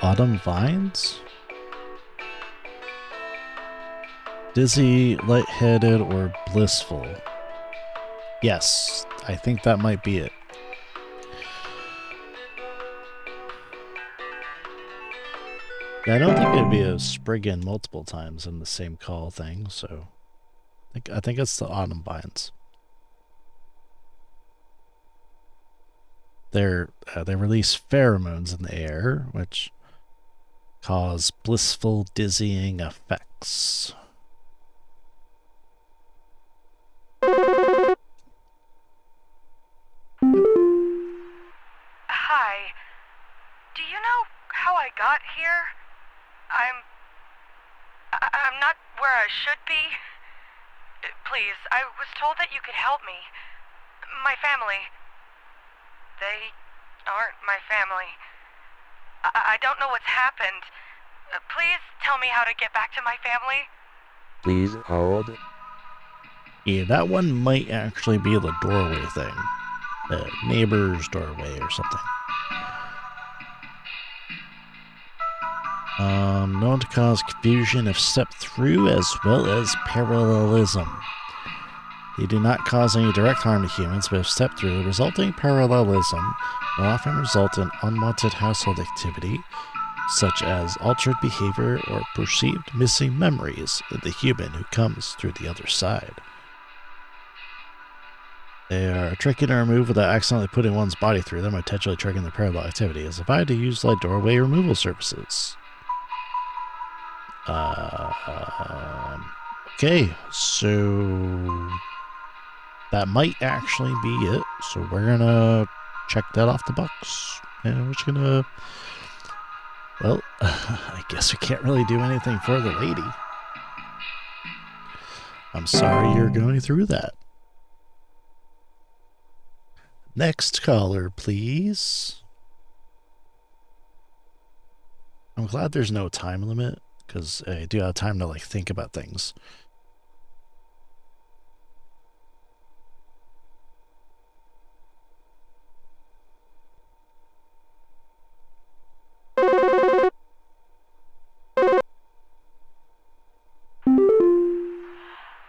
Autumn Vines? Dizzy, lightheaded, or blissful? Yes, I think that might be it. Yeah, I don't think it'd be a Spriggan multiple times in the same call thing, so I think it's the Autumn Vines. They release pheromones in the air, which cause blissful, dizzying effects. Hi. Do you know how I got here? I'm not where I should be. Please, I was told that you could help me. My family. They aren't my family. I don't know what's happened. Please tell me how to get back to my family. Please hold. Yeah, that one might actually be the doorway thing. The neighbor's doorway or something. Known to cause confusion if stepped through as well as parallelism. They do not cause any direct harm to humans, but if stepped through, the resulting parallelism will often result in unwanted household activity, such as altered behavior or perceived missing memories of the human who comes through the other side. They are tricky to remove without accidentally putting one's body through them, potentially triggering the parallel activity. It's advised to use like doorway removal services. Okay, so that might actually be it. So we're gonna check that off the box. And we're just gonna... Well, I guess we can't really do anything for the lady. I'm sorry you're going through that. Next caller, please. I'm glad there's no time limit, because I do have time to like think about things.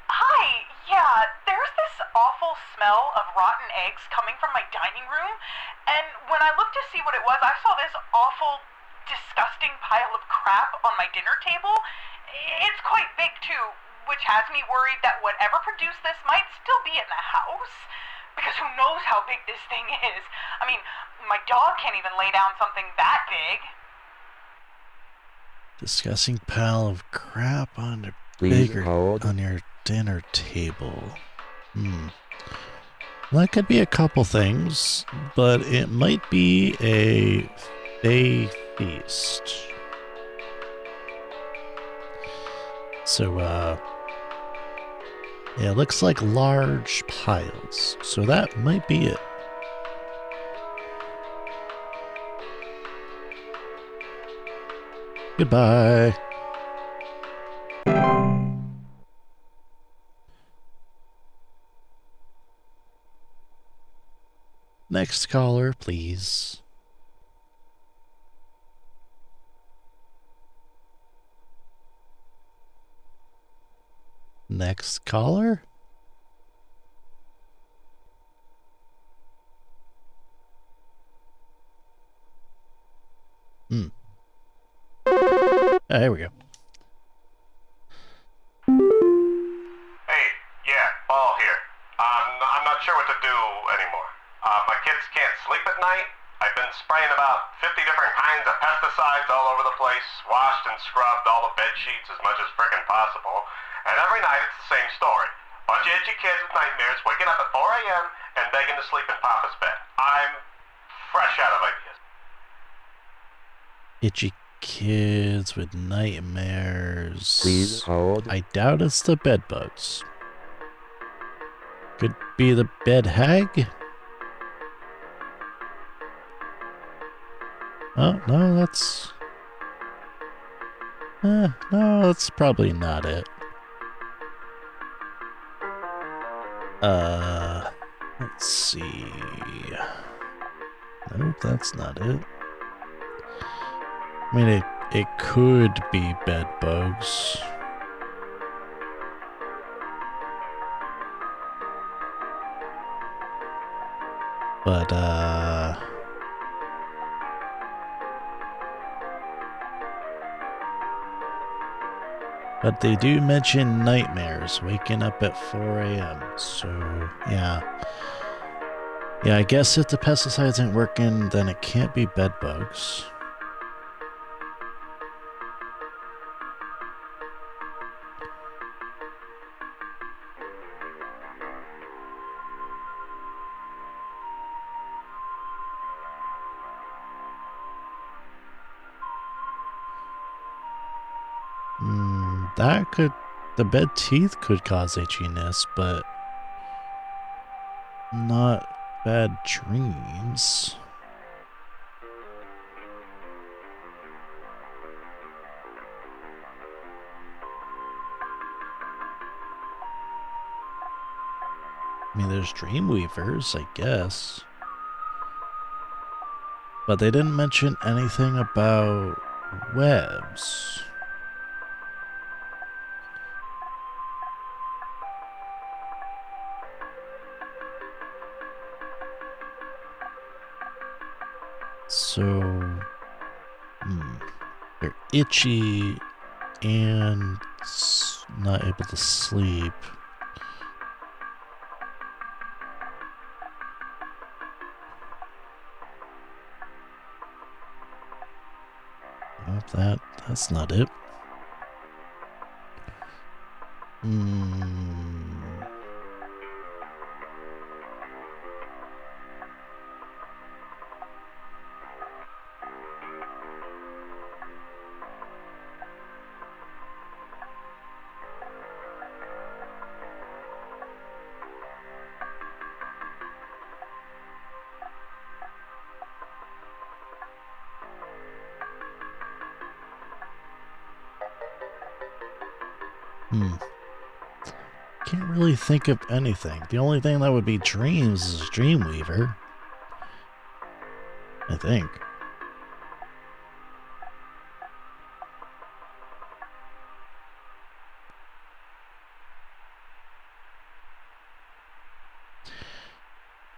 Hi, yeah, there's this awful smell of rotten eggs coming from my dining room, and when I looked to see what it was, I saw this awful, disgusting pile of crap on my dinner table. It's quite big too, which has me worried that whatever produced this might still be in the house. Because who knows how big this thing is? I mean, my dog can't even lay down something that big. Discussing pile of crap on your on your dinner table. That could be a couple things, but it might be a Fey feast. So, yeah, it looks like large piles. So that might be it. Goodbye. Next caller, please. Next caller? There we go. Hey, yeah, Paul here. I'm not sure what to do anymore. My kids can't sleep at night. I've been spraying about 50 different kinds of pesticides all over the place, washed and scrubbed all the bed sheets as much as frickin' possible, and every night it's the same story. Bunch of itchy kids with nightmares waking up at 4 a.m. and begging to sleep in Papa's bed. I'm fresh out of ideas. Itchy kids with nightmares. Please hold. I doubt it's the bed bugs. Could be the bed hag? Oh, no, that's... no, that's probably not it. Let's see... Nope, that's not it. I mean, it could be bed bugs. But they do mention nightmares, waking up at 4 a.m. So, yeah. Yeah, I guess if the pesticides ain't working, then it can't be bed bugs. The bed teeth could cause itchiness, but not bad dreams. I mean, there's Dreamweavers, I guess. But they didn't mention anything about webs. So, they're itchy and not able to sleep. Well, that's not it. Can't really think of anything. The only thing that would be dreams is Dreamweaver. I think.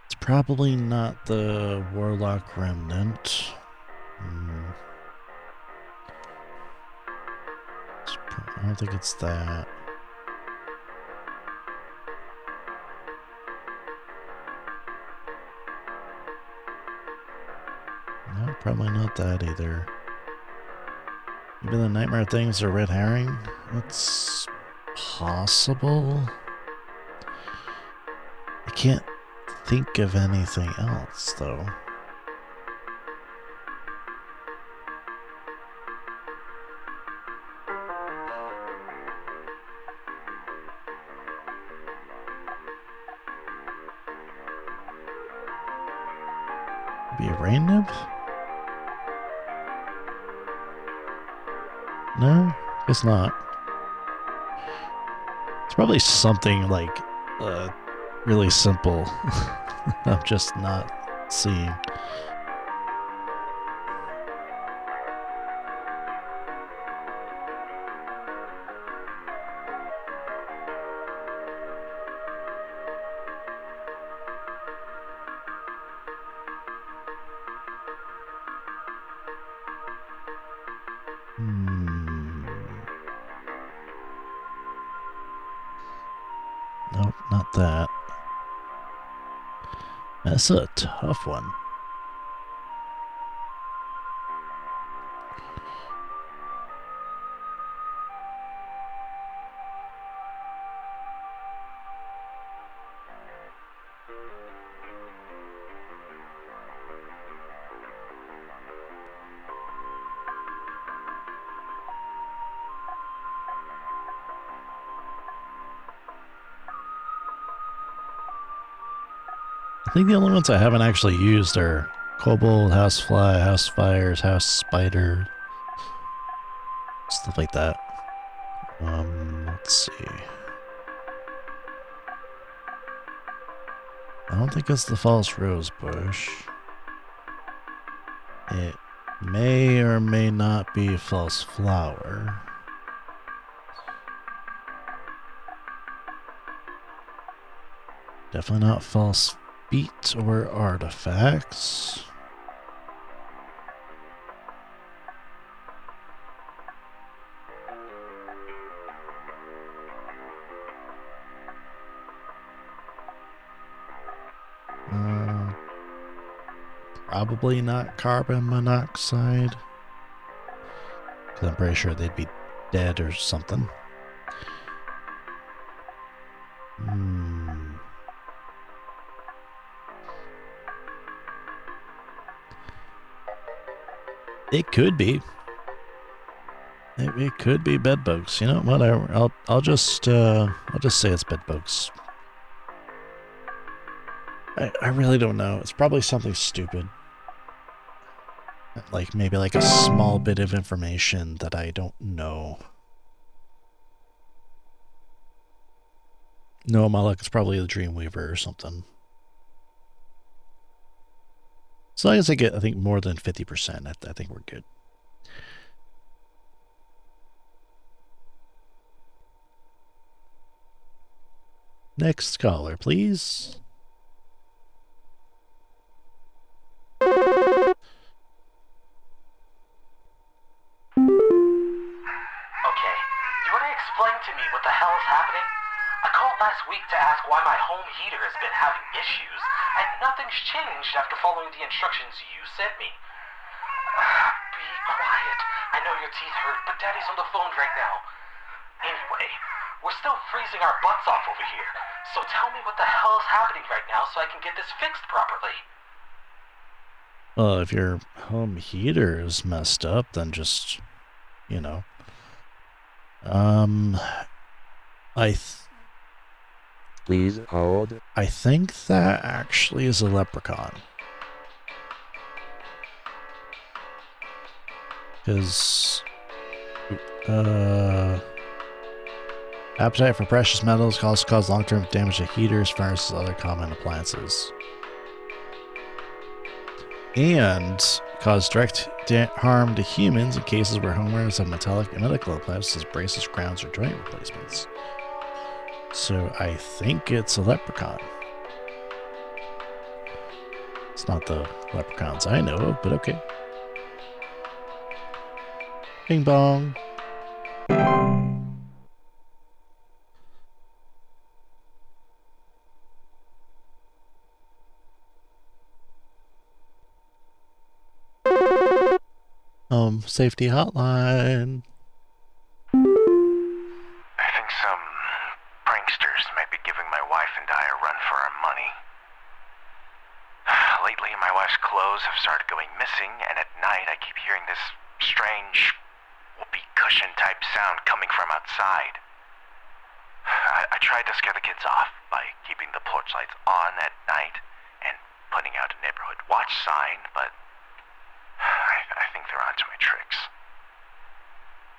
It's probably not the Warlock Remnant. I don't think it's that. No, probably not that either. Maybe the Nightmare Things are red herring? That's possible. I can't think of anything else, though. Be a rain nymph? No, guess not. It's probably something like really simple. I'm just not seeing. Nope, not that. That's a tough one. I think the only ones I haven't actually used are kobold, housefly, house fires, house spider, stuff like that. Let's see. I don't think it's the false rose bush. It may or may not be a false flower. Definitely not false feet or artifacts. Probably not carbon monoxide. Because I'm pretty sure they'd be dead or something. It could be. It could be bedbugs. You know, whatever. I'll just say it's bedbugs. I really don't know. It's probably something stupid. Like maybe like a small bit of information that I don't know. No, my luck, it's probably the Dreamweaver or something. As long as I get, I think, more than 50%, I think we're good. Next caller, please. week to ask why my home heater has been having issues, and nothing's changed after following the instructions you sent me. Be quiet. I know your teeth hurt, but Daddy's on the phone right now. Anyway, we're still freezing our butts off over here, so tell me what the hell is happening right now so I can get this fixed properly. Well, if your home heater is messed up, then just, you know. Please hold. I think that actually is a leprechaun. Because, appetite for precious metals cause long-term damage to heaters, furnaces, and other common appliances. And cause direct harm to humans in cases where homeowners have metallic and medical appliances, braces, crowns, or joint replacements. So I think it's a leprechaun. It's not the leprechauns I know of, but okay. Bing bong. Safety Hotline. I think some pranksters might be giving my wife and I a run for our money. Lately, my wife's clothes have started going missing, and at night I keep hearing this strange whoopee cushion type sound coming from outside. I tried to scare the kids off by keeping the porch lights on at night and putting out a neighborhood watch sign, but I think they're onto my tricks.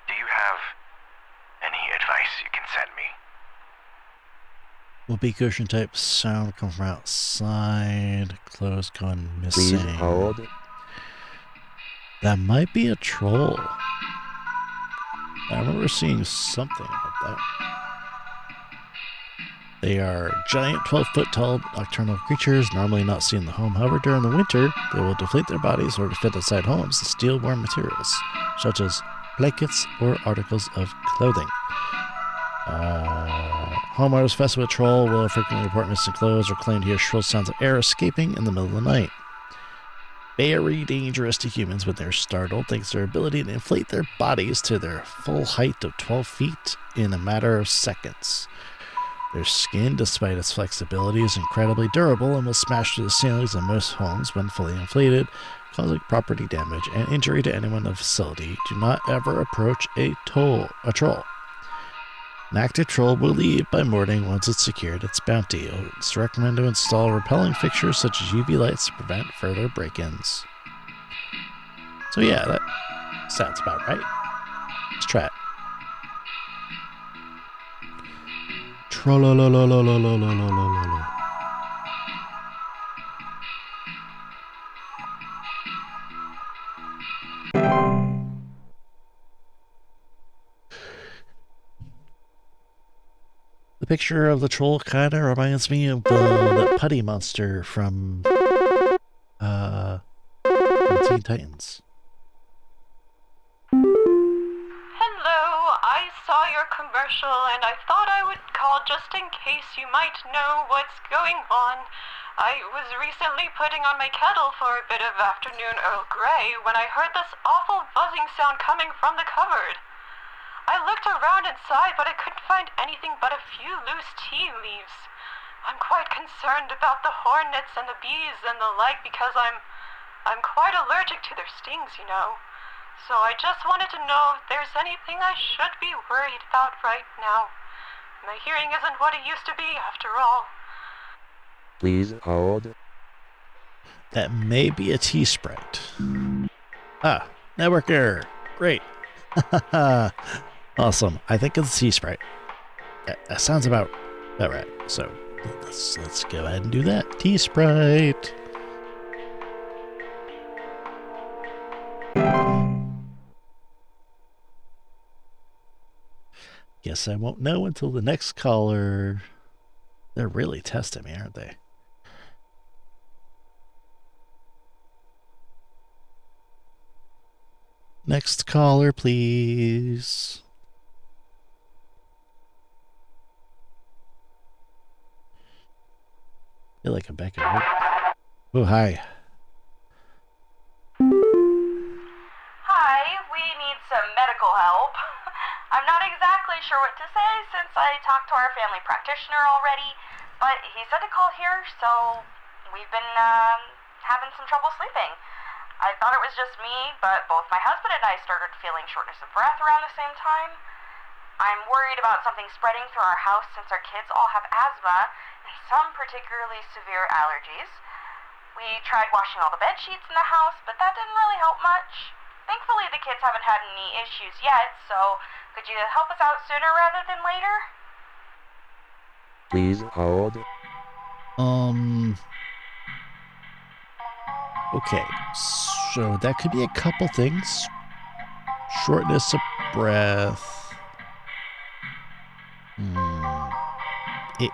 Do you have any advice you can send me? Whoopee cushion type sound come from outside. Clothes gone missing. Please hold. That might be a troll. I remember seeing something about that. They are giant 12-foot tall nocturnal creatures, normally not seen in the home. However, during the winter, they will deflate their bodies in order to fit inside homes and steal warm materials, such as blankets or articles of clothing. Homeowners infested with troll will frequently report missing clothes or claim to hear shrill sounds of air escaping in the middle of the night. Very dangerous to humans when they're startled, thanks to their ability to inflate their bodies to their full height of 12 feet in a matter of seconds. Their skin, despite its flexibility, is incredibly durable and will smash through the ceilings of most homes when fully inflated, causing property damage and injury to anyone in the facility. Do not ever approach a troll. An active troll will leave by morning once it's secured its bounty. It's recommended to install repelling fixtures such as UV lights to prevent further break-ins. So yeah, that sounds about right. Let's try it. Trollololololololololololol. The picture of the troll kind of reminds me of the putty monster from Teen Titans. Hello, I saw your commercial and I thought I would call just in case you might know what's going on. I was recently putting on my kettle for a bit of afternoon Earl Grey when I heard this awful buzzing sound coming from the cupboard. I looked around inside, but I couldn't find anything but a few loose tea leaves. I'm quite concerned about the hornets and the bees and the like because I'm quite allergic to their stings, you know. So I just wanted to know if there's anything I should be worried about right now. My hearing isn't what it used to be, after all. Please hold. That may be a tea sprite. Ah, network error. Great. Awesome. I think it's a tea sprite. That sounds about right. So let's go ahead and do that. Tea sprite. Guess I won't know until the next caller. They're really testing me, aren't they? Next caller, please. feel like I'm back at work. Oh, hi. Hi, we need some medical help. I'm not exactly sure what to say since I talked to our family practitioner already, but he said to call here, so we've been having some trouble sleeping. I thought it was just me, but both my husband and I started feeling shortness of breath around the same time. I'm worried about something spreading through our house since our kids all have asthma and some particularly severe allergies. We tried washing all the bed sheets in the house, but that didn't really help much. Thankfully, the kids haven't had any issues yet, so could you help us out sooner rather than later? Please hold. Okay, so that could be a couple things. Shortness of breath. It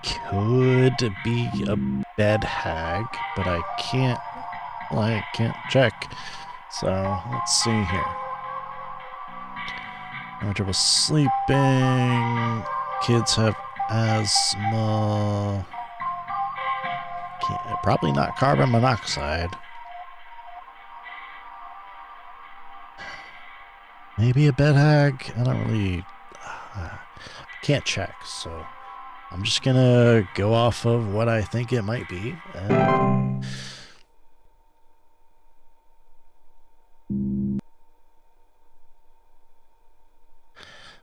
could be a bed hag, but I can't check. So let's see here. No trouble sleeping. Kids have asthma. Probably not carbon monoxide. Maybe a bed hag. I don't really... can't check, so I'm just gonna go off of what I think it might be.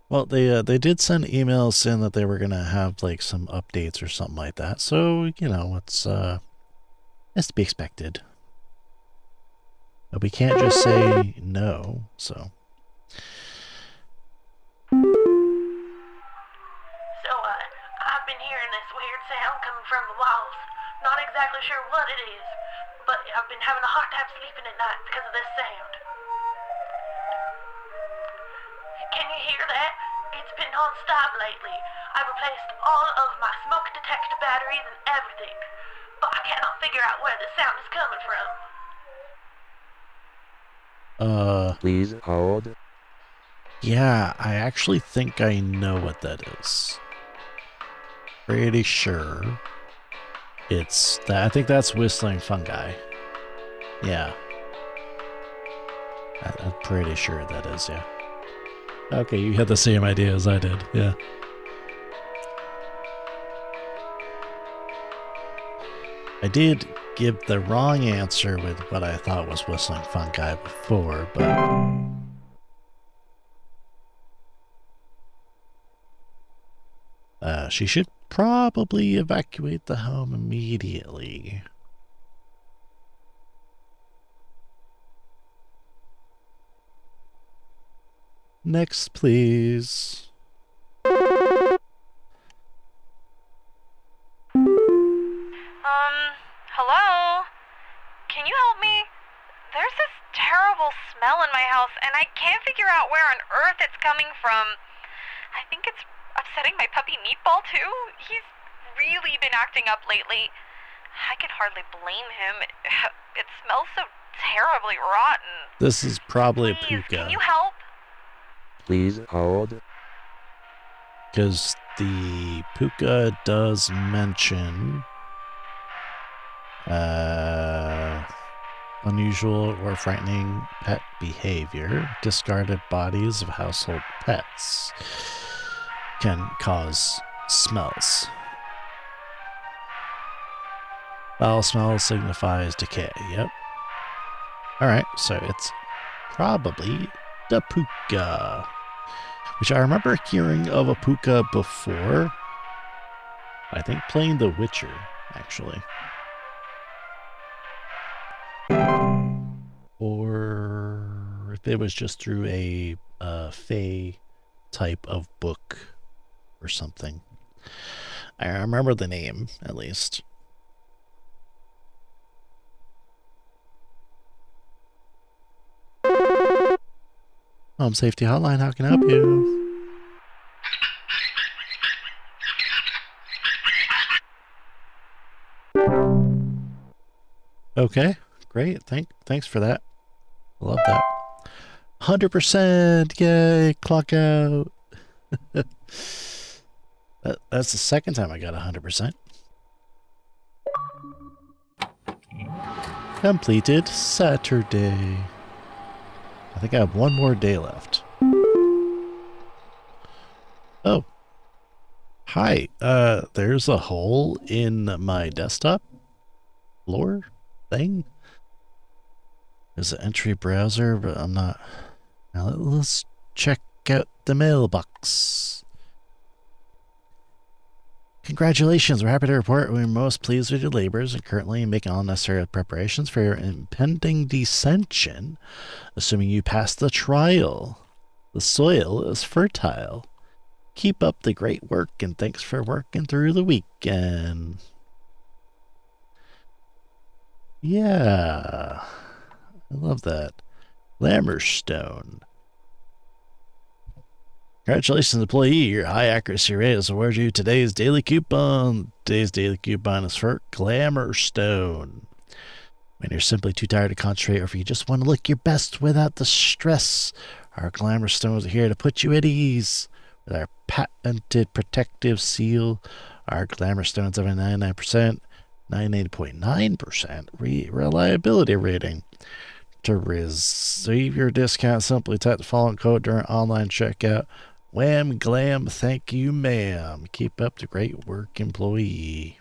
Well, they did send emails saying that they were gonna have like some updates or something like that. So it's to be expected. But we can't just say no. So. I've been hearing this weird sound coming from the walls. Not exactly sure what it is, but I've been having a hard time sleeping at night because of this sound. Can you hear that? It's been non-stop lately. I've replaced all of my smoke detector batteries and everything, but I cannot figure out where the sound is coming from. Please hold. Yeah, I actually think I know what that is. Pretty sure it's that. I think that's whistling fungi. Yeah. I'm pretty sure that is, yeah. Okay, you had the same idea as I did, yeah. I did give the wrong answer with what I thought was whistling fungi before, but... she should probably evacuate the home immediately. Next, please. Hello? Can you help me? There's this terrible smell in my house, and I can't figure out where on earth it's coming from. I think it's upsetting my puppy Meatball, too. He's really been acting up lately. I can hardly blame him. It smells so terribly rotten. This is probably Please, a puka. can you help? Please hold. Because the puka does mention unusual or frightening pet behavior. Discarded bodies of household pets can cause smells. Foul smell signifies decay. Yep. Alright, so it's probably the puka. Which I remember hearing of a puka before. I think playing The Witcher, actually. Or if it was just through a Fae type of book or something. I remember the name, at least. Home Safety Hotline, how can I help you? Okay, great. Thanks for that. Love that. 100%! Yay! Clock out! That's the second time I got 100%. Completed Saturday. I think I have one more day left. Oh. Hi. There's a hole in my desktop floor thing. There's an entry browser, but I'm not. Now let's check out the mailbox. Congratulations, we're happy to report we're most pleased with your labors and currently making all necessary preparations for your impending descension, assuming you pass the trial. The soil is fertile. Keep up the great work and thanks for working through the weekend. Yeah, I love that. Lammerstone. Congratulations, employee. Your high accuracy rate has awarded you today's daily coupon. Today's daily coupon is for Glamourstone. When you're simply too tired to concentrate or if you just want to look your best without the stress, our Glamourstones are here to put you at ease. With our patented protective seal, our Glamourstones have a 99.9% reliability rating. To receive your discount, simply type the following code during online checkout. Wham glam, thank you, ma'am. Keep up the great work, employee.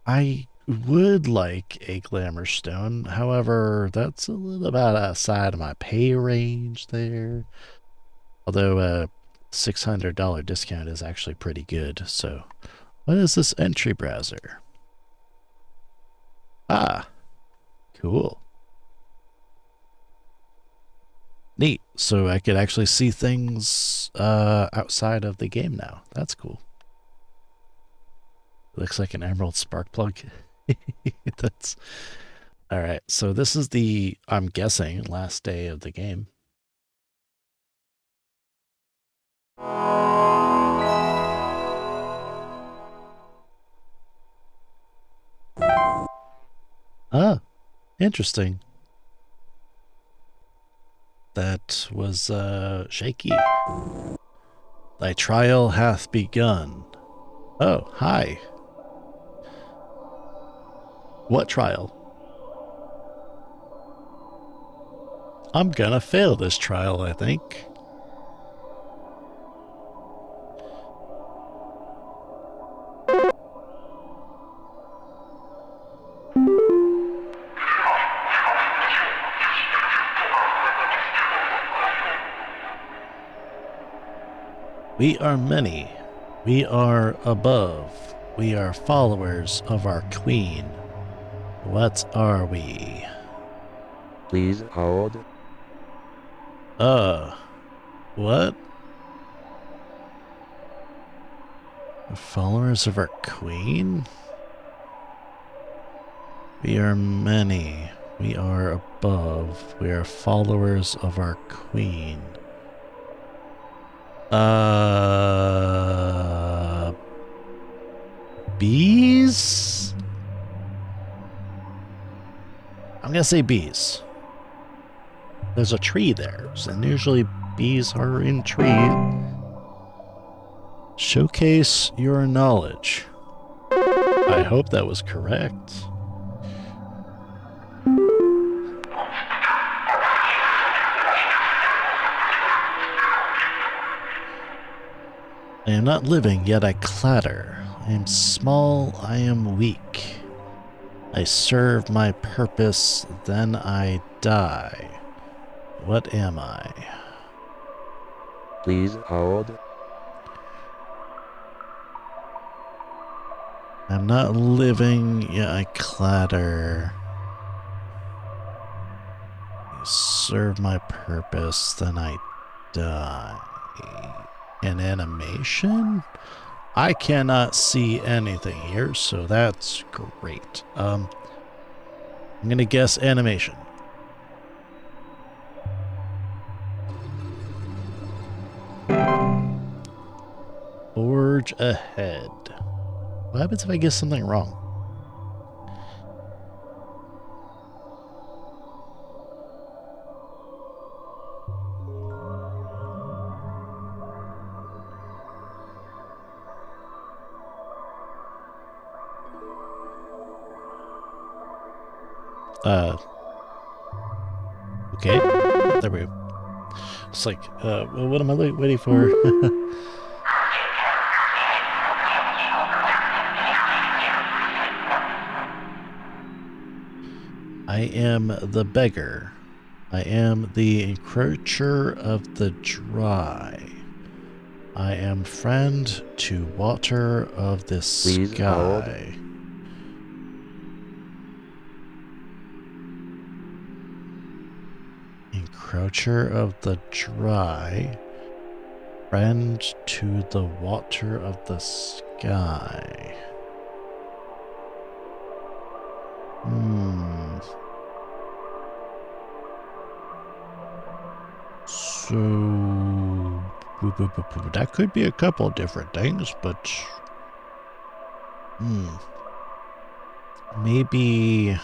I would like a Glamourstone. However, that's a little bit outside of my pay range there. Although a $600 discount is actually pretty good. So, what is this entry browser? Ah, cool. Neat. So I could actually see things outside of the game now. That's cool. Looks like an emerald spark plug. That's all right. So this is the, I'm guessing, last day of the game. Ah, interesting. That was shaky. Thy trial hath begun. Oh, hi. What trial? I'm gonna fail this trial, I think. We are many. We are above. We are followers of our queen. What are we? Please hold. What? Followers of our queen? We are many. We are above. We are followers of our queen. Bees? I'm gonna say bees. There's a tree there, and usually bees are in trees. Showcase your knowledge. I hope that was correct. I am not living, yet I clatter. I am small, I am weak. I serve my purpose, then I die. What am I? Please hold. I'm not living, yet I clatter. I serve my purpose, then I die. An animation? I cannot see anything here, so that's great. I'm gonna guess animation. Forge ahead. What happens if I guess something wrong? Okay. There we go. It's like, what am I waiting for? I am the beggar. I am the encroacher of the dry. I am friend to water of the Please sky. Encroacher of the dry. Friend to the water of the sky. So that could be a couple of different things, but maybe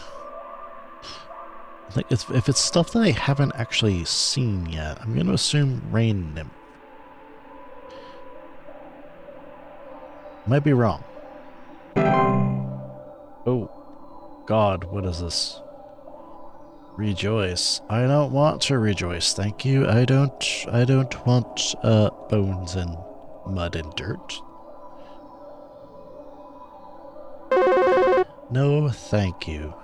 like if it's stuff that I haven't actually seen yet, I'm gonna assume rain nymph. Might be wrong. Oh God, what is this? Rejoice. I don't want to rejoice, thank you. I don't want bones and mud and dirt. No, thank you.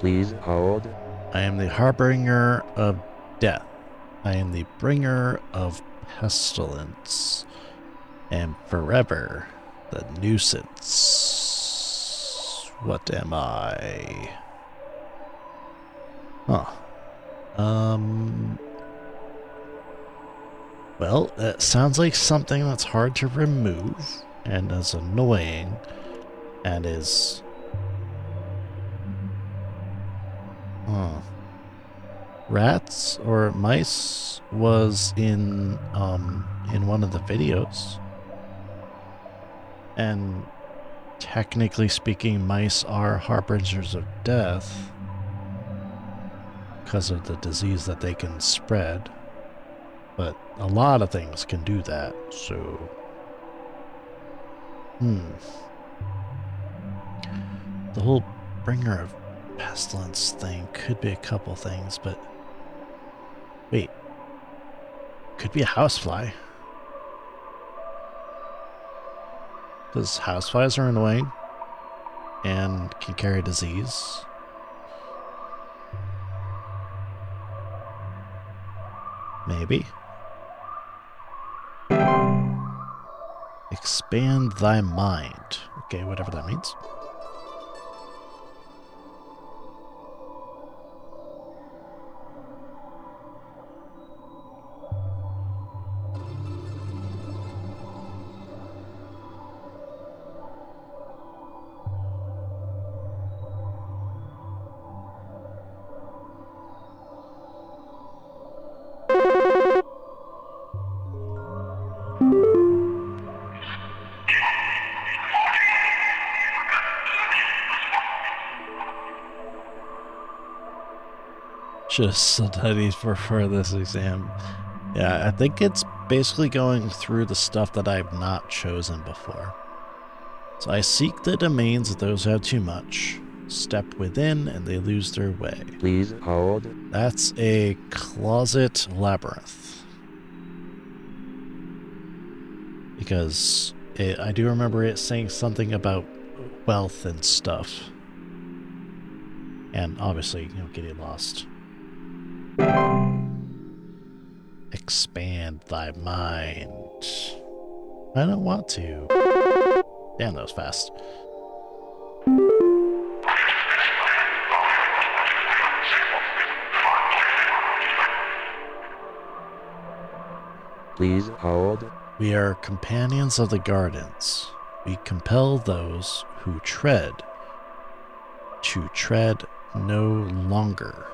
Please hold. I am the harbinger of death. I am the bringer of pestilence. And forever the nuisance. What am I? Huh. Well, that sounds like something that's hard to remove and is annoying and is... Rats or mice was in one of the videos. And technically speaking, mice are harbingers of death because of the disease that they can spread. But a lot of things can do that, so... The whole bringer of pestilence thing could be a couple things, but... Wait. Could be a housefly. Because houseflies are annoying and can carry disease. Maybe. Expand thy mind. Okay, whatever that means. Just studied for this exam. Yeah, I think it's basically going through the stuff that I've not chosen before. So I seek the domains of those who have too much. Step within and they lose their way. Please hold. That's a closet labyrinth. Because I do remember it saying something about wealth and stuff. And obviously, getting lost. Expand thy mind. I don't want to. Damn, that was fast. Please hold. We are companions of the gardens. We compel those who tread to tread no longer.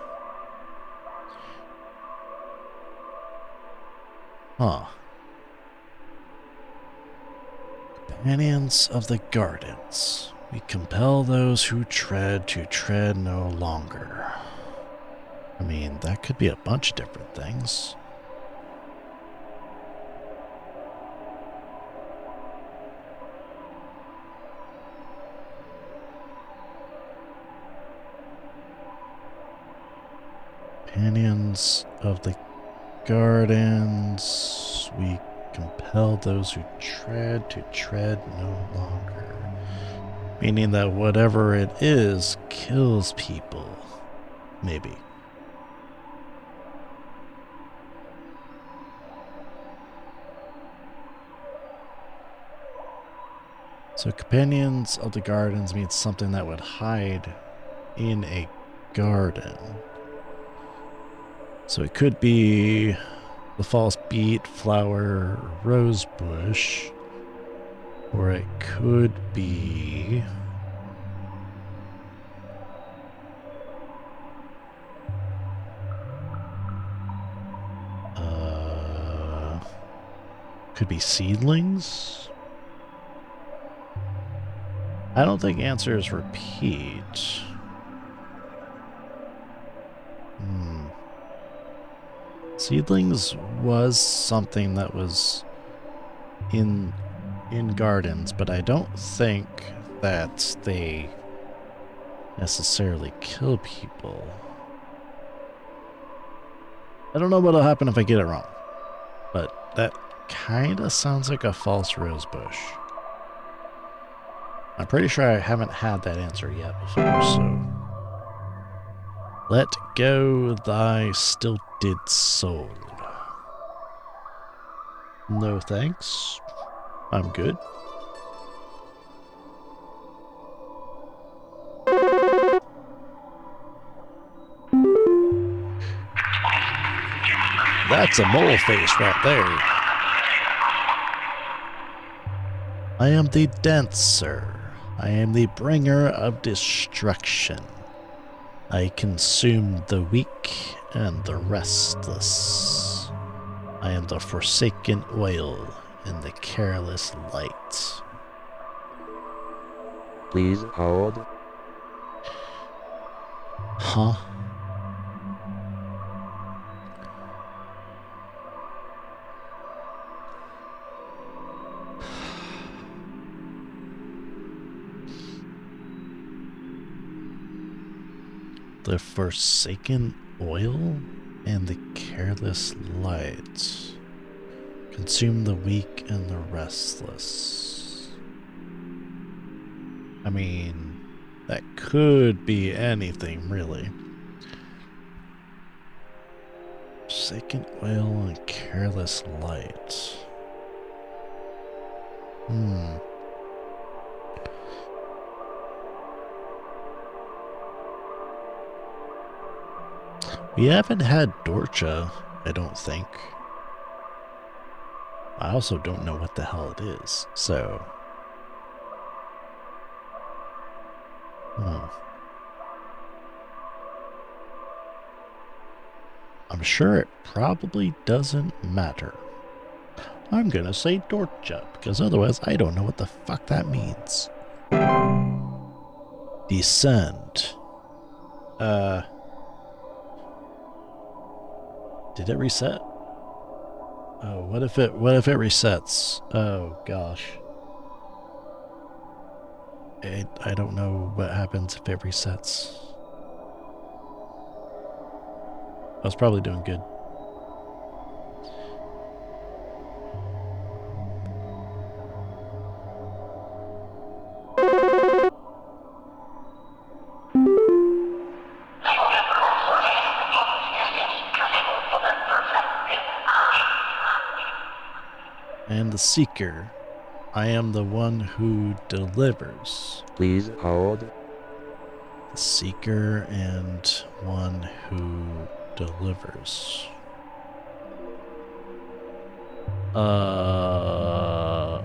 Huh. Companions of the gardens. We compel those who tread to tread no longer. I mean, that could be a bunch of different things. companions of the gardens, we compel those who tread to tread no longer. Meaning that whatever it is kills people. Maybe. So companions of the gardens means something that would hide in a garden. So it could be the false beet, flower, rose bush, or it could be could be seedlings. I don't think answers repeat. Seedlings was something that was in gardens, but I don't think that they necessarily kill people. I don't know what'll happen if I get it wrong, but that kind of sounds like a false rose bush. I'm pretty sure I haven't had that answer yet before, so... Let go thy stilted soul. No thanks. I'm good. That's a mole face right there. I am the dancer. I am the bringer of destruction. I consume the weak and the restless. I am the forsaken oil and the careless light. Please hold. Huh? The forsaken oil and the careless light. Consume the weak and the restless. I mean, that could be anything, really. Forsaken oil and careless light. We haven't had Dorcha, I don't think. I also don't know what the hell it is, so... I'm sure it probably doesn't matter. I'm gonna say Dorcha, because otherwise I don't know what the fuck that means. Descend. Did it reset? Oh, what if it resets? Oh gosh. I don't know what happens if it resets. I was probably doing good. And the seeker. I am the one who delivers. Please hold. The seeker and one who delivers.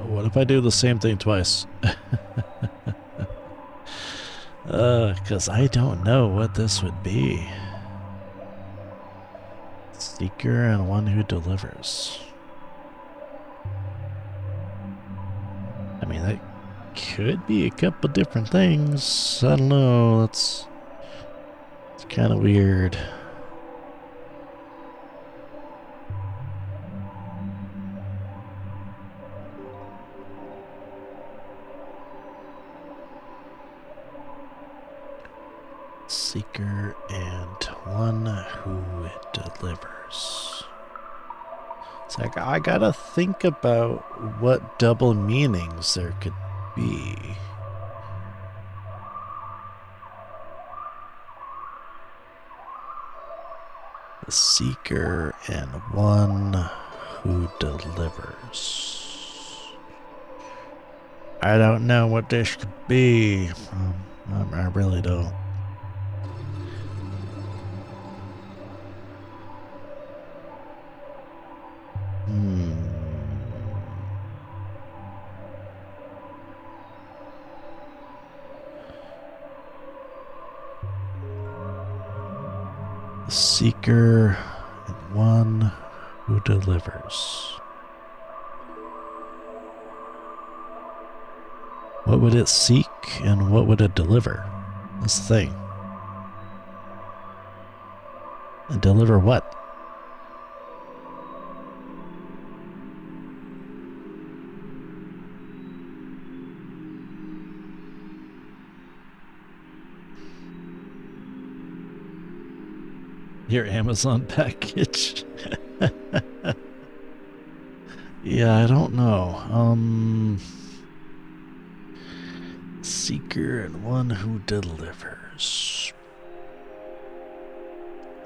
What if I do the same thing twice? Because I don't know what this would be. Seeker and one who delivers. I mean, that could be a couple different things. I don't know. It's kind of weird. Seeker and one who delivers. So I gotta think about what double meanings there could be. The seeker and one who delivers. I don't know what this could be. I really don't. The seeker and one who delivers. What would it seek and what would it deliver? That's the thing. And deliver what? Your Amazon package. Yeah, I don't know. Seeker and one who delivers.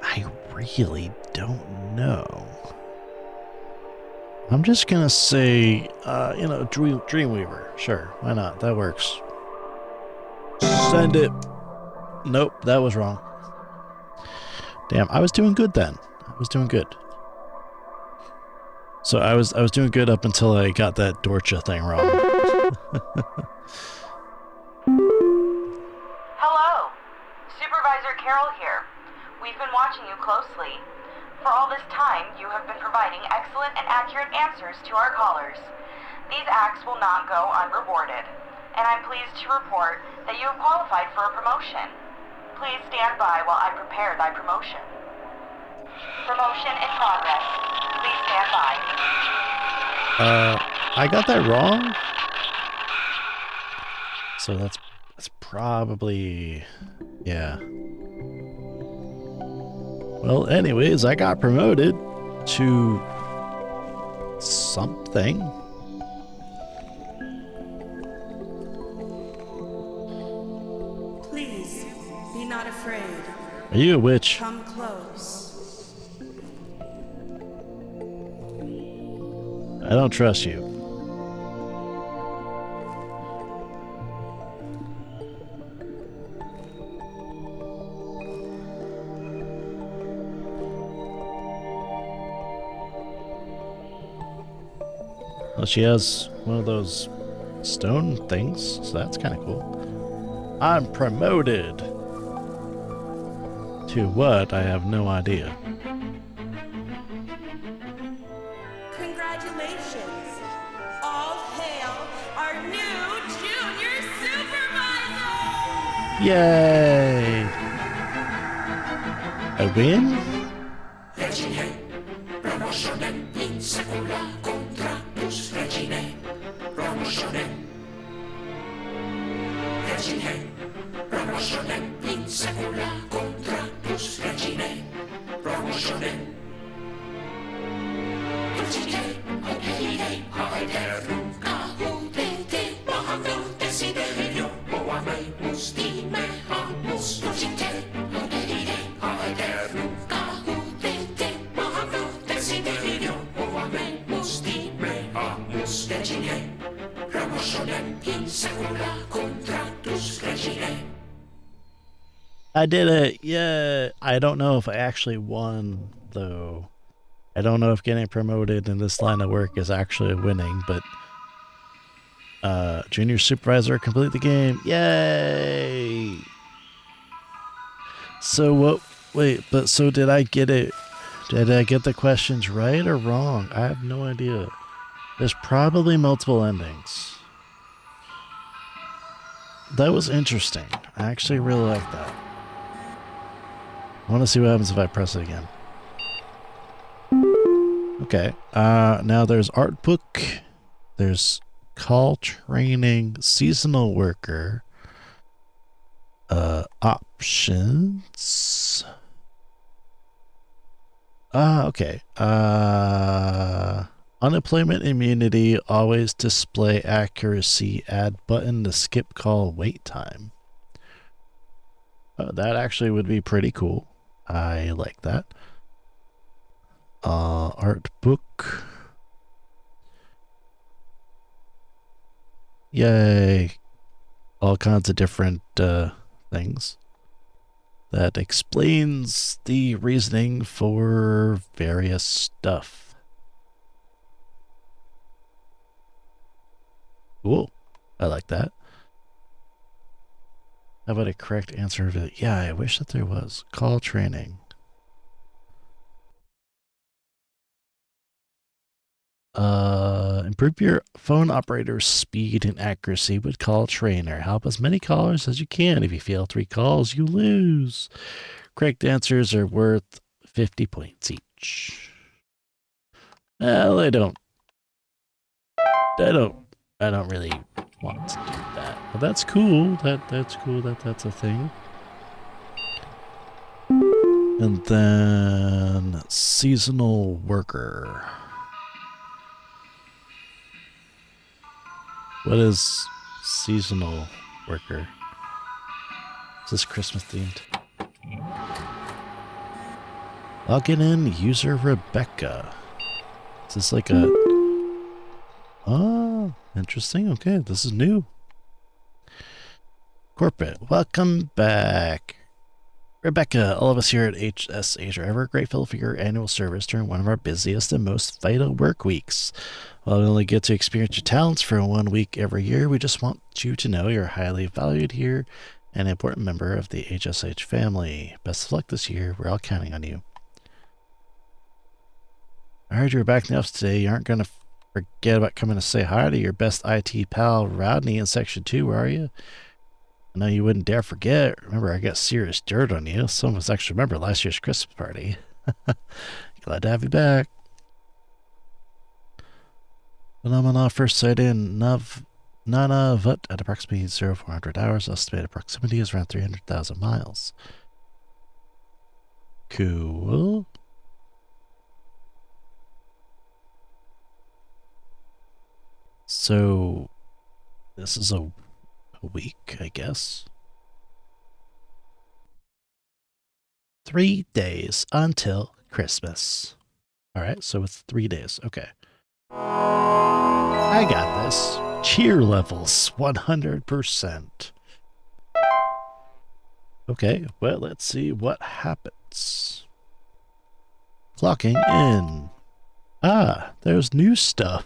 I really don't know. I'm just gonna say, Dreamweaver. Sure, why not? That works. Send it. Nope, that was wrong. Damn, I was doing good then. I was doing good. So I was doing good up until I got that Dorcha thing wrong. Hello, Supervisor Carroll here. We've been watching you closely. For all this time, you have been providing excellent and accurate answers to our callers. These acts will not go unrewarded, and I'm pleased to report that you have qualified for a promotion. Please stand by while I prepare thy promotion. Promotion in progress. Please stand by. I got that wrong? So that's probably, yeah. Well, anyways, I got promoted to something. Please, be not afraid. Are you a witch? Come close. I don't trust you. Well, she has one of those stone things, so that's kind of cool. I'm promoted. To what? I have no idea. Congratulations. All hail our new junior supervisor! Yay! I win? I did it! Yeah! I don't know if I actually won, though. I don't know if getting promoted in this line of work is actually winning, but junior supervisor complete the game. Yay! So what? Wait, but so did I get it? Did I get the questions right or wrong? I have no idea. There's probably multiple endings. That was interesting. I actually really like that. I want to see what happens if I press it again. Okay. Now there's art book. There's call training, seasonal worker. Options. Okay. Unemployment immunity, always display accuracy, add button to skip call wait time. That actually would be pretty cool. I like that. Art book. Yay. All kinds of different things. That explains the reasoning for various stuff. Cool. I like that. How about a correct answer of it? Yeah, I wish that there was. Call training. Improve your phone operator's speed and accuracy with call trainer. Help as many callers as you can. If you fail 3 calls, you lose. Correct answers are worth 50 points each. Well, I don't really want to do that. But that's cool. That's cool that that's a thing. And then seasonal worker. What is seasonal worker? Is this Christmas themed? Login in user Rebecca. Is this like a... Oh, interesting. Okay, this is new. Corporate, welcome back. Rebecca, all of us here at HSH are ever grateful for your annual service during one of our busiest and most vital work weeks. While we only get to experience your talents for 1 week every year, we just want you to know you're highly valued here and an important member of the HSH family. Best of luck this year. We're all counting on you. I heard you were back in the office today. You aren't going to forget about coming to say hi to your best IT pal, Rodney, in Section 2, where are you? I know you wouldn't dare forget. Remember, I got serious dirt on you. Some of us actually remember last year's Christmas party. Glad to have you back. Phenomena first sighted in Nunavut at approximately 0400 hours. Estimated proximity is around 300,000 miles. Cool. So, this is a week, I guess. 3 days until Christmas. Alright, so it's 3 days. Okay. I got this. Cheer levels 100%. Okay, well, let's see what happens. Clocking in. Ah, there's new stuff.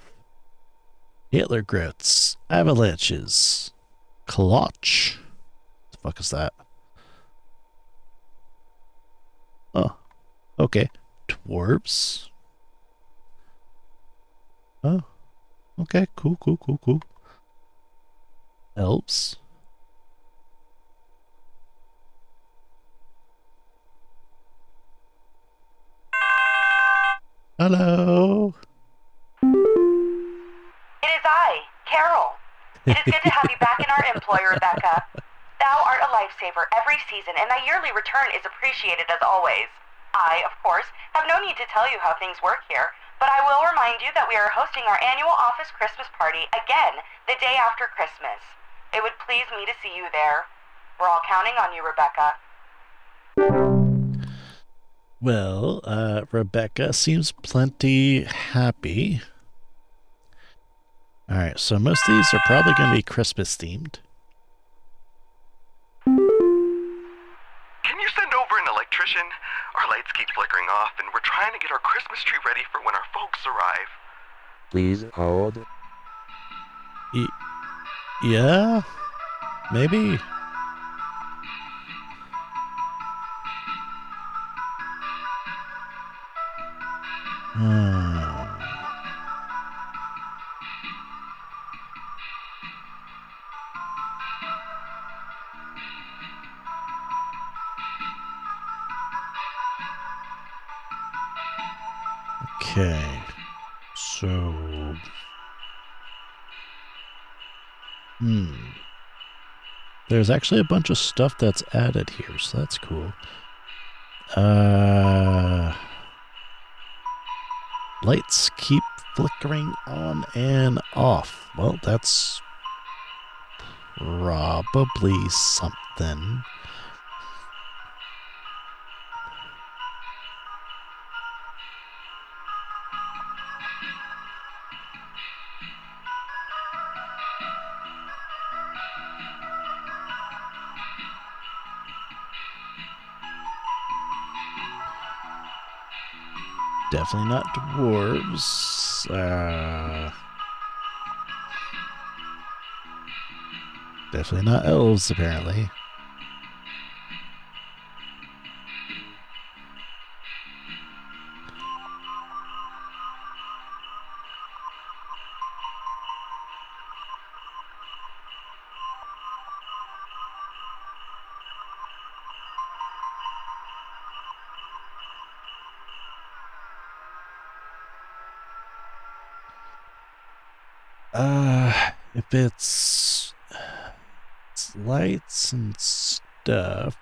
Hitler growths, avalanches, clutch. What the fuck is that? Oh, okay. Dwarves. Oh, okay. Cool. Elves. Hello. It is I, Carol. It is good to have you back in our employ, Rebecca. Thou art a lifesaver every season, and thy yearly return is appreciated as always. I, of course, have no need to tell you how things work here, but I will remind you that we are hosting our annual office Christmas party again the day after Christmas. It would please me to see you there. We're all counting on you, Rebecca. Well, Rebecca seems plenty happy. Alright, so most of these are probably going to be Christmas themed. Can you send over an electrician? Our lights keep flickering off and we're trying to get our Christmas tree ready for when our folks arrive. Please hold. Yeah? Maybe? Okay. So... There's actually a bunch of stuff that's added here, so that's cool. Lights keep flickering on and off. Well, that's probably something. Definitely not dwarves. Definitely not elves, apparently. If it's lights and stuff.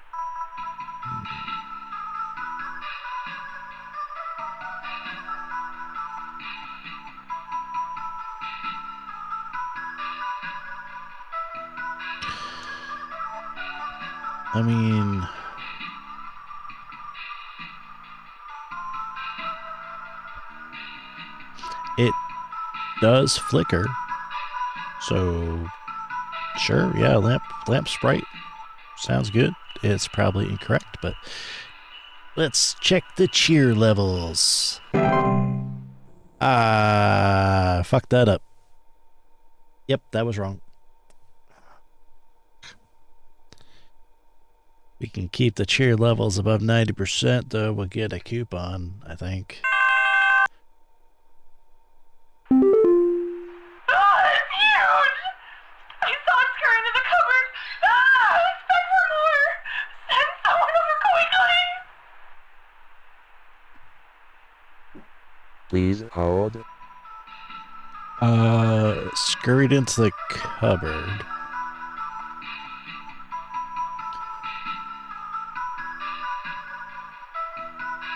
I mean, it does flicker. So, sure, yeah, lamp sprite sounds good. It's probably incorrect, but let's check the cheer levels. Fucked that up. Yep, that was wrong. We can keep the cheer levels above 90%, though. We'll get a coupon, I think. It's huge! I saw it scurry into the cupboard. It's back for more! Send someone over quickly! Please hold. Scurried into the cupboard.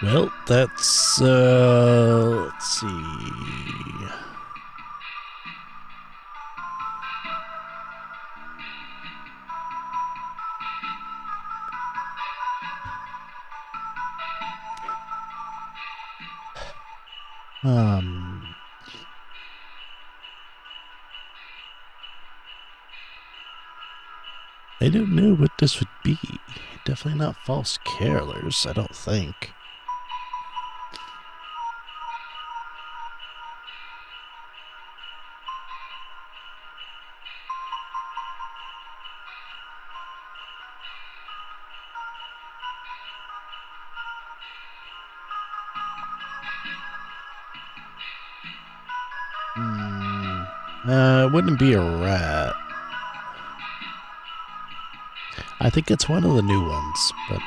Well, that's, let's see. I don't know what this would be. Definitely not false carolers, I don't think. It wouldn't be a rat. I think it's one of the new ones, but...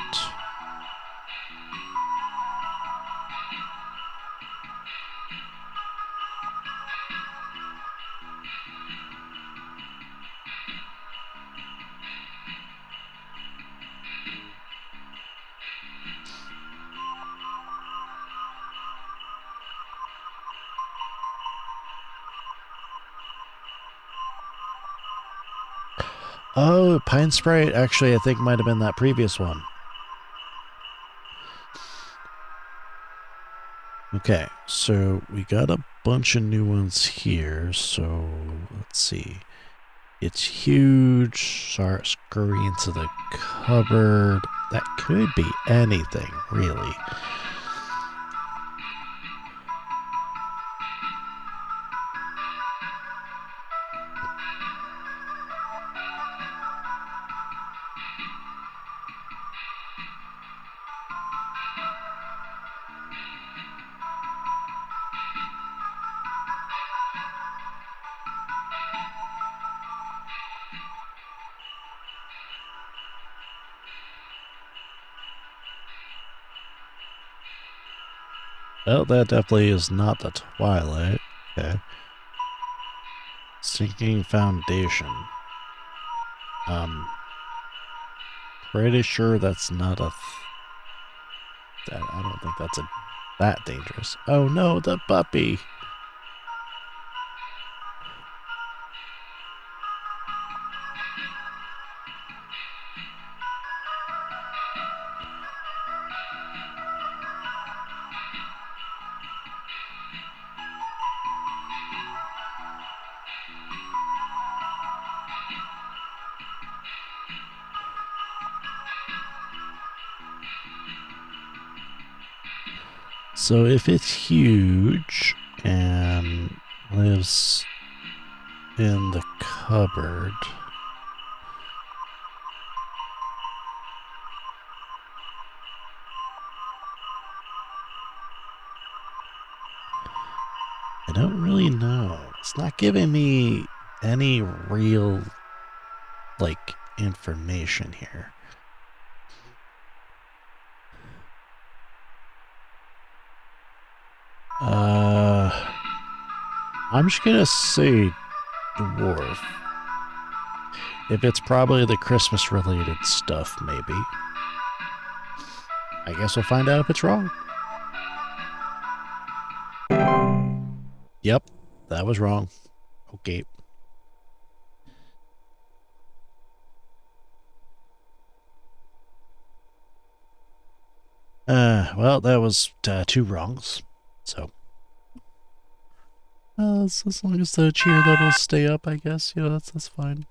Oh, Pine Sprite actually I think might have been that previous one. Okay, so we got a bunch of new ones here, so let's see. It's huge, scurry into the cupboard. That could be anything, really. Well, that definitely is not the Twilight. Okay. Sinking foundation. Pretty sure that's not a... I don't think that's that dangerous. Oh no, the puppy! So if it's huge and lives in the cupboard... I don't really know. It's not giving me any real, like, information here. I'm just gonna say dwarf. If it's probably the Christmas-related stuff, maybe. I guess we'll find out if it's wrong. Yep, that was wrong. Okay. Well, that was 2 wrongs, so... as long as the cheer levels stay up, I guess, you know, that's fine.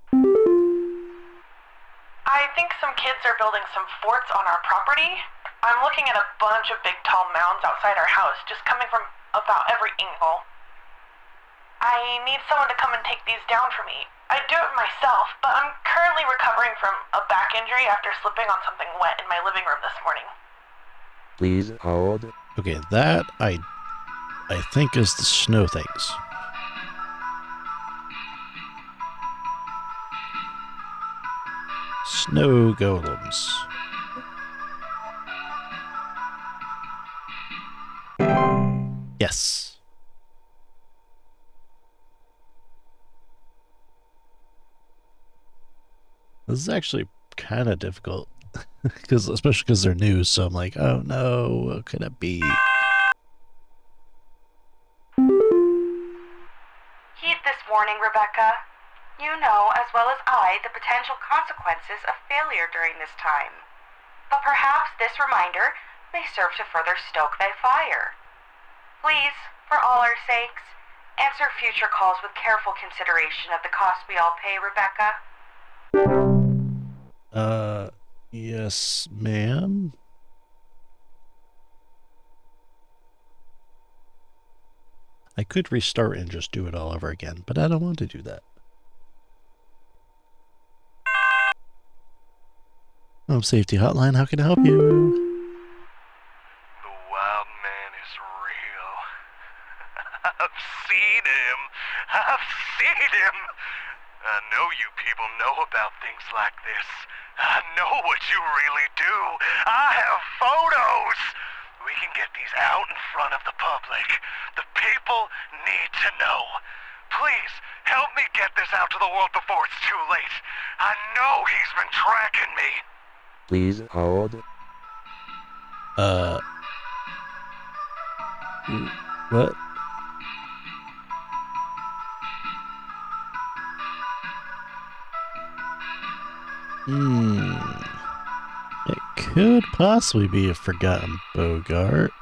I think some kids are building some forts on our property. I'm looking at a bunch of big tall mounds outside our house, just coming from about every angle. I need someone to come and take these down for me. I'd do it myself, but I'm currently recovering from a back injury after slipping on something wet in my living room this morning. Please hold. Okay, that I think is the snow things. Snow golems. Yes. This is actually kind of difficult, especially because they're new. So I'm like, oh no, what could it be? Heed this warning, Rebecca. You know, as well as I, the potential consequences of failure during this time. But perhaps this reminder may serve to further stoke thy fire. Please, for all our sakes, answer future calls with careful consideration of the cost we all pay, Rebecca. Yes, ma'am. I could restart and just do it all over again, but I don't want to do that. Oh, Safety Hotline, how can I help you? The wild man is real. I've seen him. I've seen him. I know you people know about things like this. I know what you really do. I have photos. We can get these out in front of the public. The people need to know. Please, help me get this out to the world before it's too late. I know he's been tracking me. Please hold. What? It could possibly be a forgotten Bogart.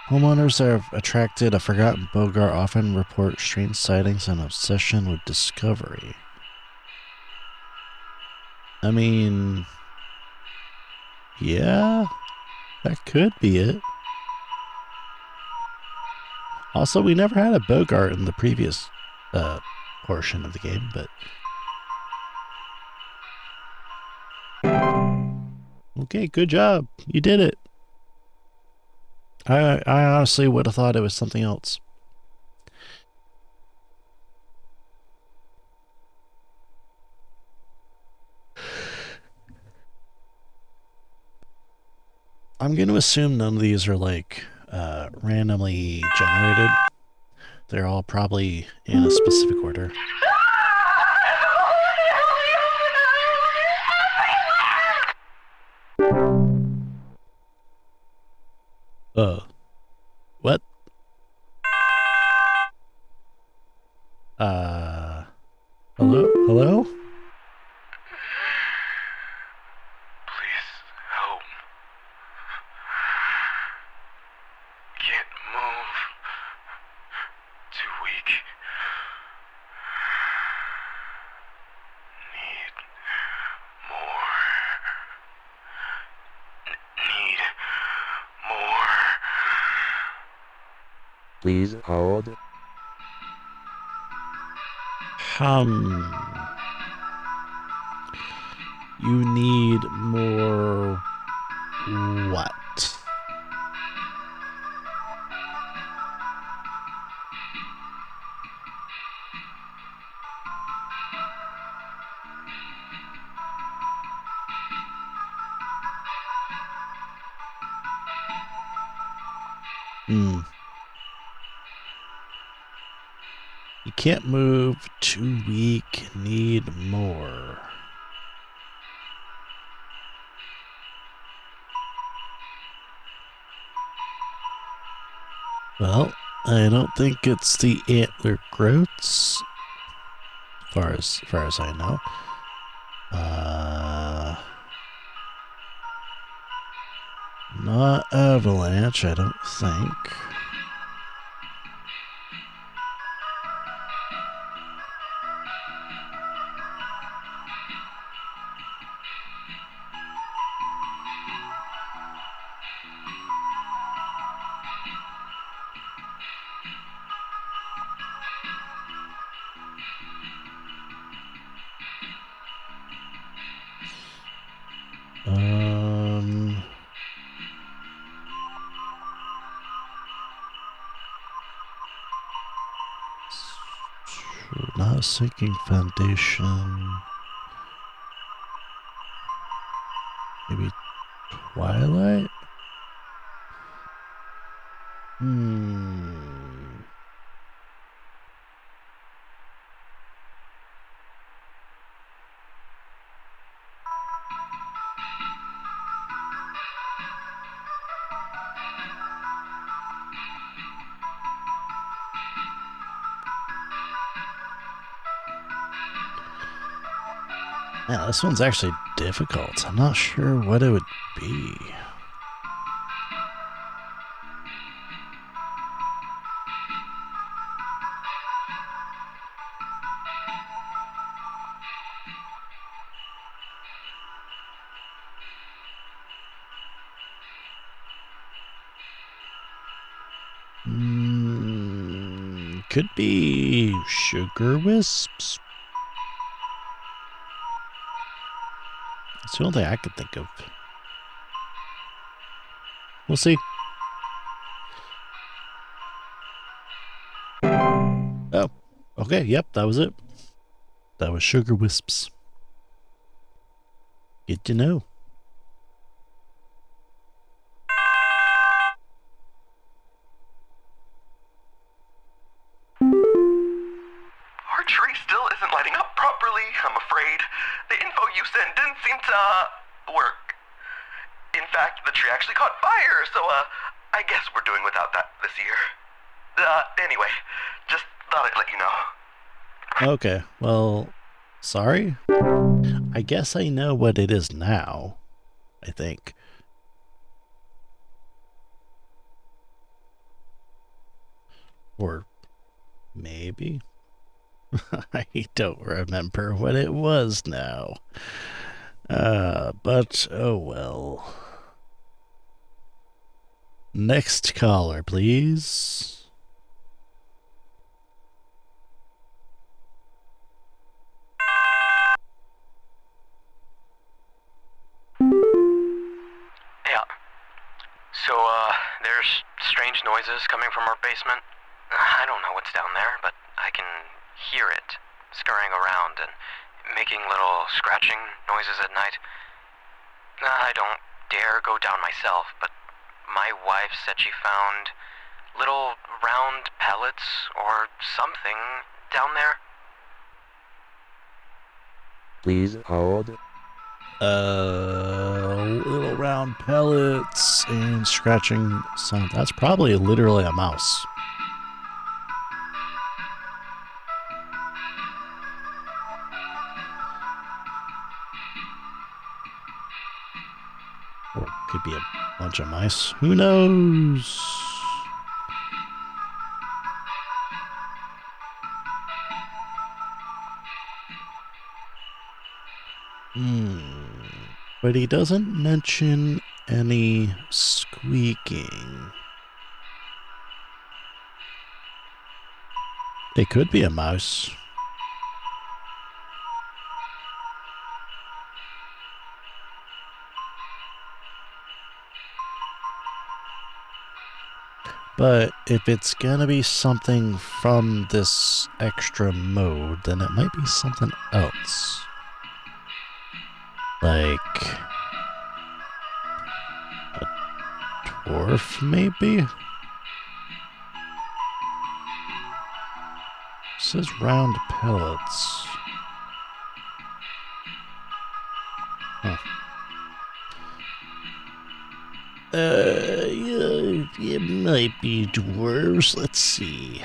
Homeowners that have attracted a forgotten Bogart often report strange sightings and obsession with discovery. I mean, yeah, that could be it. Also, we never had a Bogart in the previous portion of the game, but... Okay, good job. You did it. I honestly would have thought it was something else. I'm going to assume none of these are like randomly generated. They're all probably in a specific order. What? Hello? Hello? Please help. Can't move. Too weak. Need more. Need more. Please hold. You need more what? You can't move, too weak, need more. Well, I don't think it's the antler growths, as far as I know. Not avalanche, I don't think. Not a sinking foundation. Maybe Twilight? Yeah, this one's actually difficult. I'm not sure what it would be. Could be sugar wisps. It's the only thing I could think of. We'll see. Oh, okay. Yep, that was it. That was sugar wisps. Good to know. Our tree still isn't lighting up properly, I'm afraid. The info you sent didn't seem to work. In fact, the tree actually caught fire, so I guess we're doing without that this year. Anyway, just thought I'd let you know. Okay, well, sorry. I guess I know what it is now, I think. Or maybe. I don't remember what it was now. But oh well. Next caller, please. Yeah. So, there's strange noises coming from our basement. I don't know what's down there, but I can hear it scurrying around and making little scratching noises at night. I don't dare go down myself, but My wife said she found little round pellets or something down there. Please hold. Little round pellets and scratching sound. That's probably literally a mouse. Or could be a bunch of mice. Who knows? But he doesn't mention any squeaking. It could be a mouse. But if it's gonna be something from this extra mode, then it might be something else. Like a dwarf, maybe? It says round pellets. Huh. Yeah, it might be dwarves. Let's see.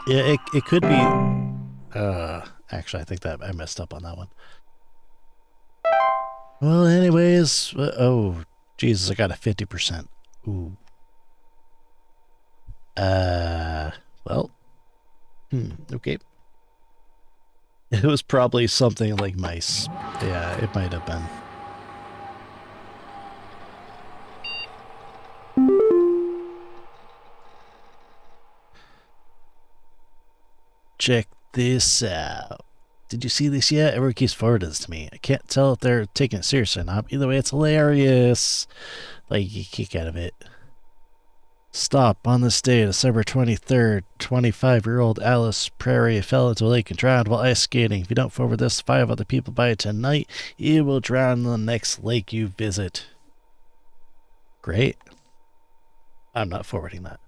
Yeah, it could be. Actually, I think that I messed up on that one. Well, anyways, oh, Jesus, I got a 50%. Ooh. Well, okay. It was probably something like mice. Yeah, it might have been. Check this out. Did you see this yet? Everyone keeps forwarding this to me. I can't tell if they're taking it seriously or not. Either way, it's hilarious. Like, you kick out of it. Stop. On this day, December 23rd, 25-year-old Alice Prairie fell into a lake and drowned while ice skating. If you don't forward this 5 other people by tonight, you will drown in the next lake you visit. Great. I'm not forwarding that.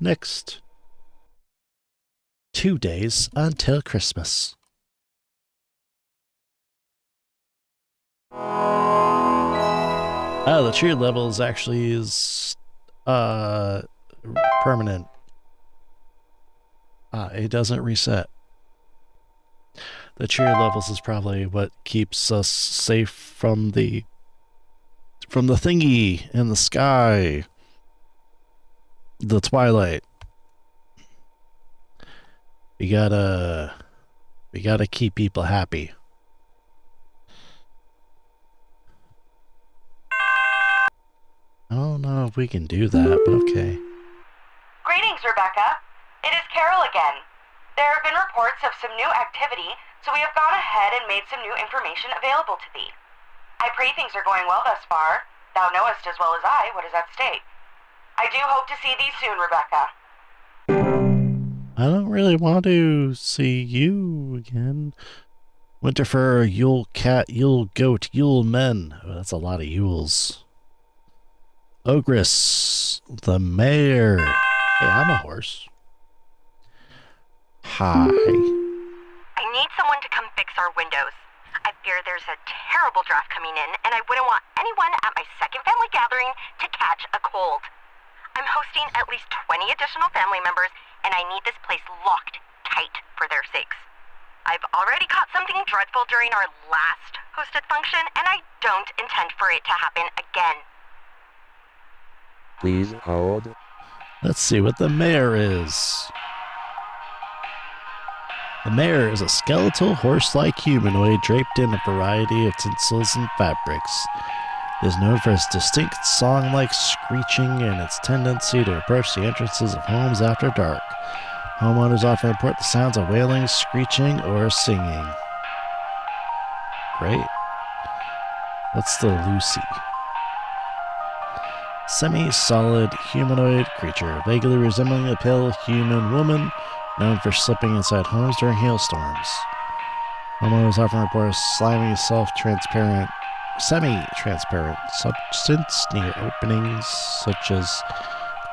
Next. 2 days until Christmas. The cheer levels actually is permanent. It doesn't reset. The cheer levels is probably what keeps us safe from the thingy in the sky. The twilight. We gotta keep people happy. I don't know if we can do that, but okay. Greetings, Rebecca. It is Carol again. There have been reports of some new activity, so we have gone ahead and made some new information available to thee. I pray things are going well thus far. Thou knowest as well as I what is at stake. I do hope to see thee soon, Rebecca. I don't really want to see you again. Winter fur, Yule cat, Yule goat, Yule men. Oh, that's a lot of Yules. Ogress, the mayor. Hey, I'm a horse. Hi. I need someone to come fix our windows. I fear there's a terrible draft coming in, and I wouldn't want anyone at my second family gathering to catch a cold. I'm hosting at least 20 additional family members, and I need this place locked tight for their sakes. I've already caught something dreadful during our last hosted function, and I don't intend for it to happen again. Please hold. Let's see what the mayor is. The mayor is a skeletal horse-like humanoid draped in a variety of tinsels and fabrics. It is known for its distinct song-like screeching and its tendency to approach the entrances of homes after dark. Homeowners often report the sounds of wailing, screeching, or singing. Great. What's the Lucy? Semi-solid humanoid creature, vaguely resembling a pale human woman, known for slipping inside homes during hailstorms. Homeowners often report slimy, semi-transparent substance near openings such as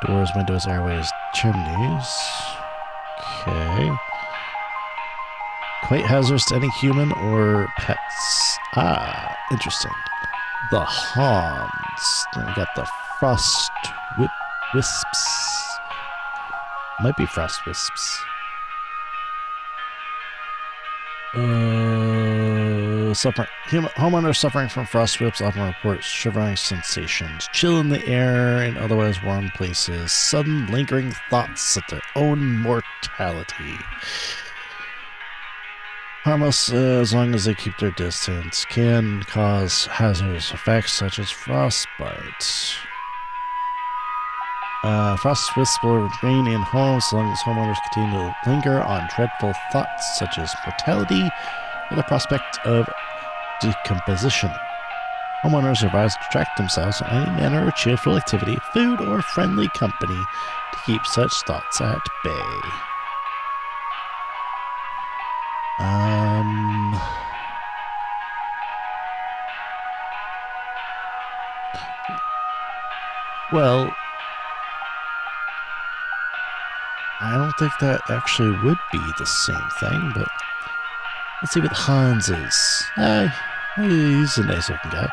doors, windows, airways, chimneys. Okay. Quite hazardous to any human or pets. Ah, interesting. The Hans. Then we got the Frost Wisps. Might be Frost Wisps. Homeowners suffering from frost whips often report shivering sensations, chill in the air in otherwise warm places, sudden lingering thoughts of their own mortality. Harmless as long as they keep their distance, can cause hazardous effects such as frostbite. Frost wisps will remain in homes as long as homeowners continue to linger on dreadful thoughts such as mortality or the prospect of decomposition. Homeowners are advised to distract themselves in any manner of cheerful activity, food, or friendly company to keep such thoughts at bay. Well, I don't think that actually would be the same thing, but let's see what Hans is. He's a nice looking guy.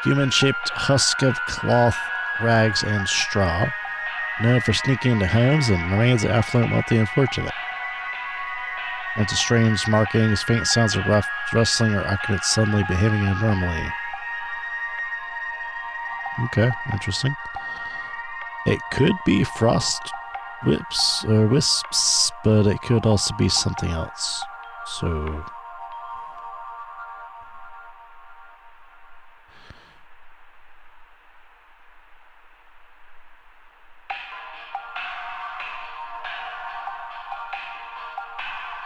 Human-shaped husk of cloth, rags, and straw. Known for sneaking into homes and remains affluent, wealthy, and fortunate. And to strange markings, faint sounds of rustling, or occupants suddenly behaving abnormally. Okay, interesting. It could be frost whips or wisps, but it could also be something else. So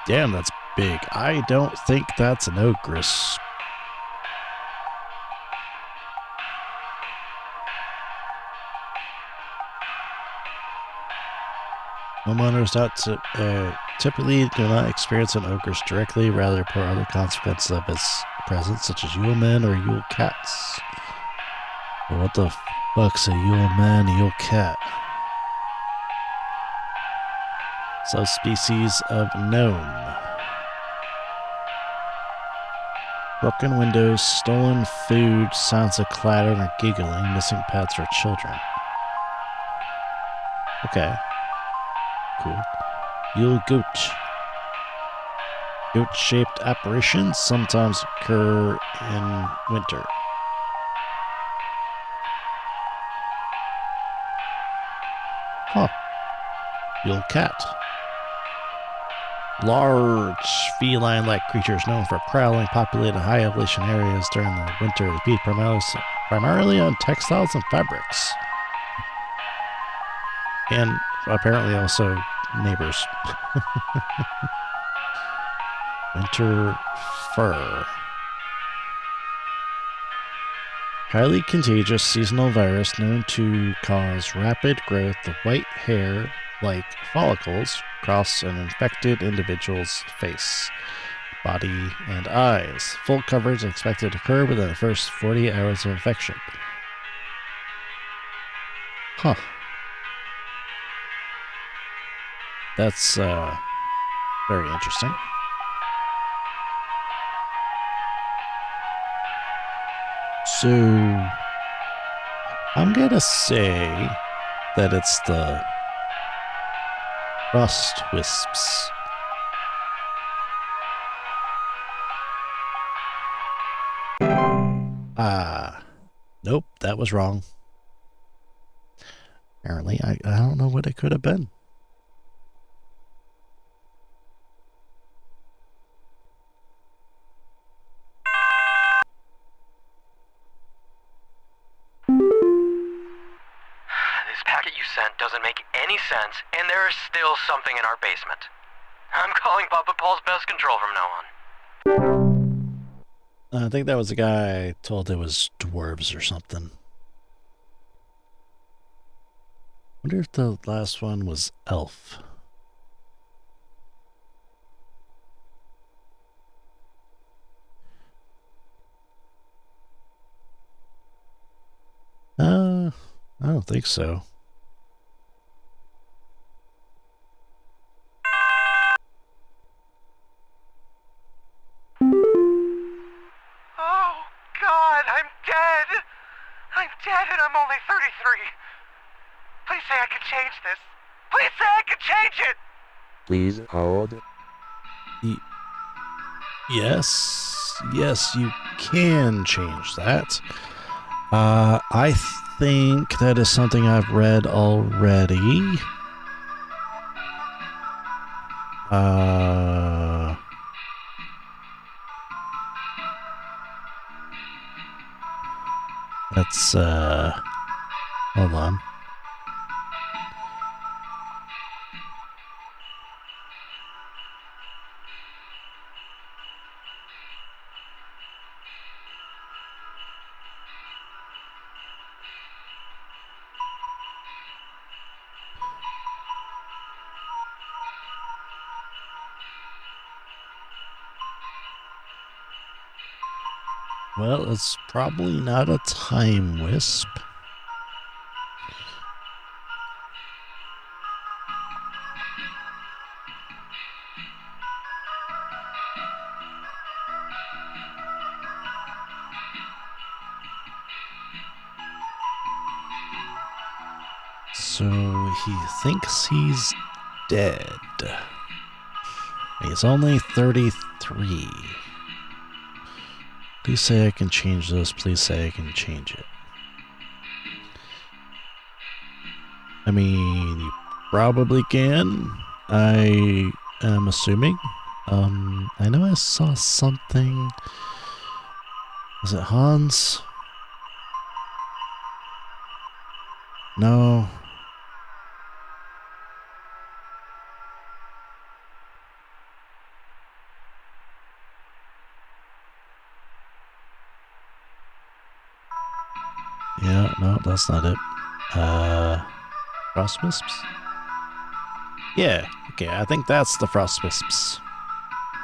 damn, that's big. I don't think that's an ogress. Homeowners typically do not experience an ogress directly, rather report other consequences of its presence, such as Yule men or Yule cats. Well, what the fuck's a Yule man, Yule cat? Subspecies of gnome. Broken windows, stolen food, sounds of clatter and giggling, missing pets or children. Okay. Cool. Yule goat. Goat-shaped apparitions sometimes occur in winter. Huh. Yule cat. Large feline-like creatures known for prowling populated high elevation areas during the winter. They feed primarily on textiles and fabrics. And apparently also neighbors. Winter fur. Highly contagious seasonal virus known to cause rapid growth of white hair like follicles across an infected individual's face, body, and eyes. Full coverage is expected to occur within the first 48 hours of infection. Huh. That's very interesting. So I'm gonna say that it's the frost wisps. Nope, that was wrong. Apparently, I don't know what it could have been. This packet you sent doesn't make any sense, and there is still something in our basement. I'm calling Papa Paul's pest control from now on. I think that was the guy told it was dwarves or something. Wonder if the last one was elf. I don't think so. Oh, God, I'm dead. I'm dead and I'm only 33. Please say I can change this. Please say I can change it. Please hold. Yes, you can change that. I think that is something I've read already. Let's, hold on. Well, it's probably not a time wisp. So he thinks he's dead. He's only 33. Please say I can change this. Please say I can change it. I mean, you probably can. I am assuming. I know I saw something. Was it Hans? No. Yeah, no, that's not it. Frost Wisps? Yeah, okay, I think that's the Frost Wisps.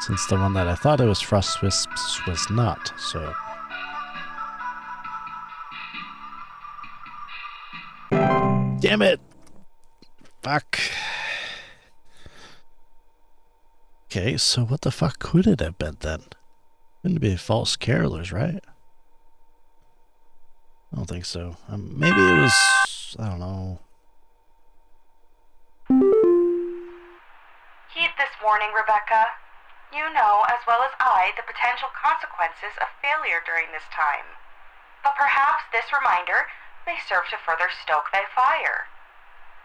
Since the one that I thought it was Frost Wisps was not, so. Damn it! Fuck. Okay, so what the fuck could it have been then? Couldn't be false carolers, right? I don't think so. Maybe it was, I don't know. Heed this warning, Rebecca. You know, as well as I, the potential consequences of failure during this time. But perhaps this reminder may serve to further stoke thy fire.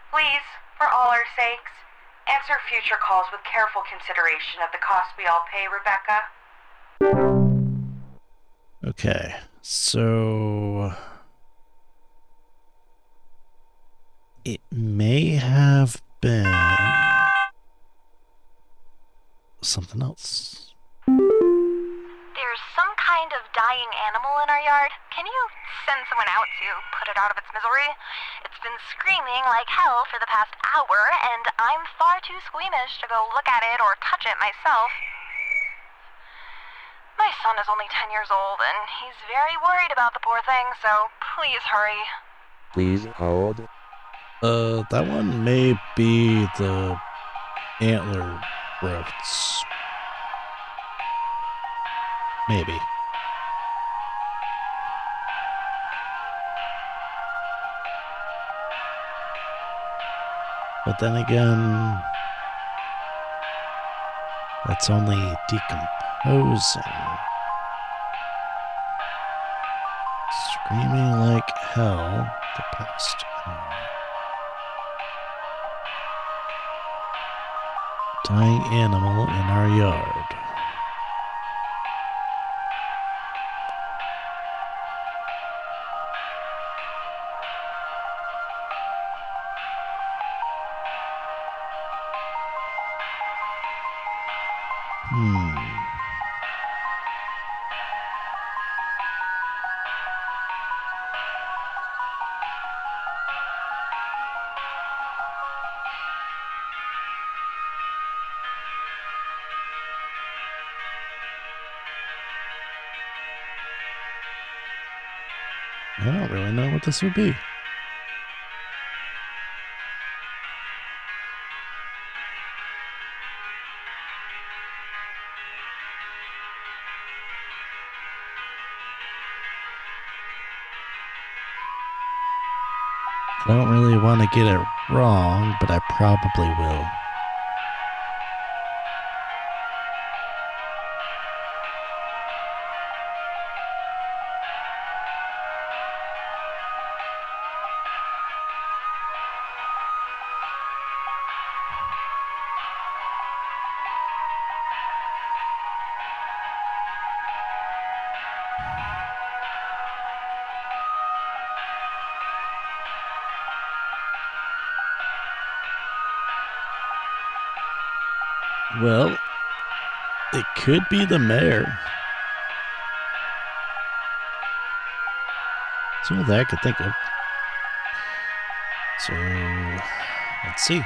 Please, for all our sakes, answer future calls with careful consideration of the cost we all pay, Rebecca. Okay, so it may have been something else. There's some kind of dying animal in our yard. Can you send someone out to put it out of its misery? It's been screaming like hell for the past hour, and I'm far too squeamish to go look at it or touch it myself. My son is only 10 years old, and he's very worried about the poor thing, so please hurry. Please hold. That one may be the antler growths. Maybe. But then again, that's only decomposing. Screaming like hell the past hour. Dying animal in our yard. I don't really know what this would be. I don't really want to get it wrong, but I probably will. Well, it could be the mayor. That's all that I could think of. So, let's see.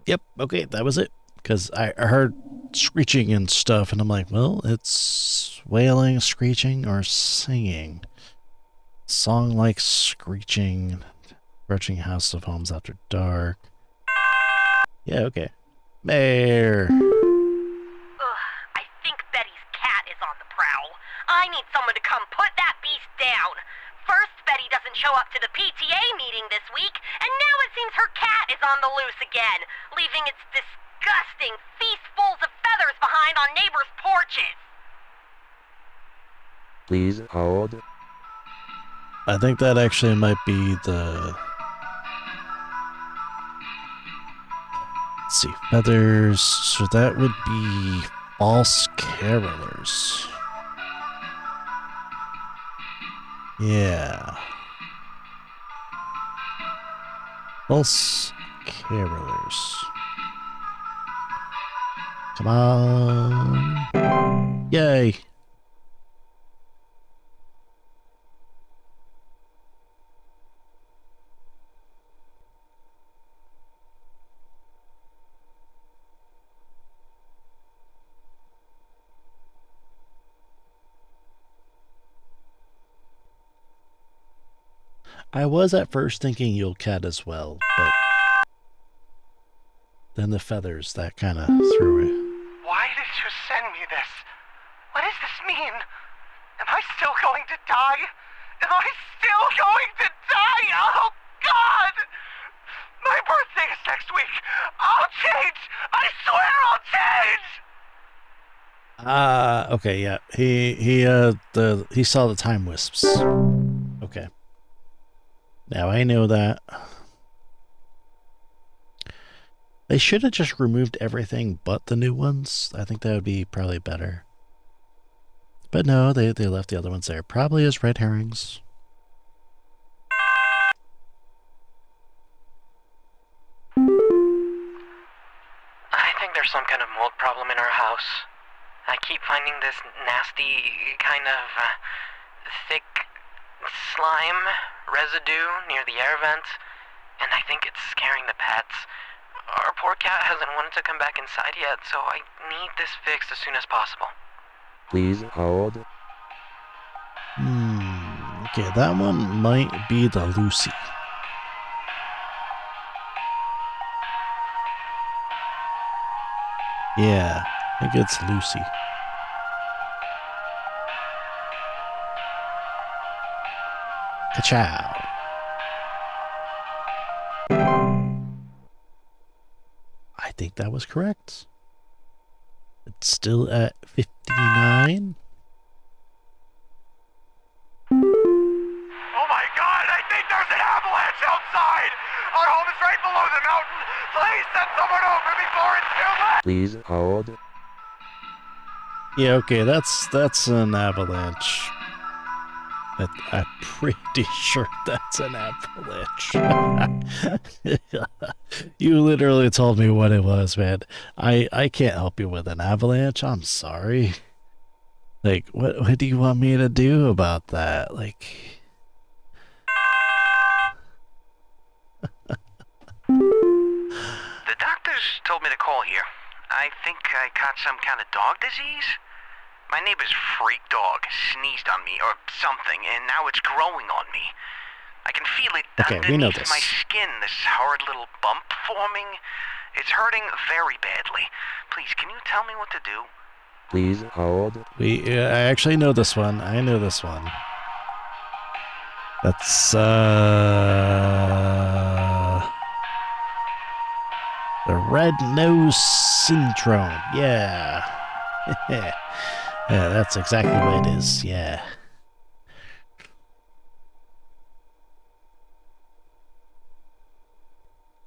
Yep, okay, that was it. Because I heard screeching and stuff, and I'm like, well, it's wailing, screeching, or singing. Song like screeching, approaching House of Homes after dark. Yeah, okay. Mayor. Ugh, I think Betty's cat is on the prowl. I need someone to come put that beast down. First, Betty doesn't show up to the PTA meeting this week, and now it seems her cat is on the loose again, leaving its disgusting feastfuls of feathers behind on neighbors' porches. Please hold. I think that actually might be the... Let's see, feathers, so that would be false carolers. Yeah. False carolers. Come on. Yay. I was at first thinking Yule Cat as well, but then the feathers, that kind of threw it. Why did you send me this? What does this mean? Am I still going to die? Am I still going to die? Oh, God! My birthday is next week. I'll change! I swear I'll change! Okay, yeah. He saw the time wisps. Okay. Now I know that. They should have just removed everything but the new ones. I think that would be probably better. But no, they left the other ones there. Probably as red herrings. I think there's some kind of mold problem in our house. I keep finding this nasty kind of thick slime residue near the air vent, and I think it's scaring the pets. Our poor cat hasn't wanted to come back inside yet, so I need this fixed as soon as possible. Please hold. Okay, that one might be the Lucy. Yeah, I think it's Lucy. Ka-chow. I think that was correct. It's still at 59. Oh my God, I think there's an avalanche outside! Our home is right below the mountain! Please send someone over before it's too late! Please hold. Yeah, okay, that's an avalanche. I'm pretty sure that's an avalanche. You literally told me what it was, man. I can't help you with an avalanche. I'm sorry. Like, what do you want me to do about that? Like... The doctors told me to call here. I think I caught some kind of dog disease. My neighbor's freak dog sneezed on me or something, and now it's growing on me. I can feel it underneath my skin, this horrid little bump forming. It's hurting very badly. Please, can you tell me what to do? Please hold. I actually know this one. I know this one. That's the red nose syndrome. Yeah. Yeah, that's exactly what it is. Yeah.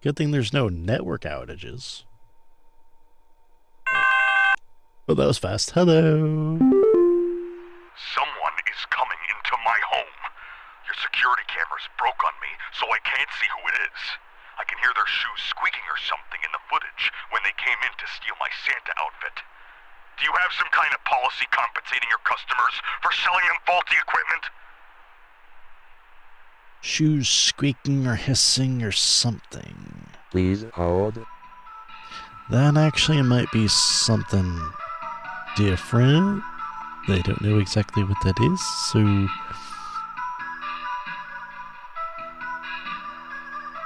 Good thing there's no network outages. Oh, that was fast. Hello. Someone is coming into my home. Your security cameras broke on me, so I can't see who it is. I can hear their shoes squeaking or something in the footage when they came in to steal my Santa outfit. Do you have some kind of policy compensating your customers for selling them faulty equipment? Shoes squeaking or hissing or something. Please hold. That actually might be something different. They don't know exactly what that is, so...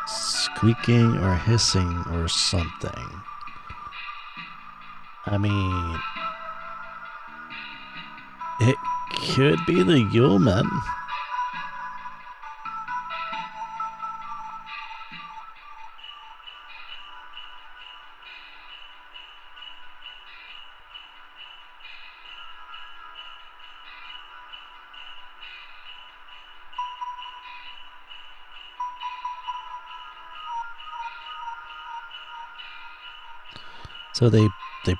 Squeaking or hissing or something. I mean... It could be the Yuleman. So they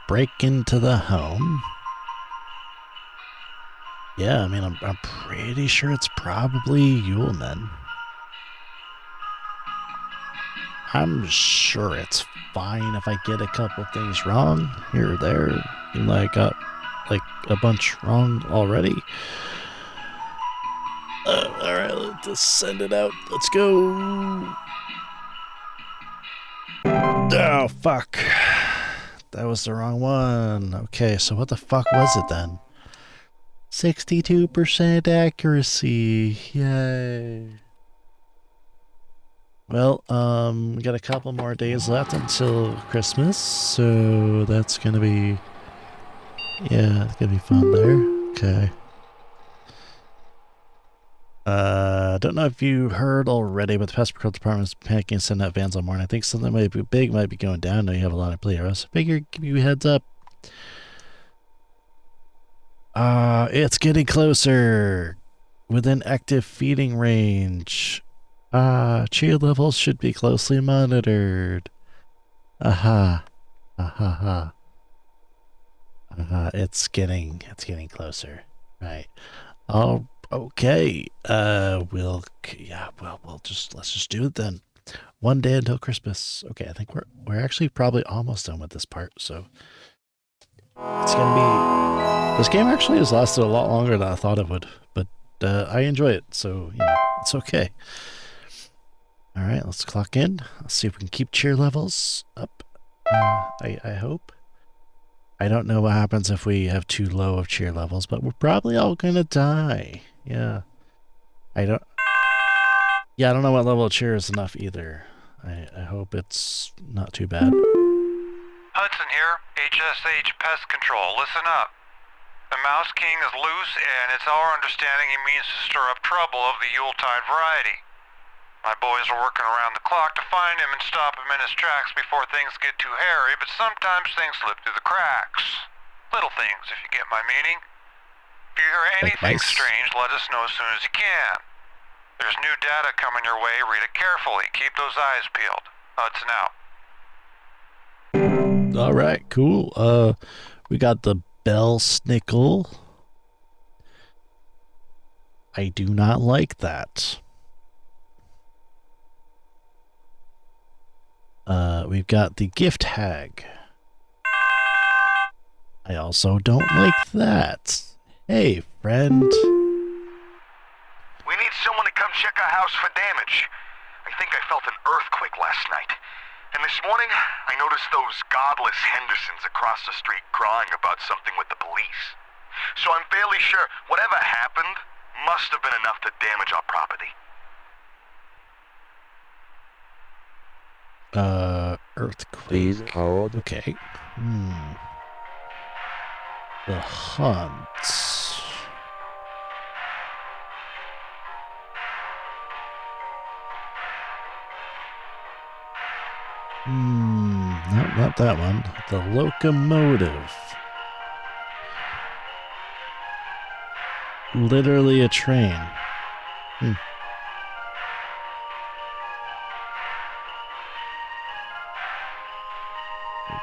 break into the home. Yeah, I mean, I'm pretty sure it's probably Yulemen. I'm sure it's fine if I get a couple things wrong here or there. You know, I got like a bunch wrong already. Alright, let's send it out. Let's go. Oh, fuck. That was the wrong one. Okay, so what the fuck was it then? 62% accuracy. Yay. Well, we got a couple more days left until Christmas, so that's gonna be... Yeah, it's gonna be fun there. Okay. Don't know if you heard already, but the pest control department is panicking and sending out vans all morning. I think something might be big, might be going down. Now you have a lot of players. Figure, give you a heads up. It's getting closer. Within active feeding range. Cheer levels should be closely monitored. Aha. Aha. It's getting closer. Right. Oh, okay. Let's just do it then. One day until Christmas. Okay, I think we're actually probably almost done with this part, so it's gonna be... This game actually has lasted a lot longer than I thought it would, but I enjoy it, so, you know, it's okay. Alright, let's clock in. Let's see if we can keep cheer levels up. I hope. I don't know what happens if we have too low of cheer levels, but we're probably all gonna die. Yeah. I don't know what level of cheer is enough either. I hope it's not too bad. Hudson here, HSH Pest Control. Listen up. The Mouse King is loose, and it's our understanding he means to stir up trouble of the Yuletide variety. My boys are working around the clock to find him and stop him in his tracks before things get too hairy, but sometimes things slip through the cracks. Little things, if you get my meaning. If you hear anything strange, let us know as soon as you can. There's new data coming your way. Read it carefully. Keep those eyes peeled. Hudson out. Alright, cool. We got the Bell Snickle. I do not like that. We've got the Gift Hag. I also don't like that. Hey, friend. We need someone to come check our house for damage. I think I felt an earthquake last night. And this morning, I noticed those godless Hendersons across the street crying about something with the police. So I'm fairly sure whatever happened must have been enough to damage our property. Earthquake. Please hold. Okay. The hunt. No, not that one. The locomotive. Literally a train.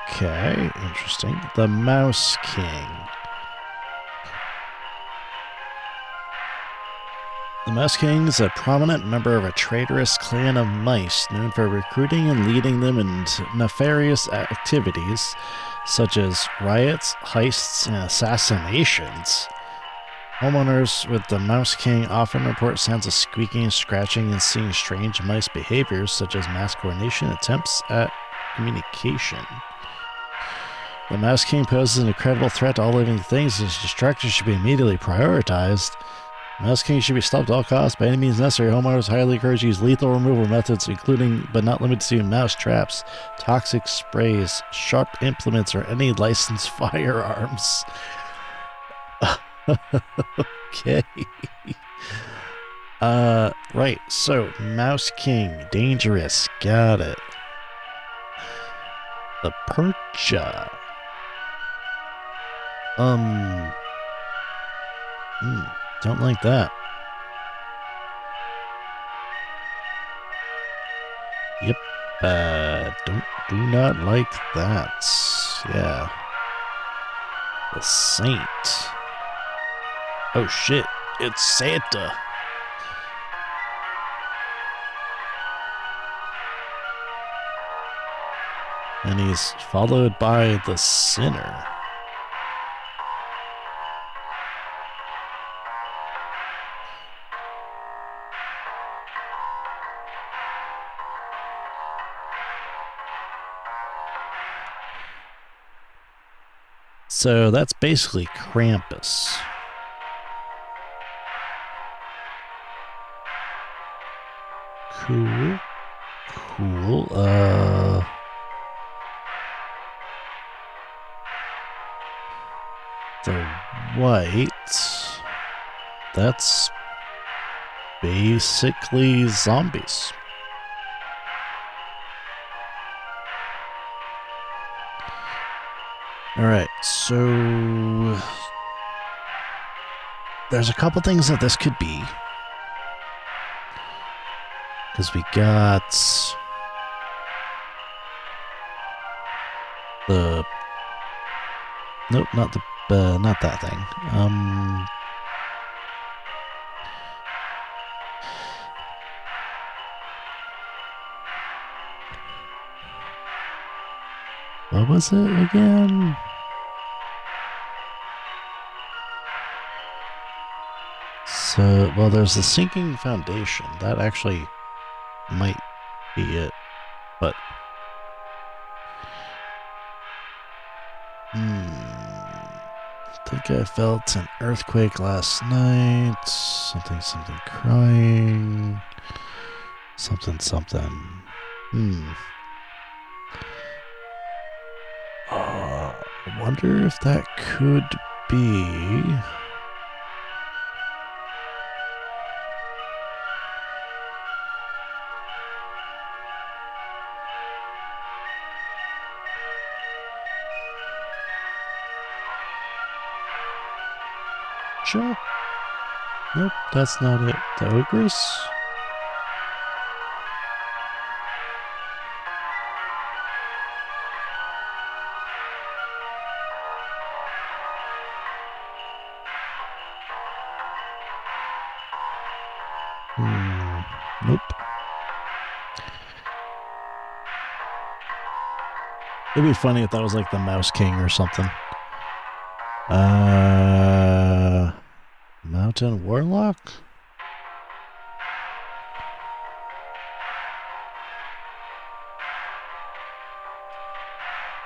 Okay, interesting. The Mouse King. The Mouse King is a prominent member of a traitorous clan of mice known for recruiting and leading them in nefarious activities such as riots, heists, and assassinations. Homeowners with the Mouse King often report sounds of squeaking, scratching, and seeing strange mice behaviors such as mass coordination attempts at communication. The Mouse King poses an incredible threat to all living things, and his destruction should be immediately prioritized. Mouse King should be stopped at all costs. By any means necessary, homeowners highly encourage to use lethal removal methods, including but not limited to mouse traps, toxic sprays, sharp implements, or any licensed firearms. Okay. Right. So, Mouse King, dangerous. Got it. The Percha. Don't like that. Yep. Do not like that. Yeah. The Saint. Oh shit, it's Santa. And he's followed by the Sinner. So that's basically Krampus. Cool. The white, that's basically zombies. Alright, so there's a couple things that this could be. Because we got the... Nope, not that thing. What was it again? So, well, there's the sinking foundation. That actually might be it, but... I think I felt an earthquake last night. Something crying. Something. I wonder if that could be... Sure. Nope, that's not it. The Ogress? Nope. It'd be funny if that was like the Mouse King or something. Mountain Warlock?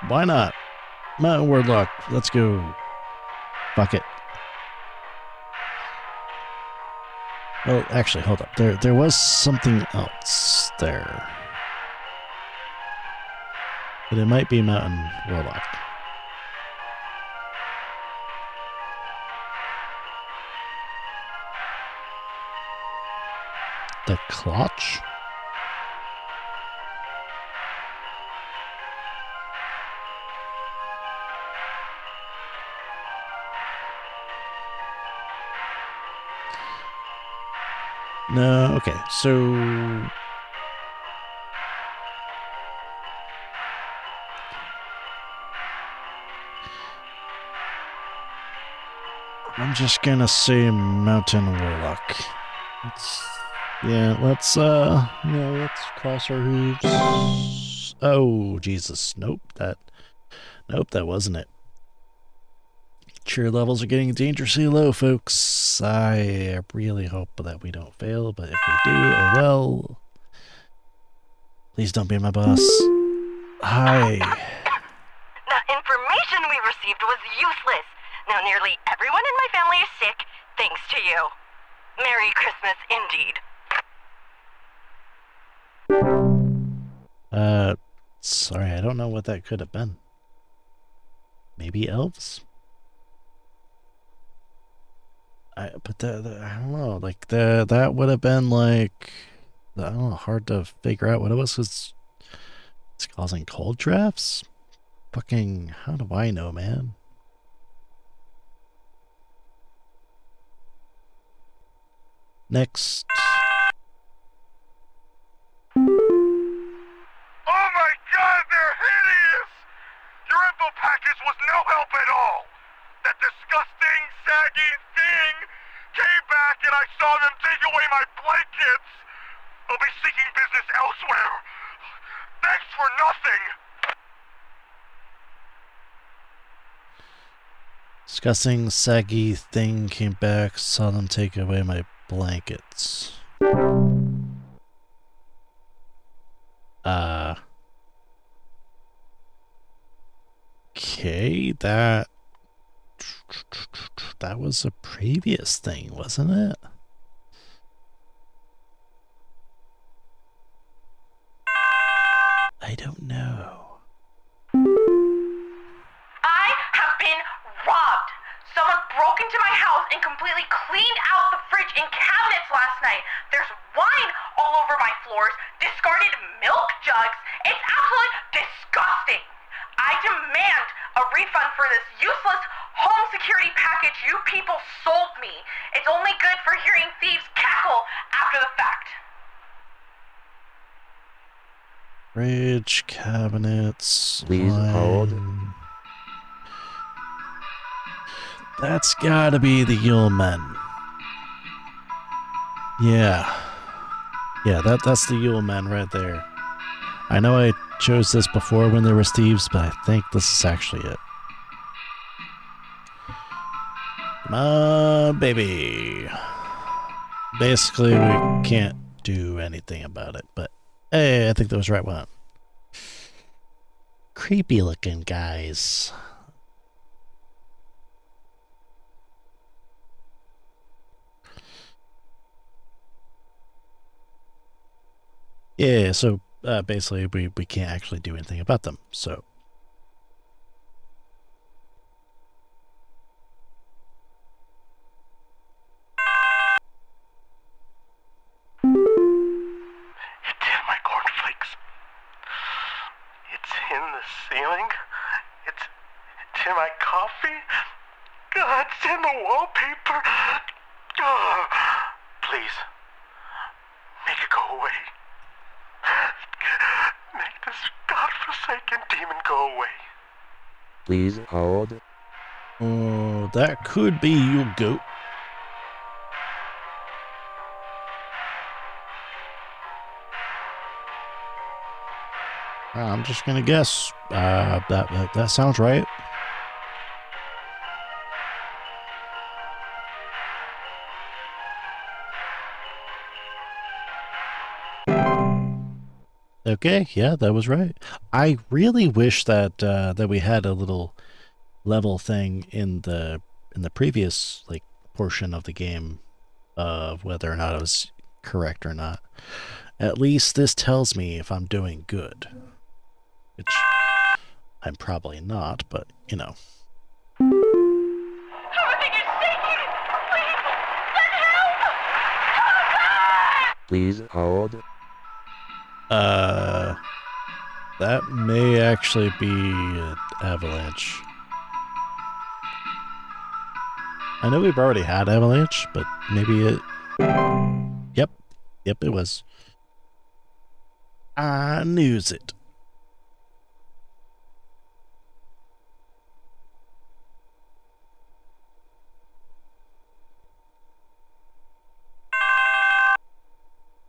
Why not? Mountain Warlock, let's go. Fuck it. Well, actually, hold up. There was something else there. But it might be Mountain Warlock. The clutch? No, okay, so... I'm just gonna say Mountain Warlock. Let's cross our hooves. Oh, Jesus. Nope, that wasn't it. Cheer levels are getting dangerously low, folks. I really hope that we don't fail, but if we do, oh well. Please don't be my boss. Hi. The information we received was useless. Now nearly everyone in my family is sick, thanks to you. Merry Christmas, indeed. Sorry, I don't know what that could have been. Maybe elves? I don't know, like, that would have been, like, I don't know, hard to figure out what it was, because it's causing cold drafts? Fucking, how do I know, man? Next. Oh my god, they're hideous! Your info package was no help at all! That disgusting, saggy thing came back and I saw them take away my blankets! I'll be seeking business elsewhere! Thanks for nothing! Disgusting, saggy thing came back, saw them take away my blankets. Okay, that was a previous thing, wasn't it? I don't know. I have been robbed. Someone broke into my house and completely cleaned out the fridge and cabinets last night. There's wine all over my floors, discarded milk jugs. It's absolutely disgusting. I demand a refund for this useless home security package you people sold me. It's only good for hearing thieves cackle after the fact. Fridge, cabinets, Please hold. That's gotta be the Yule Men. Yeah, that's the Yule Men right there. I know I chose this before when there were thieves, but I think this is actually it. Come on, baby. Basically, we can't do anything about it, but hey, I think that was the right one. Creepy looking guys. Yeah, so basically we can't actually do anything about them, so. It's in my cornflakes. It's in the ceiling. It's in my coffee. God, it's in the wallpaper. Oh, please, make it go away. Make this godforsaken demon go away. Please hold. Oh, that could be you, goat. I'm just gonna guess. That sounds right. Okay, yeah, that was right. I really wish that that we had a little level thing in the previous like portion of the game of whether or not it was correct or not. At least this tells me if I'm doing good, which I'm probably not, but you know. Everything is shaking! Please, send help! Oh, God! Please hold. That may actually be an avalanche. I know we've already had avalanche, but maybe it... Yep, it was. I knews it.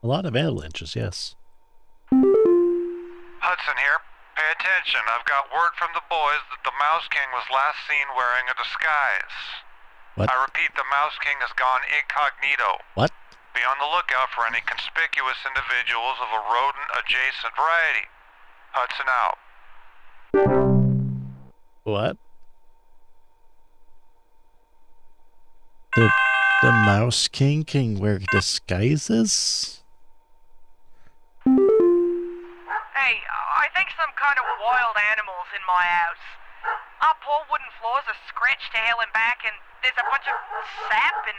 A lot of avalanches, yes. Hudson here. Pay attention. I've got word from the boys that the Mouse King was last seen wearing a disguise. What? I repeat, the Mouse King has gone incognito. What? Be on the lookout for any conspicuous individuals of a rodent-adjacent variety. Hudson out. What? The Mouse King can wear disguises? Hey, I think some kind of wild animal's in my house. Our poor wooden floors are scratched to hell and back, and there's a bunch of sap and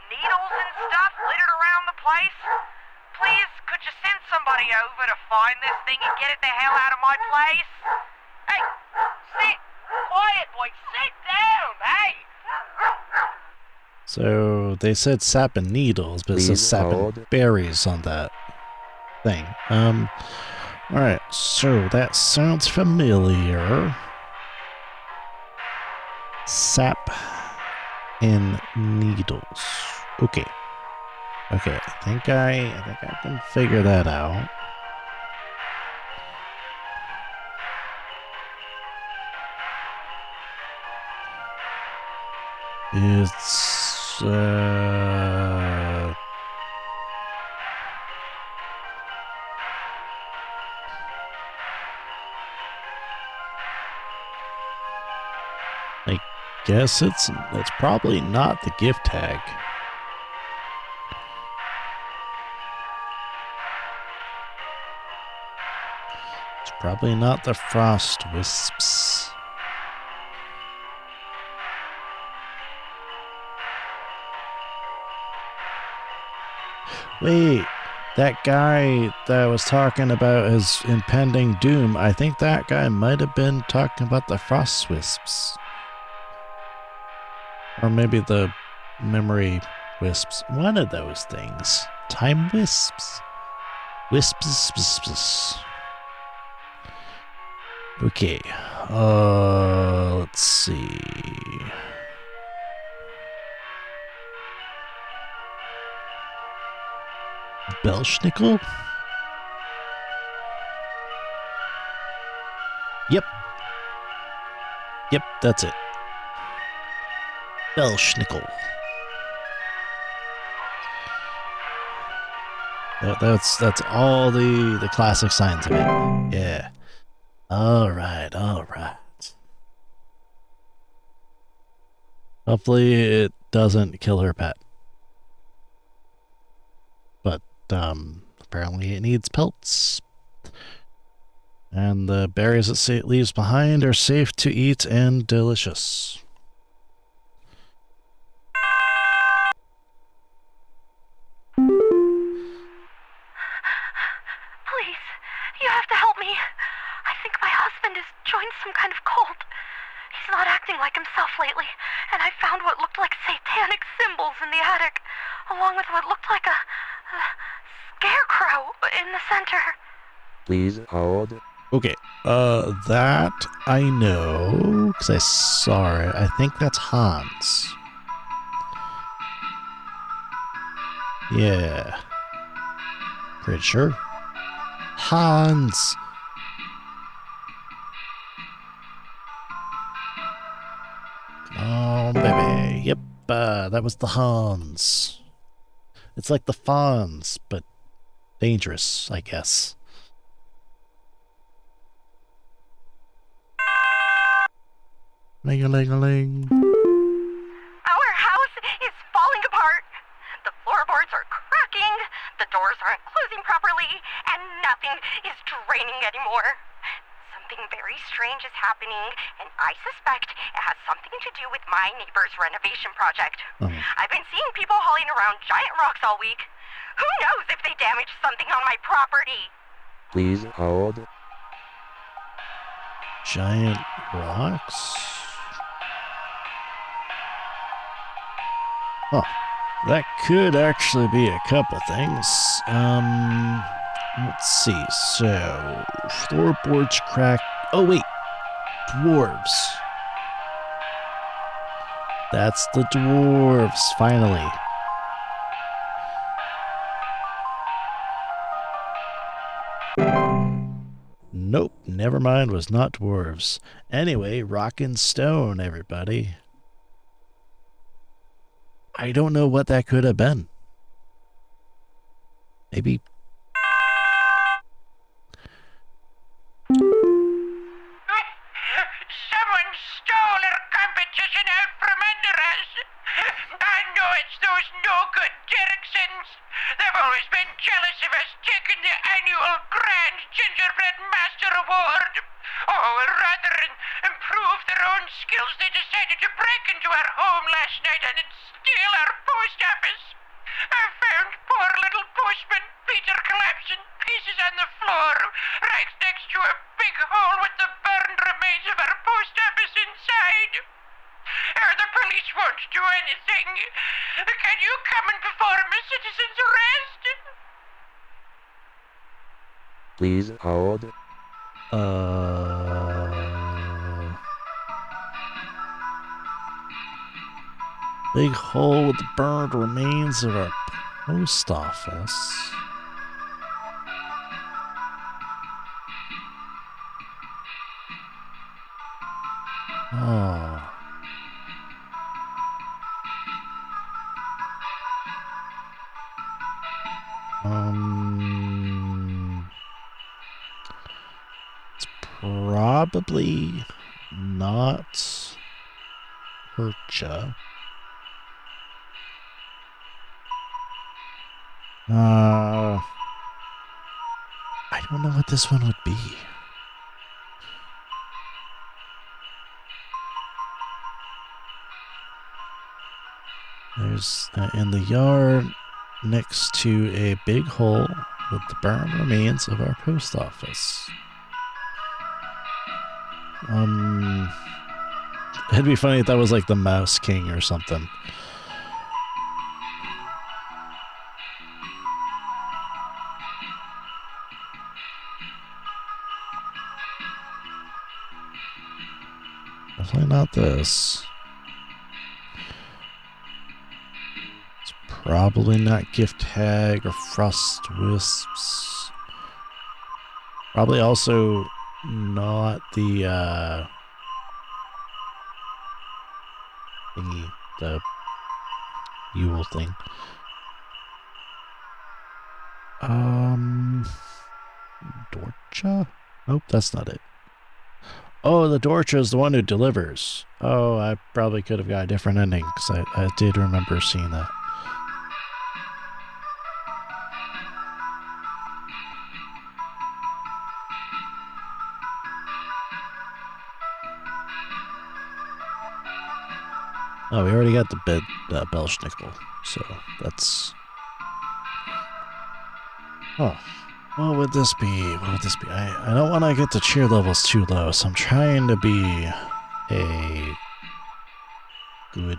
needles and stuff littered around the place. Please, could you send somebody over to find this thing and get it the hell out of my place? Hey, sit quiet, boy, sit down, hey! So they said sap and needles, but it says sap and berries on that thing. Alright, so that sounds familiar. Sap and needles. Okay. Okay, I think I can figure that out. It's I guess it's probably not the gift tag. It's probably not the frost wisps. Wait, that guy that was talking about his impending doom, I think that guy might have been talking about the frost wisps. Or maybe the memory wisps. One of those things. Time wisps. Wisps. Okay. Let's see. Belschnickel? Yep, that's it. Belschnickel. That's all the classic signs of it. Yeah. All right. Hopefully it doesn't kill her pet. But apparently it needs pelts. And the berries it leaves behind are safe to eat and delicious. Please, you have to help me. I think my husband has joined some kind of cult. He's not acting like himself lately, and I found what looked like satanic symbols in the attic, along with what looked like a scarecrow in the center. Please hold. Okay, that I know, because I saw it. I think that's Hans. Yeah. Pretty sure. Hans! Oh, baby. Yep, that was the Hans. It's like the Fonz, but dangerous, I guess. Ling-a-ling-a-ling. Our house is falling apart. The floorboards are cracking, the doors aren't closing properly, and nothing is draining anymore. Something very strange is happening, and I suspect it has something to do with my neighbor's renovation project. I've been seeing people hauling around giant rocks all week. Who knows if they damaged something on my property? Please hold. Giant rocks? Oh, that could actually be a couple things. Let's see. So, floorboards cracked. Oh, wait. Dwarves. That's the dwarves, finally. Nope, never mind, was not dwarves. Anyway, rock and stone, everybody. I don't know what that could have been. Maybe. Someone stole our competition out from under us. I know it's those no-good Derricksons. They've always been jealous of us taking the annual Grand Gingerbread Master Award. Oh, well, rather than improve their own skills, they decided to break into our home last night and steal our post office. I found poor little postman Peter collapsing pieces on the floor, right next to a big hole with the burned remains of our post office inside. The police won't do anything. Can you come and perform a citizen's arrest? Please hold. Big hole with the burned remains of our post office. Oh. It's probably not Percha. I don't know what this one would be. There's in the yard next to a big hole with the burned remains of our post office. It'd be funny if that was like the Mouse King or something. Definitely not this. It's probably not Gift Hag or Frost Wisps. Probably also not the thingy, the Yule thing. Dorcha? Nope, that's not it. Oh, the Dorcha is the one who delivers. Oh, I probably could have got a different ending, because I did remember seeing that. Oh, we already got the Belschnickel, so that's... Oh, what would this be? What would this be? I don't want to get the cheer levels too low, so I'm trying to be a good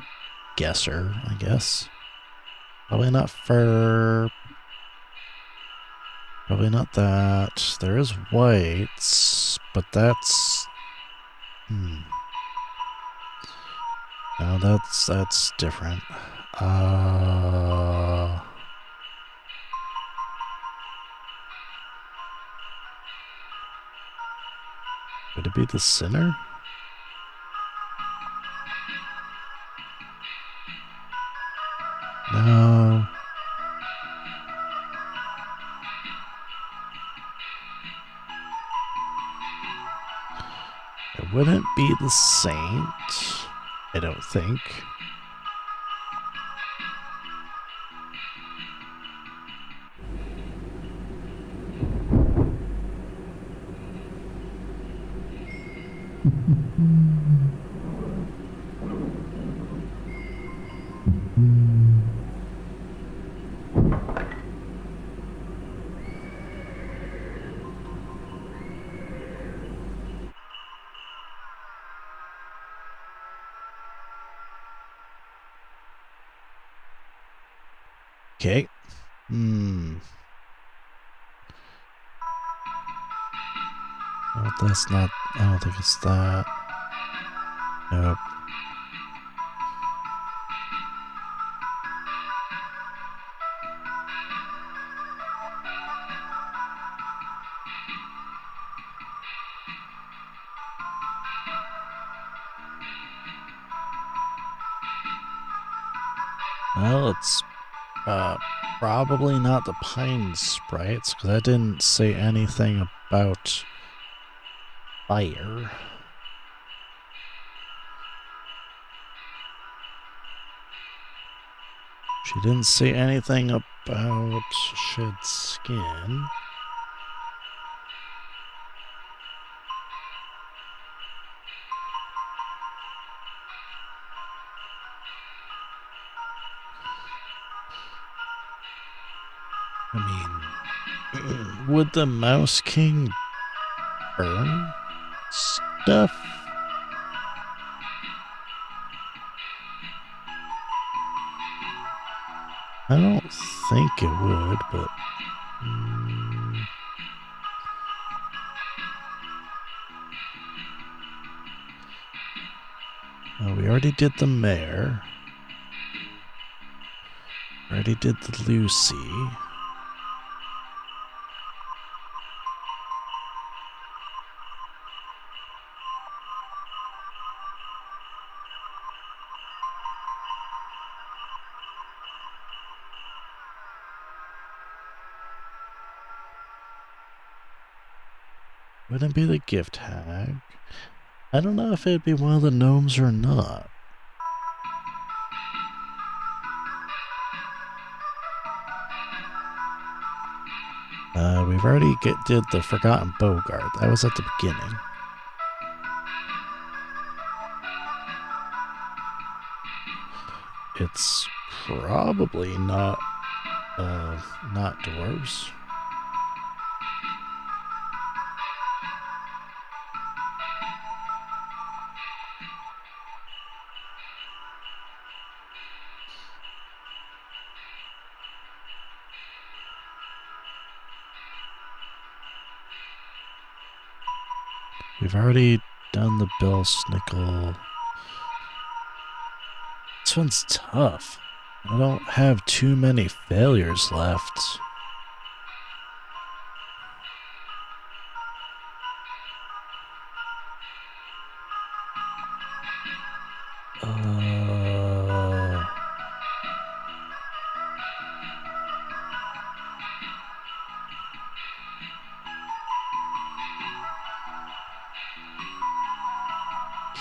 guesser, I guess. Probably not fur. Probably not that. There is whites, but that's... No, that's different. Would it be the Sinner? No. It wouldn't be the Saint, I don't think. Okay. No, that's not... I don't think it's that. Nope. Well, it's probably not the Pine Sprites, because I didn't say anything about fire. She didn't say anything about shed skin. I mean, would the Mouse King burn stuff? I don't think it would, but... Oh, we already did the mayor. Already did the Lucy. Wouldn't be the gift hag. I don't know if it'd be one of the gnomes or not. We've already did the Forgotten Bogart. That was at the beginning. It's probably not dwarves. We've already done the Bill Snickle. This one's tough. I don't have too many failures left.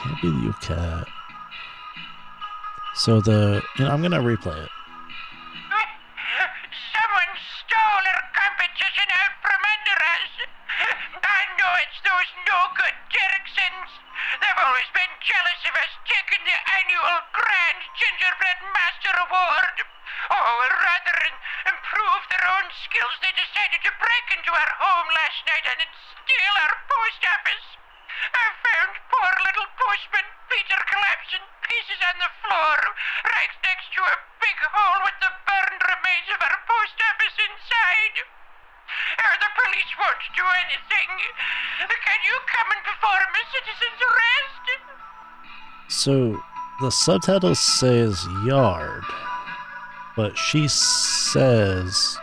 Can't be the cat. So I'm gonna replay it. Someone stole our competition out from under us. I know it's those no-good Derricksons. They've always been jealous of us taking the annual Grand Gingerbread Master Award. Oh, rather than improve their own skills, they decided to break into our home last night and steal our post office. I found poor little postman Peter collapsed in pieces on the floor, right next to a big hole with the burned remains of our post office inside. The police won't do anything. Can you come and perform a citizen's arrest? So, the subtitle says yard, but she says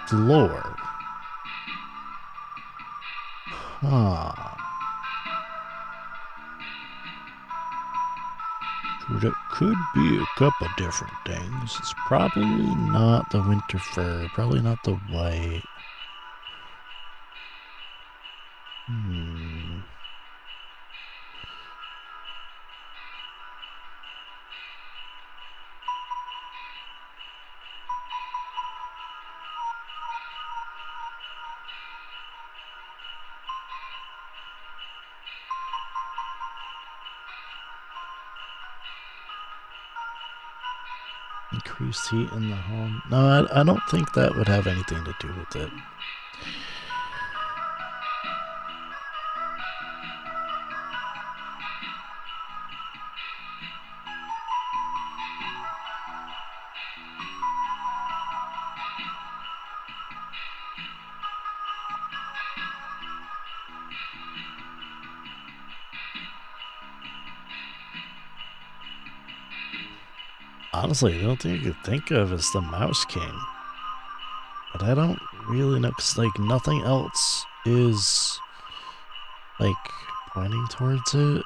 floor. Huh. It could be a couple different things. It's probably not the winter fur, probably not the white. Increased heat in the home. No, I don't think that would have anything to do with it. Honestly, the only thing I could think of is the Mouse King. But I don't really know, because, like, nothing else is, like, pointing towards it.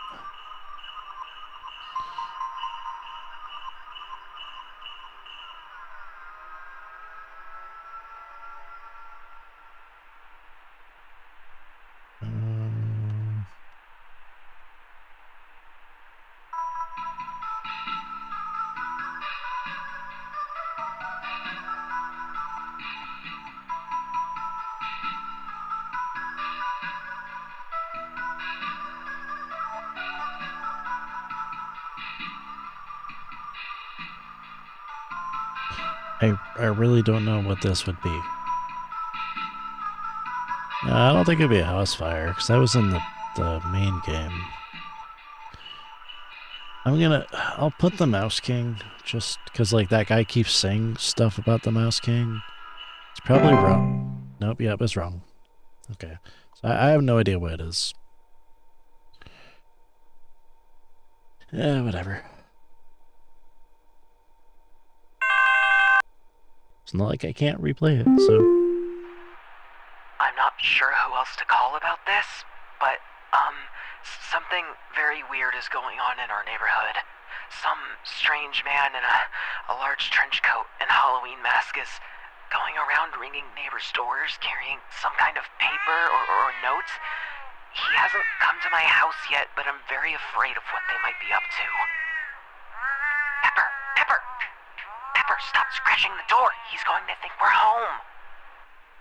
I really don't know what this would be. I don't think it'd be a house fire, because that was in the main game. I'll put the Mouse King, just because, like, that guy keeps saying stuff about the Mouse King. It's probably wrong. Nope, yep, it's wrong. Okay. So I have no idea what it is. Yeah, whatever. It's not like I can't replay it, so... I'm not sure who else to call about this, but, something very weird is going on in our neighborhood. Some strange man in a large trench coat and Halloween mask is going around ringing neighbors' doors, carrying some kind of paper or notes. He hasn't come to my house yet, but I'm very afraid of what they might be up to. Pepper, stop scratching the door. He's going to think we're home.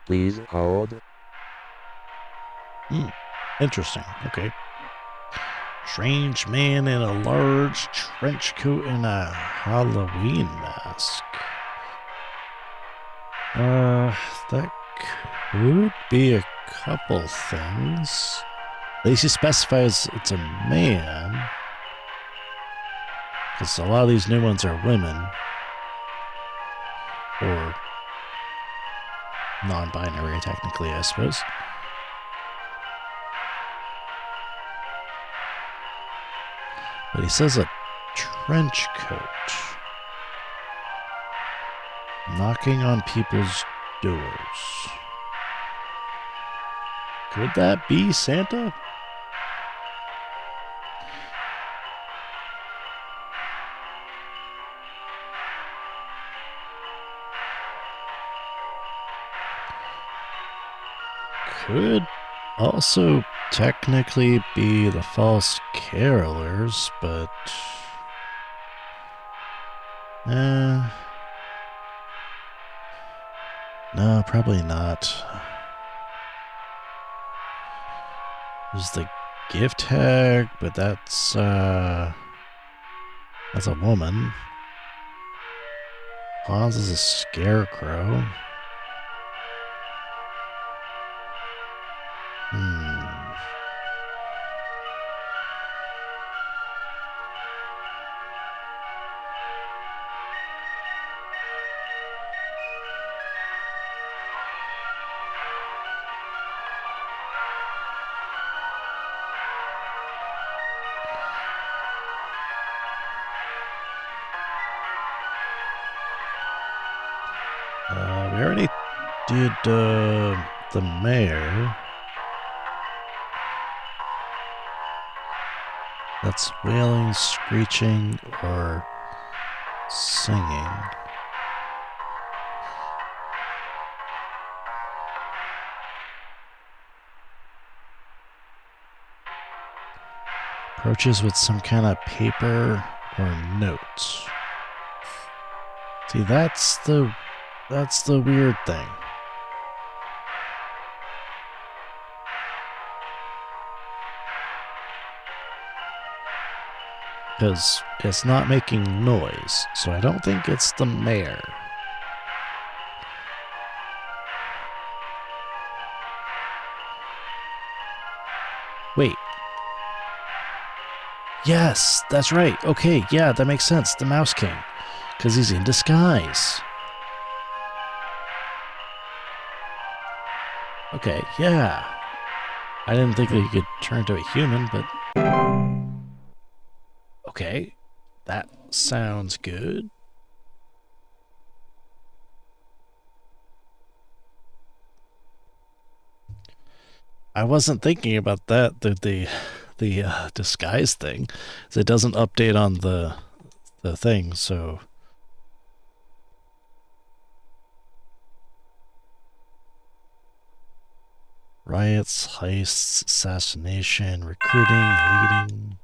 Please hold. Interesting. Okay. Strange man in a large trench coat and a Halloween mask. That could be a couple things. At least he specifies it's a man. Because a lot of these new ones are women. Or non-binary, technically, I suppose. But he says a trench coat. Knocking on people's doors. Could that be Santa? Could also technically be the false carolers, but... no, probably not. There's the gift hag, but that's a woman. Hans is a scarecrow. We already did the mayor. That's wailing, screeching, or singing. Approaches with some kind of paper or note. See, that's the weird thing. Because it's not making noise, so I don't think it's the mayor. Wait. Yes, that's right. Okay, yeah, that makes sense. The Mouse King. Because he's in disguise. Okay, yeah. I didn't think that he could turn into a human, but... Okay, that sounds good. I wasn't thinking about that. The disguise thing. It doesn't update on the thing, so. Riots, heists, assassination, recruiting, leading.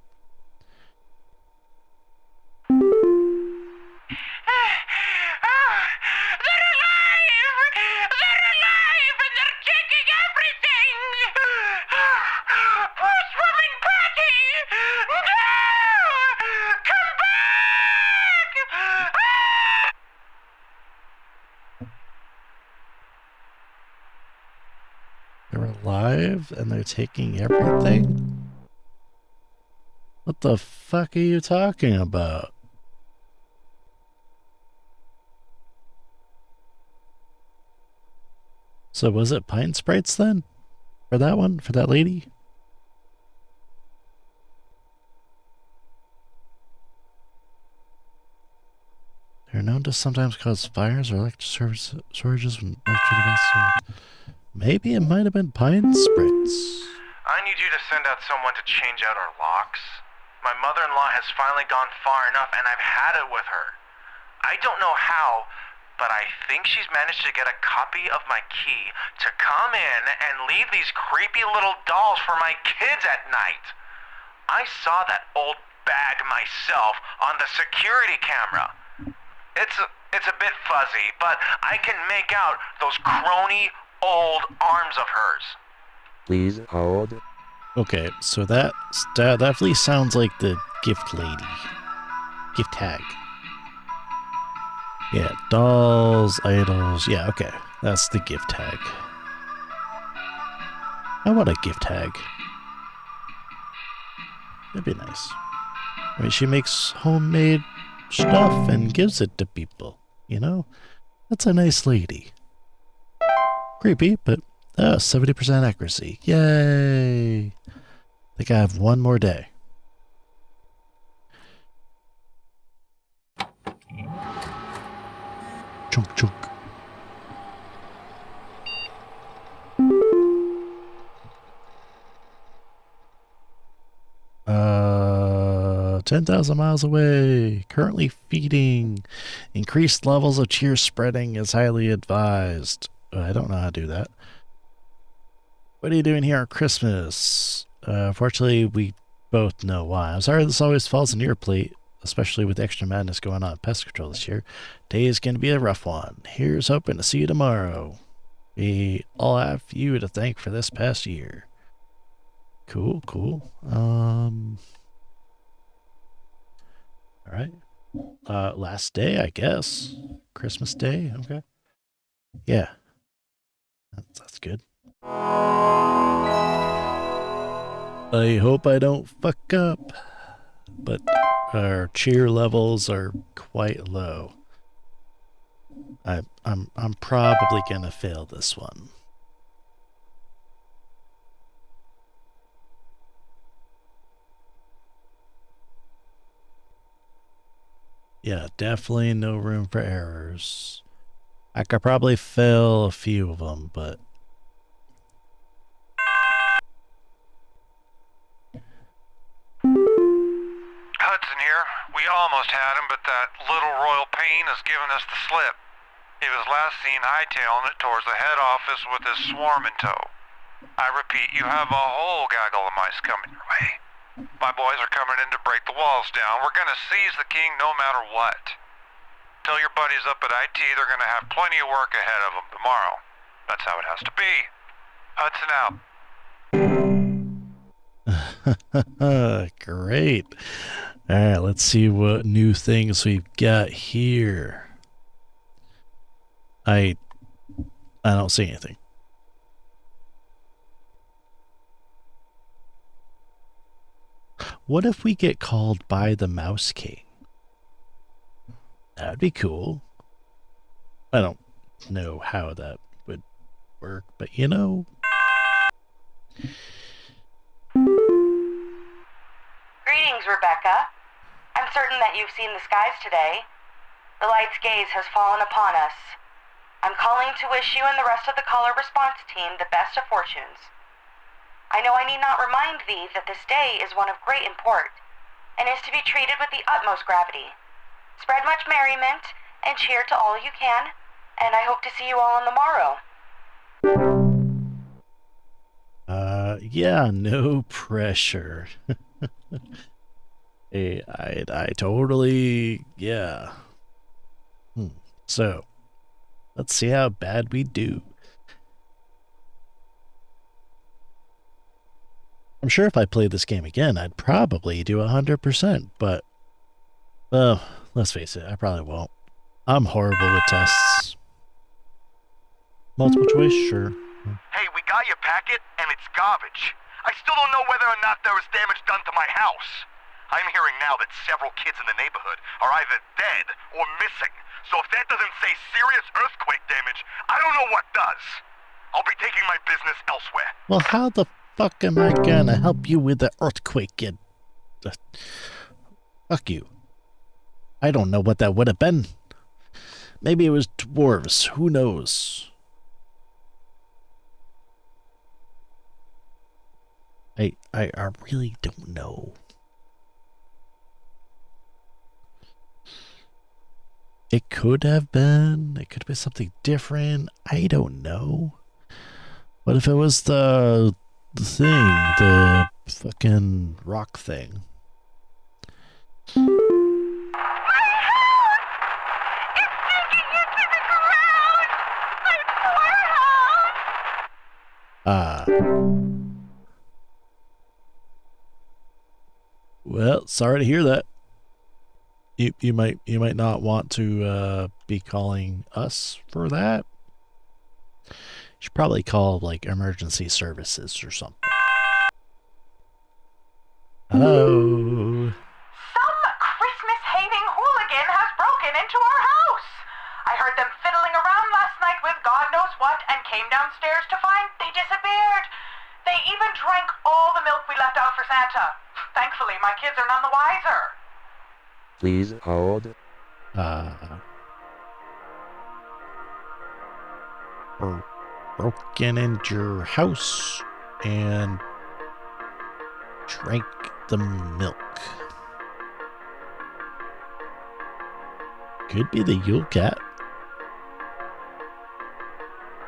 They're alive and they're taking everything? What the fuck are you talking about? So was it Pine Sprites then? For that one? For that lady? They're known to sometimes cause fires or electric shortages when electric events. Maybe it might have been Pine Sprites. I need you to send out someone to change out our locks. My mother-in-law has finally gone far enough, and I've had it with her. I don't know how, but I think she's managed to get a copy of my key to come in and leave these creepy little dolls for my kids at night. I saw that old bag myself on the security camera. It's a bit fuzzy, but I can make out those crony old arms of hers. Please hold. Okay, so that definitely sounds like the gift lady. Gift tag. Yeah, dolls, idols. Yeah, okay. That's the gift tag. I want a gift tag. That'd be nice. I mean, she makes homemade stuff and gives it to people, you know? That's a nice lady. Creepy, but 70% accuracy. Yay! I think I have one more day. Chunk chunk. Uh, 10,000 miles away. Currently feeding. Increased levels of cheer spreading is highly advised. I don't know how to do that. What are you doing here on Christmas? Fortunately, we both know why. I'm sorry this always falls on your plate, especially with extra madness going on at Pest Control this year. Day is going to be a rough one. Here's hoping to see you tomorrow. We all have you to thank for this past year. Cool, cool. Alright. Last day, I guess. Christmas Day, okay. Yeah. That's good. I hope I don't fuck up, but our cheer levels are quite low. I'm probably gonna fail this one. Yeah, definitely no room for errors. I could probably fail a few of them, but Hudson here. We almost had him, but that little royal pain has given us the slip. He was last seen hightailing it towards the head office with his swarm in tow. I repeat, you have a whole gaggle of mice coming your way. My boys are coming in to break the walls down. We're gonna seize the king no matter what. Tell your buddies up at IT they're gonna have plenty of work ahead of them tomorrow. That's how it has to be. Hudson out. Great. Alright, let's see what new things we've got here. I don't see anything. What if we get called by the Mouse King? That'd be cool. I don't know how that would work, but you know. Greetings, Rebecca. I'm certain that you've seen the skies today. The light's gaze has fallen upon us. I'm calling to wish you and the rest of the caller response team the best of fortunes. I know I need not remind thee that this day is one of great import, and is to be treated with the utmost gravity. Spread much merriment, and cheer to all you can, and I hope to see you all on the morrow. Yeah, no pressure. Hey, I totally, yeah. So, let's see how bad we do. I'm sure if I played this game again, I'd probably do 100%, but, let's face it, I probably won't. I'm horrible with tests. Multiple choice, sure. Hey, we got your packet, and it's garbage. I still don't know whether or not there was damage done to my house. I'm hearing now that several kids in the neighborhood are either dead or missing. So if that doesn't say serious earthquake damage, I don't know what does. I'll be taking my business elsewhere. Well, how the fuck am I gonna help you with the earthquake, kid? Fuck you. I don't know what that would have been. Maybe it was dwarves. Who knows? I really don't know. It could have been. It could have been something different. I don't know. What if it was the thing, the fucking rock thing? Well, sorry to hear that. You might not want to be calling us for that. You should probably call like emergency services or something. Hello. Some Christmas-hating hooligan has broken into our house. I heard them fiddling around last night with God knows what and came downstairs to find they disappeared. They even drank all the milk we left out for Santa. Thankfully, my kids are none the wiser. Please hold. Broken into your house and drank the milk. Could be the Yule Cat.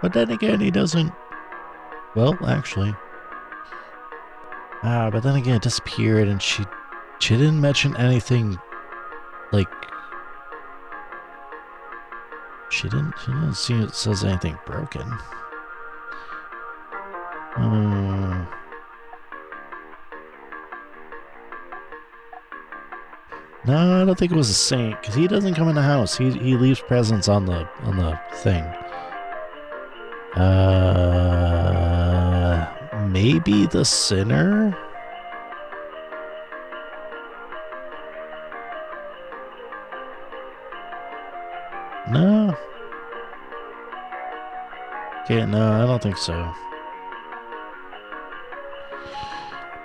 But then again, he doesn't... Well, actually... but then again, it disappeared and she didn't mention anything, like... She didn't see it says anything broken. No, I don't think it was a saint, because he doesn't come in the house. He leaves presents on the thing. Maybe the sinner? No. Okay, no, I don't think so.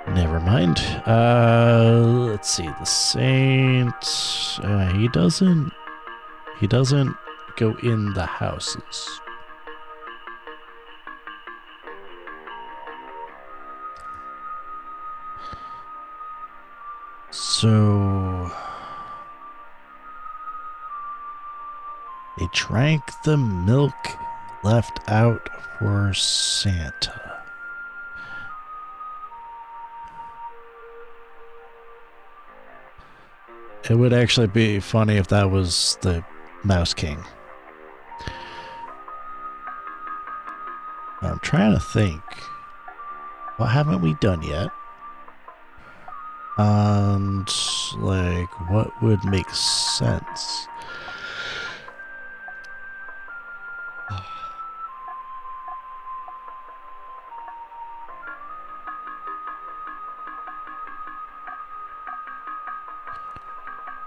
Never mind. Let's see. The saint. He doesn't go in the houses. So they drank the milk left out for Santa. It would actually be funny if that was the Mouse King. I'm trying to think. What haven't we done yet? And, like, what would make sense?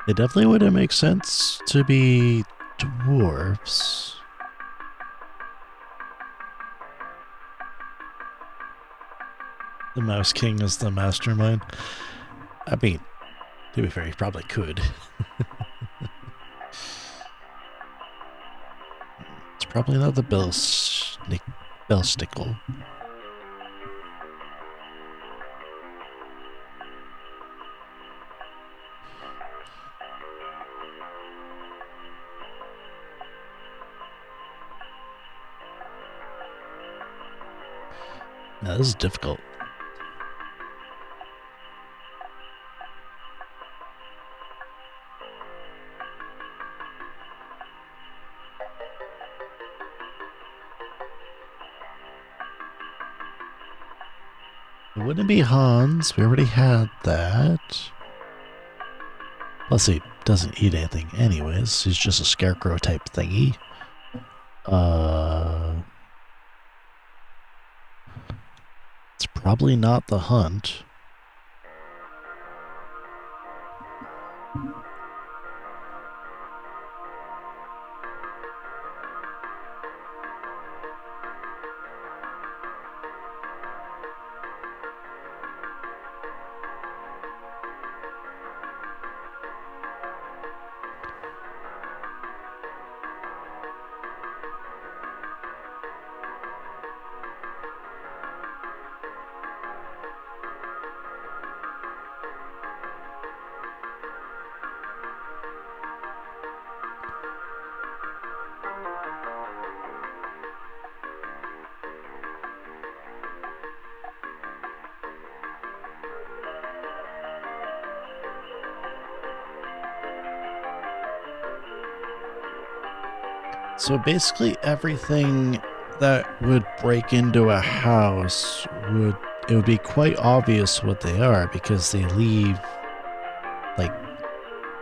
It definitely wouldn't make sense to be dwarves. The Mouse King is the mastermind. I mean, to be fair, he probably could. It's probably not the Bellstickle. Yeah, this is difficult. It wouldn't be Hans. We already had that. Plus, he doesn't eat anything anyways. He's just a scarecrow type thingy. It's probably not the hunt. So basically everything that would break into a house it would be quite obvious what they are because they leave like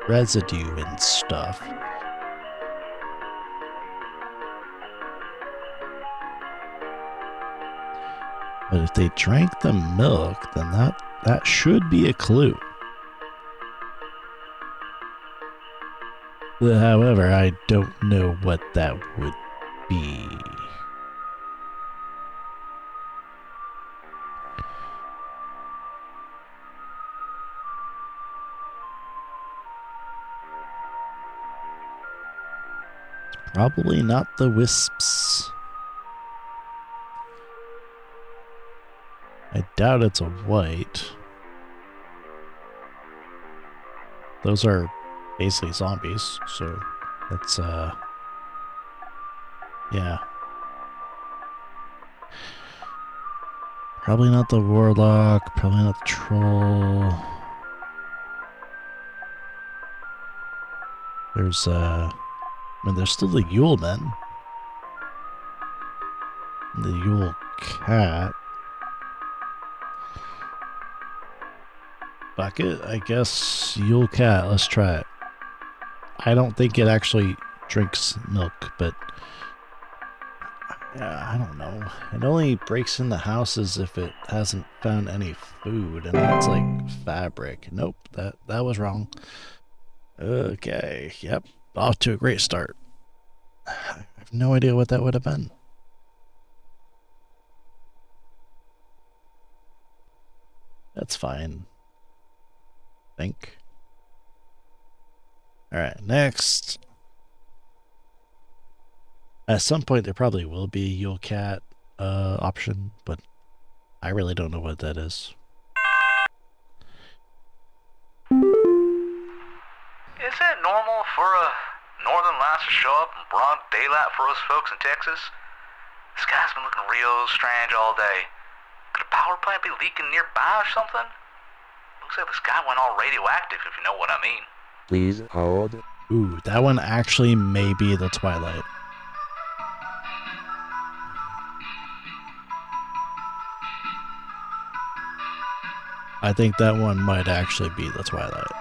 residue and stuff. But if they drank the milk, then that should be a clue. However, I don't know what that would be. It's probably not the wisps. I doubt it's a white. Those are basically zombies, so that's yeah. Probably not the warlock, probably not the troll. There's I mean there's still the Yule men. The Yule cat. Bucket? I guess Yule cat, let's try it. I don't think it actually drinks milk, but yeah, I don't know. It only breaks into houses if it hasn't found any food, and that's like fabric. Nope, that was wrong. Okay, yep, off to a great start. I have no idea what that would have been. That's fine. I think. Alright, next. At some point there probably will be a Yule cat option, but I really don't know what that is. Is it normal for a northern lights to show up in broad daylight for us folks in Texas? The sky's been looking real strange all day. Could a power plant be leaking nearby or something? Looks like the sky went all radioactive, if you know what I mean. Please hold. Ooh, that one actually may be the Twilight. I think that one might actually be the Twilight.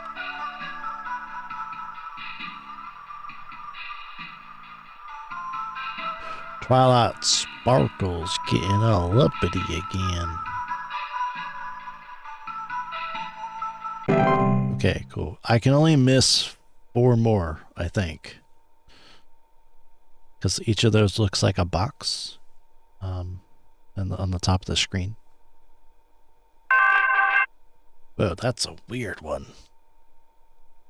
Twilight Sparkle's getting all uppity again. Okay, cool. I can only miss 4 more, I think. Because each of those looks like a box on the top of the screen. Whoa, that's a weird one.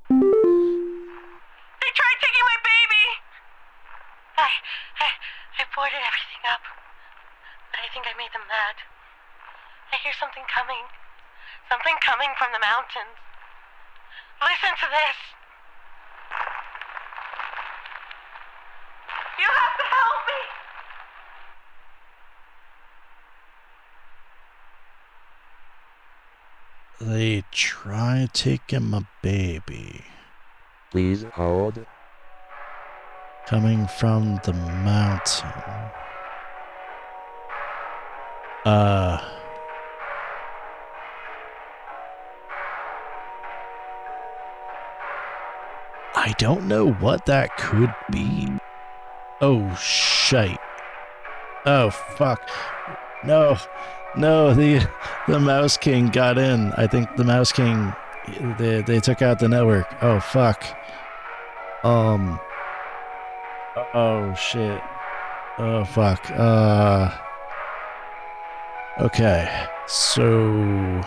They tried taking my baby! I boarded everything up, but I think I made them mad. I hear something coming. Something coming from the mountains. Listen to this. You have to help me! They try taking my baby. Please hold. Coming from the mountain. I don't know what that could be. Oh, shite. Oh, fuck. No, the Mouse King got in. I think the Mouse King, they took out the network. Oh, fuck. Oh, shit. Oh, fuck. Okay. So,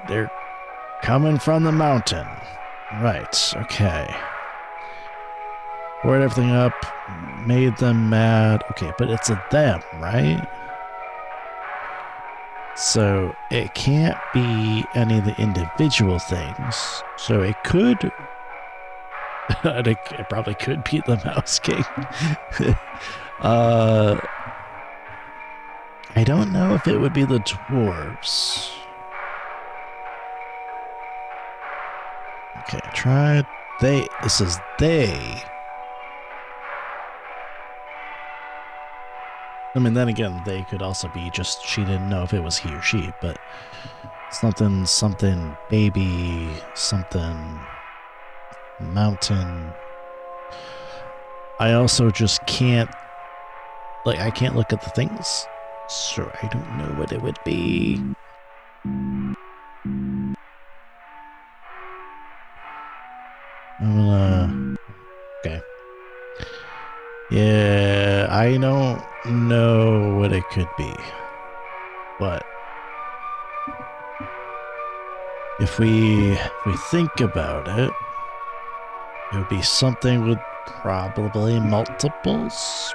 they're coming from the mountain. Right, okay. Board everything up, made them mad. Okay, but it's a them, right? So it can't be any of the individual things. So it could... it probably could be the Mouse King. I don't know if it would be the dwarves. Okay, try they. This is they. I mean, then again, they could also be just she didn't know if it was he or she, but something baby, something mountain. I also just can't, like, I can't look at the things, so I don't know what it would be. I'm gonna... Okay. Yeah, I don't know what it could be, but if we think about it, it would be something with probably multiples.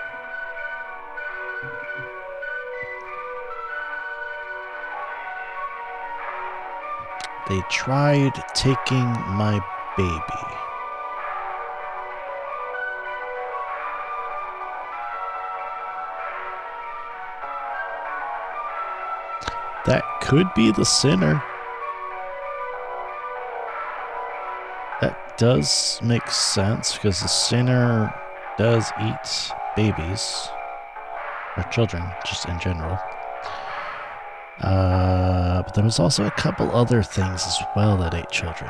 They tried taking my baby. That could be the sinner. That does make sense because the sinner does eat babies or children, just in general. But there was also a couple other things as well that ate children.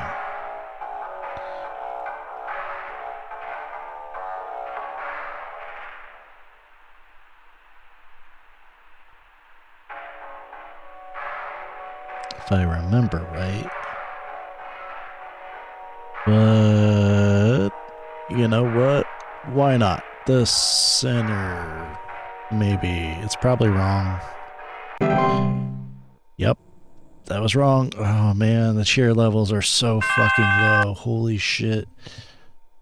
If I remember right. But, you know what? Why not? The sinner, maybe. It's probably wrong. Yep, that was wrong. Oh man, the cheer levels are so fucking low. Holy shit.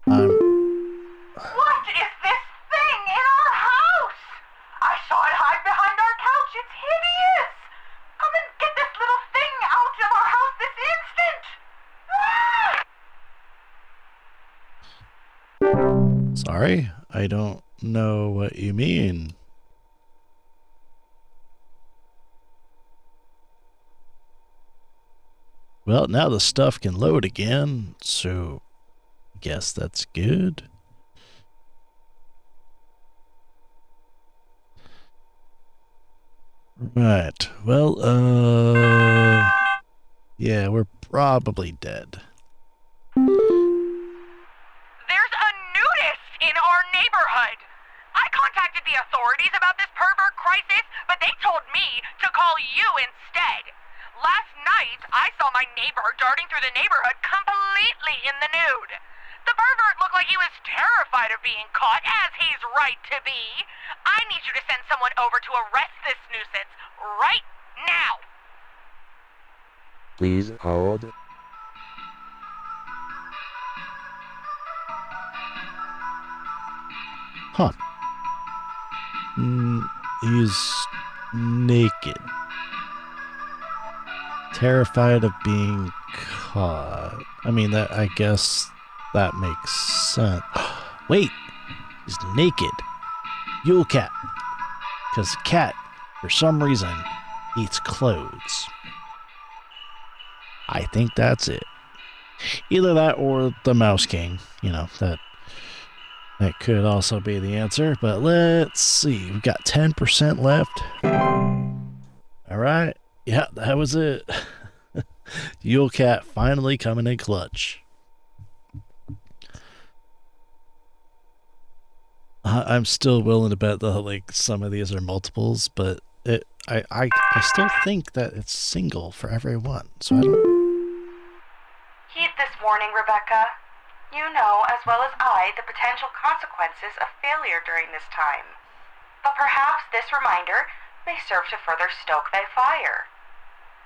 What is this thing in our house? I saw it hide behind our couch. It's hideous. Come and get this little thing out of our house this instant. Sorry, I don't know what you mean. Well, now the stuff can load again, so guess that's good. Right. Well, yeah, we're probably dead. There's a nudist in our neighborhood. I contacted the authorities about this pervert crisis, but they told me to call you instead. Last night, I saw my neighbor darting through the neighborhood completely in the nude. The pervert looked like he was terrified of being caught, as he's right to be. I need you to send someone over to arrest this nuisance right now. Please hold. Huh. He's naked. Terrified of being caught. I mean, that, I guess that makes sense. Wait, he's naked. Yule cat. Because cat, for some reason, eats clothes. I think that's it. Either that or the Mouse King. You know, that could also be the answer. But let's see. We've got 10% left. All right. Yeah, that was it. Yule Cat finally coming in clutch. I'm still willing to bet that like some of these are multiples, but I still think that it's single for everyone. So I don't. Heed this warning, Rebecca. You know, as well as I, the potential consequences of failure during this time. But perhaps this reminder may serve to further stoke thy fire.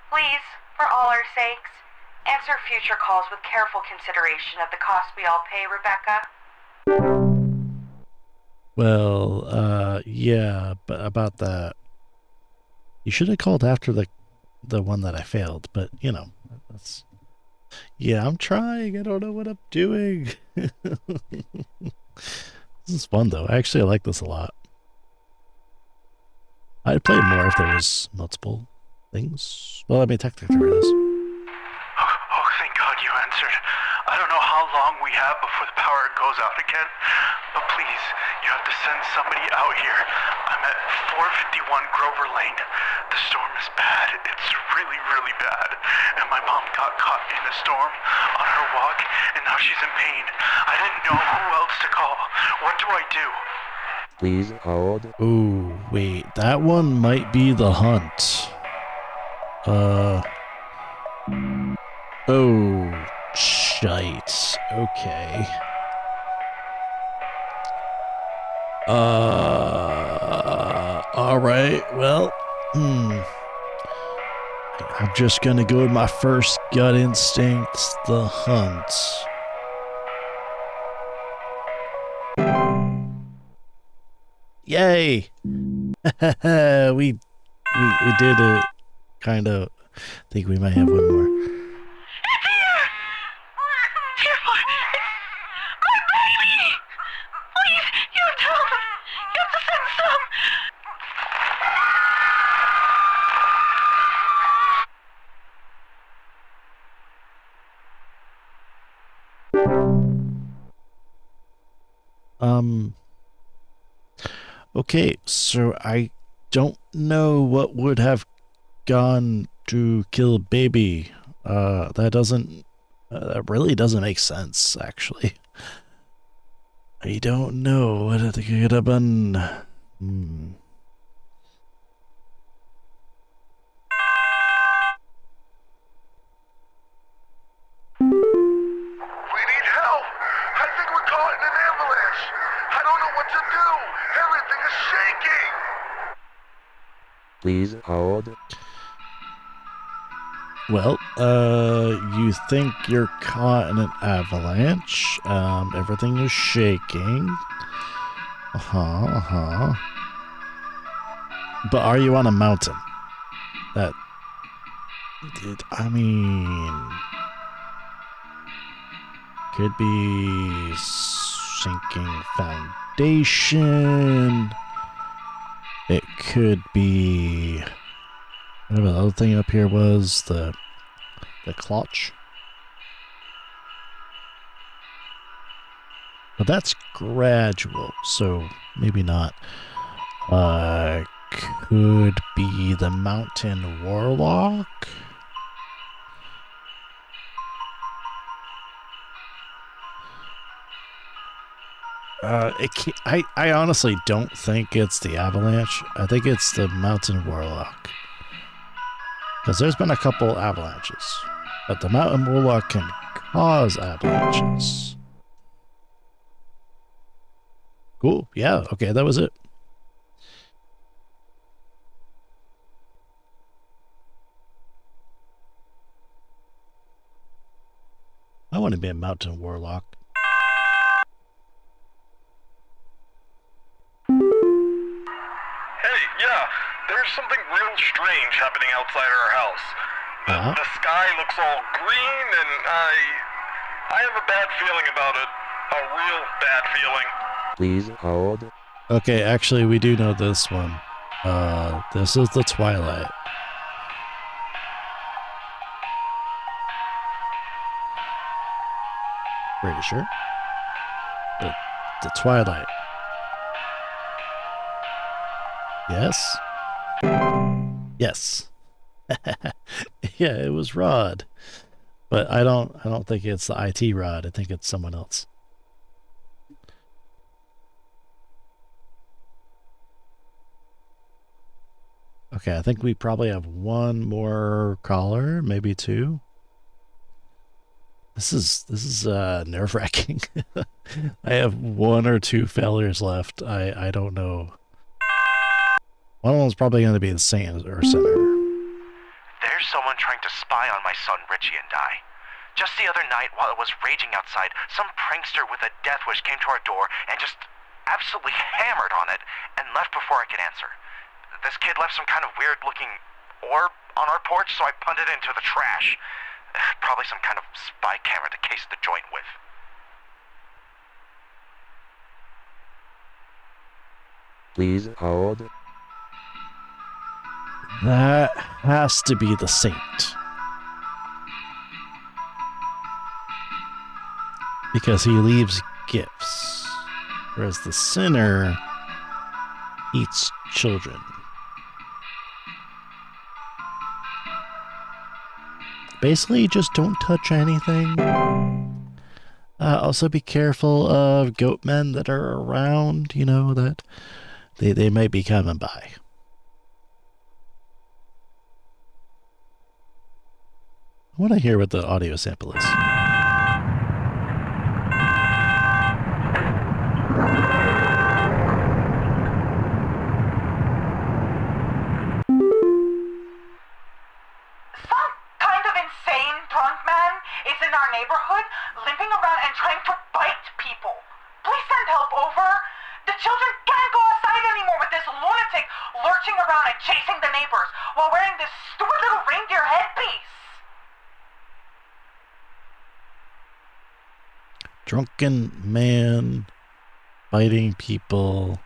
Please, for all our sakes, answer future calls with careful consideration of the cost we all pay, Rebecca. Well, yeah, but about that, you should have called after the one that I failed. But you know, that's. Yeah, I'm trying. I don't know what I'm doing. This is fun though. Actually, I like this a lot. I'd play more if there was multiple things. Well, I mean, technically there is. Oh, thank God you answered. I don't know how long we have before the power goes out again, but please, you have to send somebody out here. I'm at 451 Grover Lane. The storm is bad. It's really, really bad. And my mom got caught in a storm on her walk, and now she's in pain. I didn't know who else to call. What do I do? Please hold. Ooh, wait. That one might be the hunt. Oh, shite. Okay. Alright, well, I'm just gonna go with my first gut instinct, the hunt. Yay! we did it. Kind of. Think we might have one more. Okay, so I don't know what would have gone to kill baby. That really doesn't make sense, actually. I don't know what it could have been. We need help! I think we're caught in an avalanche! I don't know what to do! Everything is shaking! Please hold. Well, you think you're caught in an avalanche. Everything is shaking. But are you on a mountain? I mean, could be sinking foundation. It could be whatever the other thing up here was, the clutch. But that's gradual, so maybe not. Could be the mountain warlock. I honestly don't think it's the avalanche. I think it's the mountain warlock. Because there's been a couple avalanches. But the mountain warlock can cause avalanches. Cool. Yeah, okay, that was it. I want to be a mountain warlock. Hey, yeah, there's something real strange happening outside our house. The sky looks all green, and I have a bad feeling about it. A real bad feeling. Please hold. Okay, actually, we do know this one. This is the Twilight. Pretty sure. The Twilight. Yes? Yes. Yeah, it was Rod. But I don't think it's the IT Rod. I think it's someone else. Okay, I think we probably have one more caller, maybe two. This is nerve-wracking. I have one or two failures left. I don't know. One of them's probably going to be the Saint or Center. There's someone trying to spy on my son Richie and I. Just the other night, while it was raging outside, some prankster with a death wish came to our door and just absolutely hammered on it and left before I could answer. This kid left some kind of weird-looking orb on our porch, so I punted it into the trash. Probably some kind of spy camera to case the joint with. Please hold. That has to be the Saint. Because he leaves gifts. Whereas the Sinner eats children. Basically, just don't touch anything. Also be careful of goat men that are around, you know, that they might be coming by. I want to hear what the audio sample is. Is in our neighborhood, limping around and trying to bite people. Please send help over. The children can't go outside anymore with this lunatic lurching around and chasing the neighbors while wearing this stupid little reindeer headpiece. Drunken man biting people.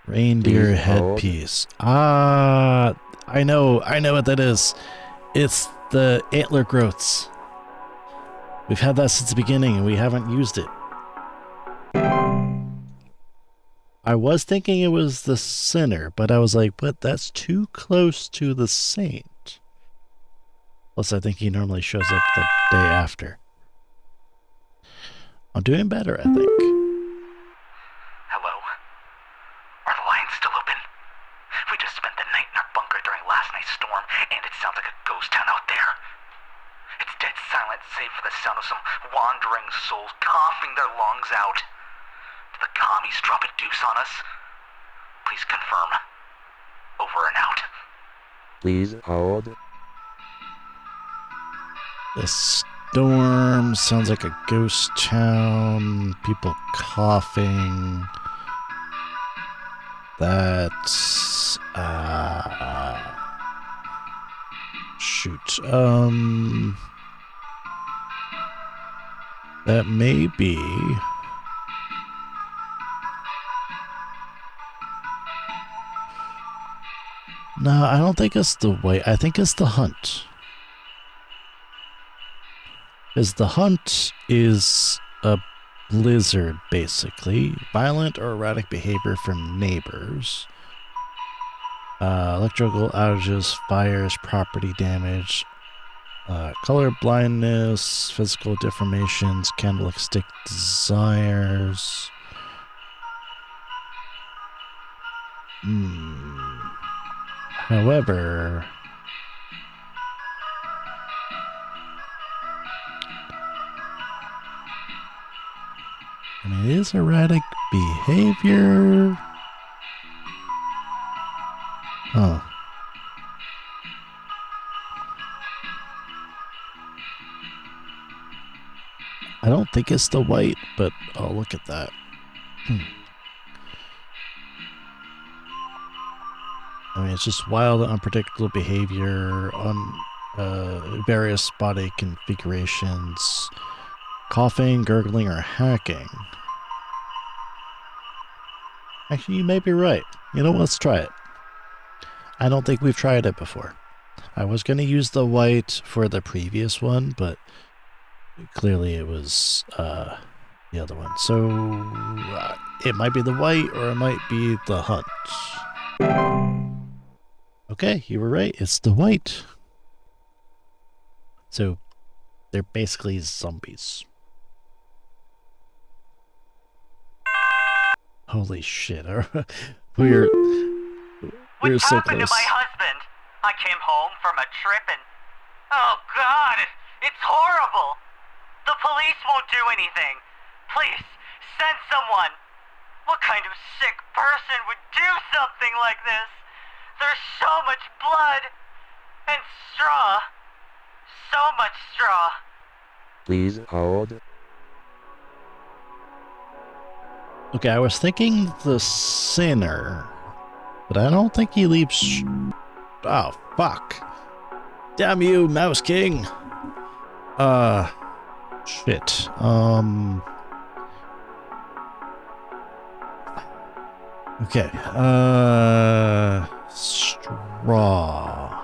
Reindeer headpiece. Ah, I know what that is. It's the antler growths. We've had that since the beginning and we haven't used it. I was thinking it was the Sinner, but I was like, but that's too close to the Saint. Plus, I think he normally shows up the day after. I'm doing better, I think. Hello? Are the lines still open? We just spent the night in our bunker during last night's storm, and it sounds like a ghost town out there. It's dead silent, save for the sound of some wandering souls coughing their lungs out. Did the commies drop a deuce on us? Please confirm. Over and out. Please hold. The storm sounds like a ghost town. People coughing. That's shoot. That may be. No, I don't think it's the way. I think it's the hunt. Because the hunt is a blizzard, basically. Violent or erratic behavior from neighbors. Electrical outages, fires, property damage. Color blindness, physical deformations, cannibalistic desires. However, I mean, it is erratic behavior. Huh. I don't think it's the white, but I'll look at that. I mean, it's just wild and unpredictable behavior on various body configurations. Coughing, gurgling, or hacking. Actually, you may be right. You know, let's try it. I don't think we've tried it before. I was going to use the white for the previous one, but clearly it was the other one. So it might be the white or it might be the hunt. Okay, you were right. It's the white. So they're basically zombies. Holy shit. We're What's so happened close. to my husband? I came home from a trip and... Oh, God! It's horrible! The police won't do anything. Please, send someone. What kind of sick person would do something like this? There's so much blood. And straw. So much straw. Please hold. Okay, I was thinking the sinner, but I don't think he leaves... Oh, fuck. Damn you, Mouse King. Shit. Okay, straw.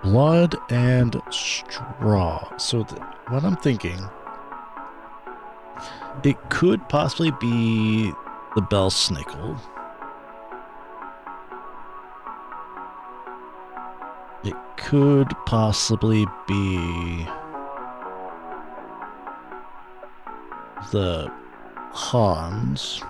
Blood and straw. So what I'm thinking, it could possibly be the bell snickle. It could possibly be the Hans.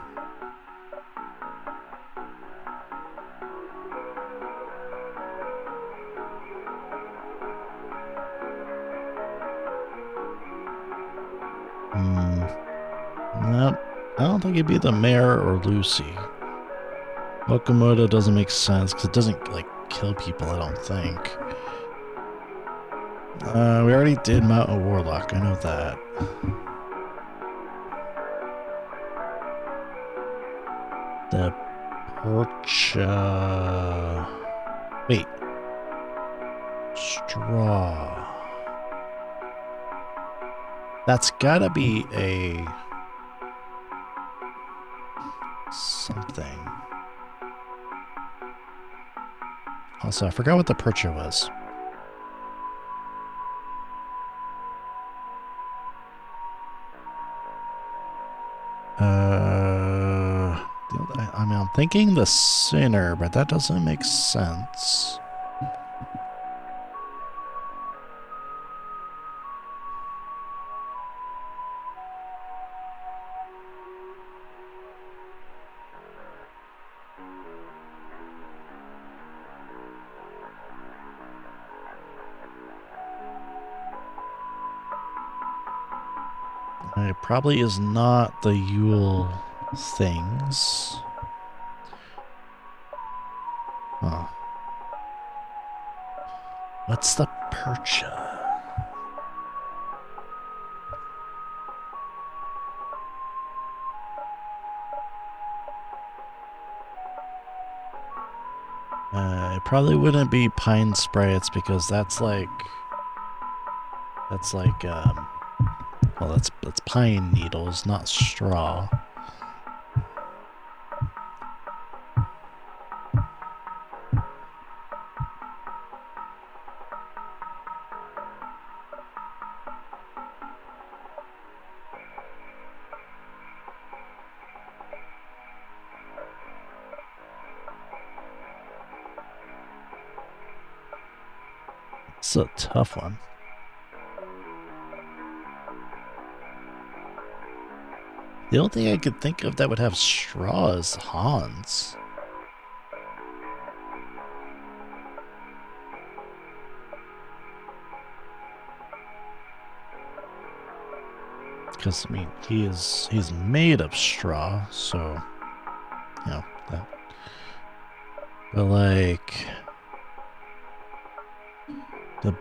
Nope. I don't think it'd be the mayor or Lucy. Locomotive doesn't make sense because it doesn't, like, kill people, I don't think. We already did Mountain Warlock, I know that. The Percha... Wait. Straw. That's gotta be a... something. Also, I forgot what the Percha was. I mean, I'm thinking the sinner, but that doesn't make sense. It probably is not the Yule things. Huh. What's the Percha? It probably wouldn't be pine sprout because that's like well, that's pine needles, not straw. It's a tough one. The only thing I could think of that would have straw is Hans. Because, I mean, he's made of straw, so, you know, that. But, like, the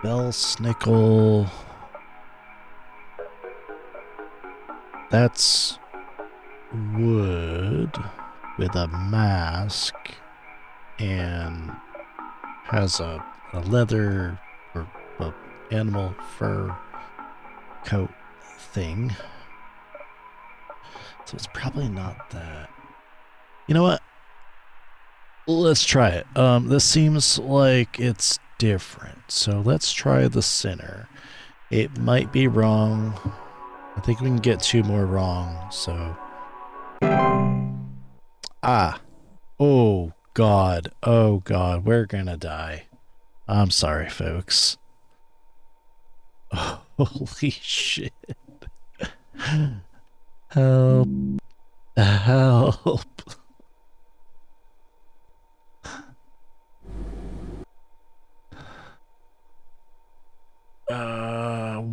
bell snickle, that's wood with a mask and has a leather or a animal fur coat thing. So it's probably not that. You know what? Let's try it. This seems like it's different. So let's try the center. It might be wrong. I think we can get 2 more wrong, so... Ah. Oh, God. Oh, God. We're gonna die. I'm sorry, folks. Holy shit. Help. Help.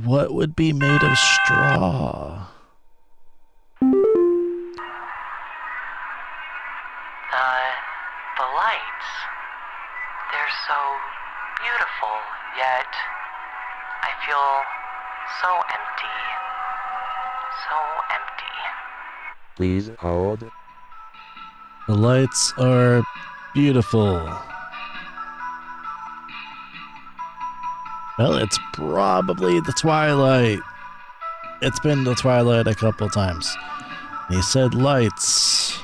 What would be made of straw? The lights, they're so beautiful, yet I feel so empty. So empty. Please hold. The lights are beautiful. Well, it's probably the twilight. It's been the twilight a couple times. He said lights.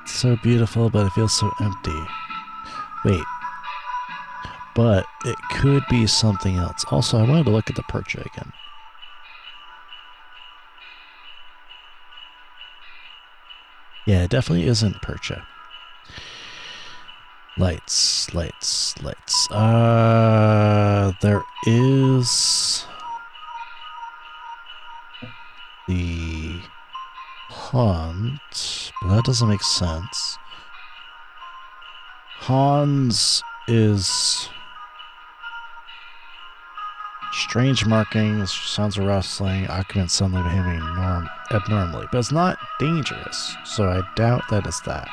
So beautiful, but it feels so empty. Wait. But it could be something else. Also, I wanted to look at the percha again. Yeah, it definitely isn't percha. Lights. There is the hunt, but that doesn't make sense. Hans is strange markings, sounds of rustling, occupants suddenly behaving abnormally, but it's not dangerous, so I doubt that it's that.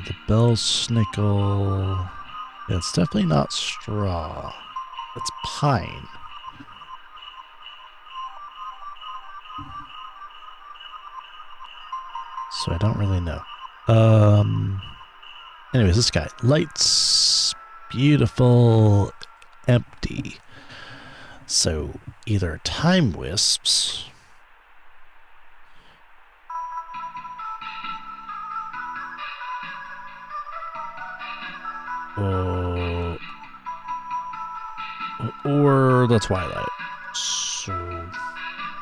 The bell snickle. Yeah, it's definitely not straw. It's pine. So I don't really know. Anyways, this guy. Lights. Beautiful. Empty. So either time wisps. Or the Twilight. So,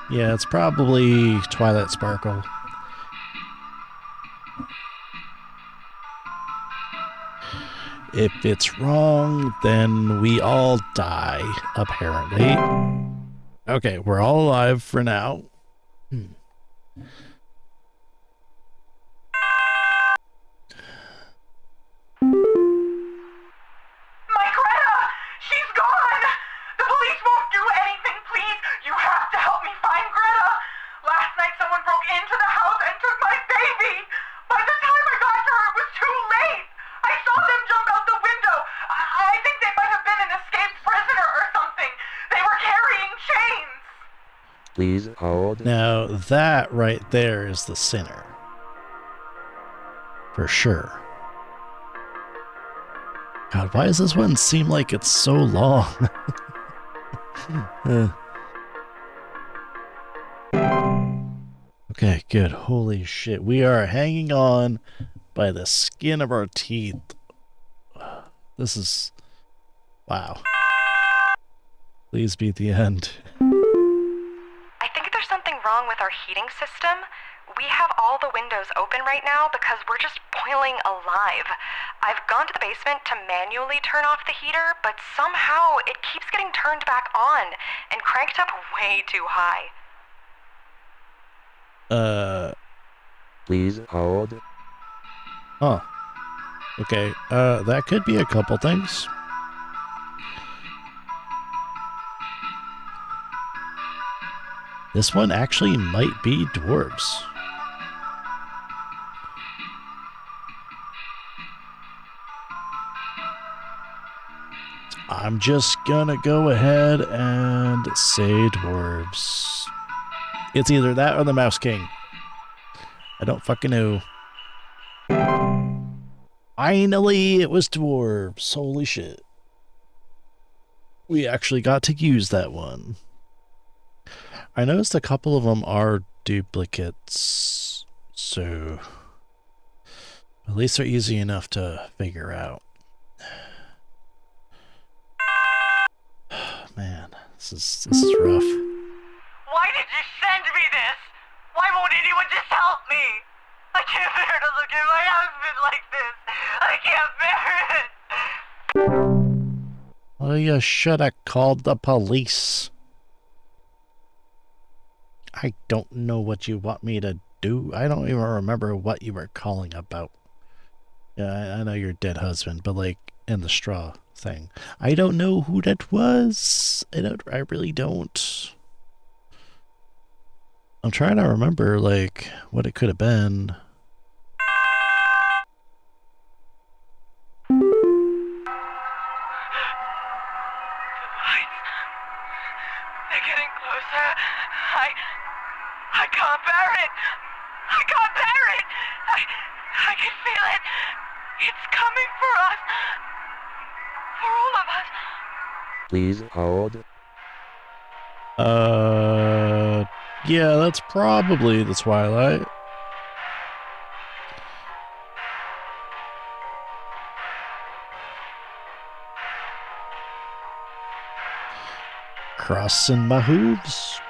yeah, it's probably Twilight Sparkle. If it's wrong, then we all die, apparently. Okay, we're all alive for now. My Greta! She's gone! The police won't do anything, please! You have to help me find Greta! Last night someone broke into the house and took my baby! By the time I got to her, it was too late! I saw them jump out the window! I think they might have been an escaped prisoner or something! They were carrying chains! Please hold. Now, that right there is the sinner. For sure. God, why does this one seem like it's so long? Okay, good. Holy shit. We are hanging on by the skin of our teeth. This is... wow. Please be the end. I think there's something wrong with our heating system. We have all the windows open right now because we're just boiling alive. I've gone to the basement to manually turn off the heater, but somehow it keeps getting turned back on and cranked up way too high. Please hold. Huh. Okay, that could be a couple things. This one actually might be dwarves. I'm just gonna go ahead and say dwarves. It's either that or the Mouse King. I don't fucking know. Finally, it was dwarves. Holy shit. We actually got to use that one. I noticed a couple of them are duplicates, so at least they're easy enough to figure out. Man, this is rough. Why did you send me this? Why won't anyone just help me? I can't bear to look at my husband like this. I can't bear it. Well, you should have called the police. I don't know what you want me to do. I don't even remember what you were calling about. Yeah, I know your dead husband, but like in the straw thing. I don't know who that was. I really don't. I'm trying to remember like what it could have been. They're getting closer. I can't bear it. I can't bear it. I can feel it. It's coming for us. For all of us. Please hold. Yeah, that's probably the Twilight. Crossing my hooves.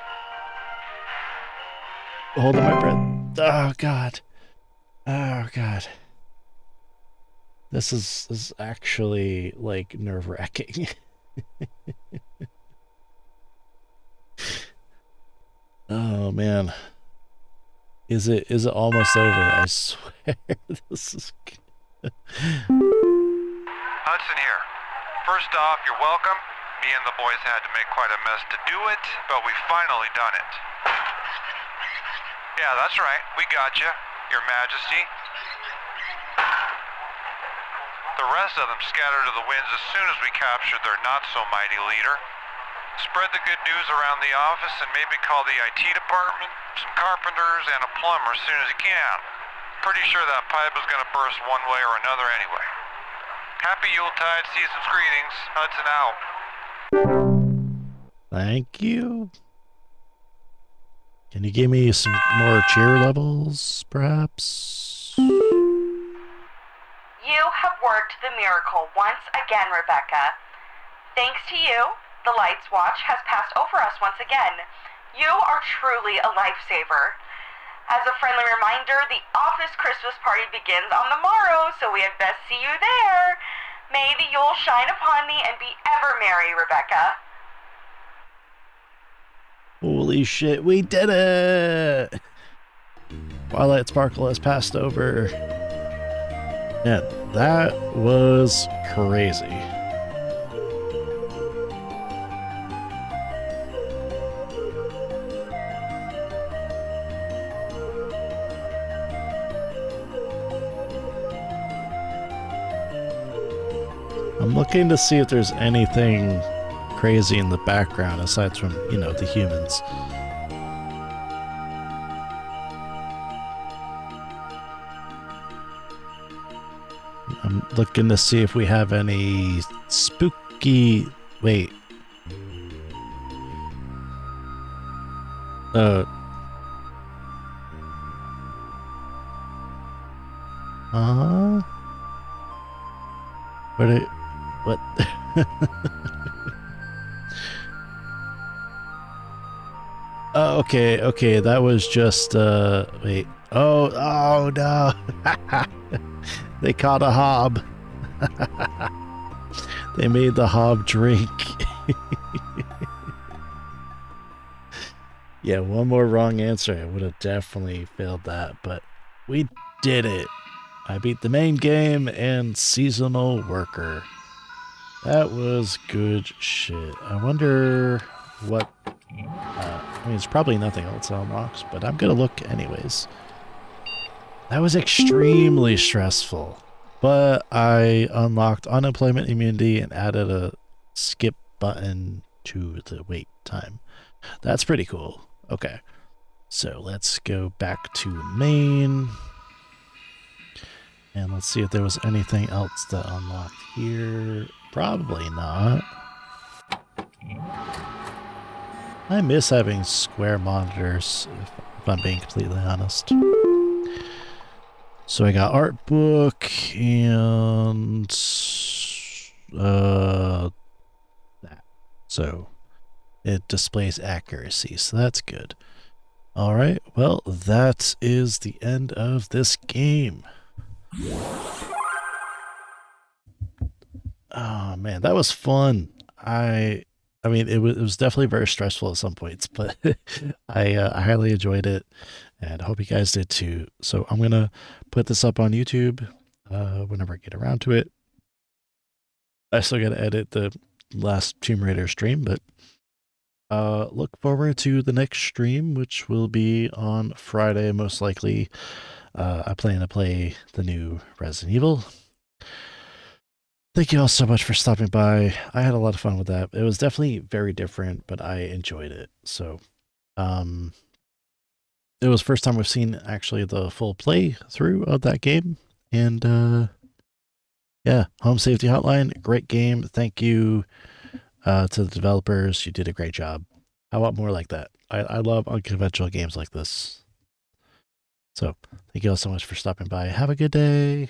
Holding my breath. Oh god. Oh god. This is actually like nerve-wracking. Oh man. Is it almost over? I swear this is Hudson here. First off, you're welcome. Me and the boys had to make quite a mess to do it, but we finally done it. Yeah, that's right. We got you, Your Majesty. The rest of them scattered to the winds as soon as we captured their not-so-mighty leader. Spread the good news around the office and maybe call the IT department, some carpenters, and a plumber as soon as you can. Pretty sure that pipe is gonna burst one way or another anyway. Happy Yuletide, season's greetings. Hudson out. Thank you. Can you give me some more cheer levels, perhaps? You have worked the miracle once again, Rebecca. Thanks to you, the Lights Watch has passed over us once again. You are truly a lifesaver. As a friendly reminder, the office Christmas party begins on the morrow, so we had best see you there. May the Yule shine upon thee and be ever merry, Rebecca. Holy shit, we did it! Twilight Sparkle has passed over. Man, that was crazy. I'm looking to see if there's anything crazy in the background aside from, you know, the humans. I'm looking to see if we have any spooky... Wait. What? Oh, okay, that was just, wait. Oh no! They caught a hob. They made the hob drink. Yeah, one more wrong answer, I would have definitely failed that, but we did it. I beat the main game and seasonal worker. That was good shit. I wonder what... I mean, it's probably nothing else unlocks, but I'm gonna look anyways. That was extremely stressful, but I unlocked unemployment immunity and added a skip button to the wait time. That's pretty cool. Okay. So let's go back to main. And let's see if there was anything else that unlocked here. Probably not. I miss having square monitors, if I'm being completely honest. So I got art book and that. So it displays accuracy, so that's good. All right, well, that is the end of this game. Oh man, that was fun. I mean, it was definitely very stressful at some points, but I highly enjoyed it, and I hope you guys did too. So I'm gonna put this up on YouTube whenever I get around to it. I still gotta edit the last Tomb Raider stream, but look forward to the next stream, which will be on Friday, most likely. I plan to play the new Resident Evil. Thank you all so much for stopping by. I had a lot of fun with that. It was definitely very different, but I enjoyed it. So, it was first time we've seen actually the full play through of that game. And, yeah, Home Safety Hotline, great game. Thank you to the developers. You did a great job. I want more like that. I love unconventional games like this. So, thank you all so much for stopping by. Have a good day.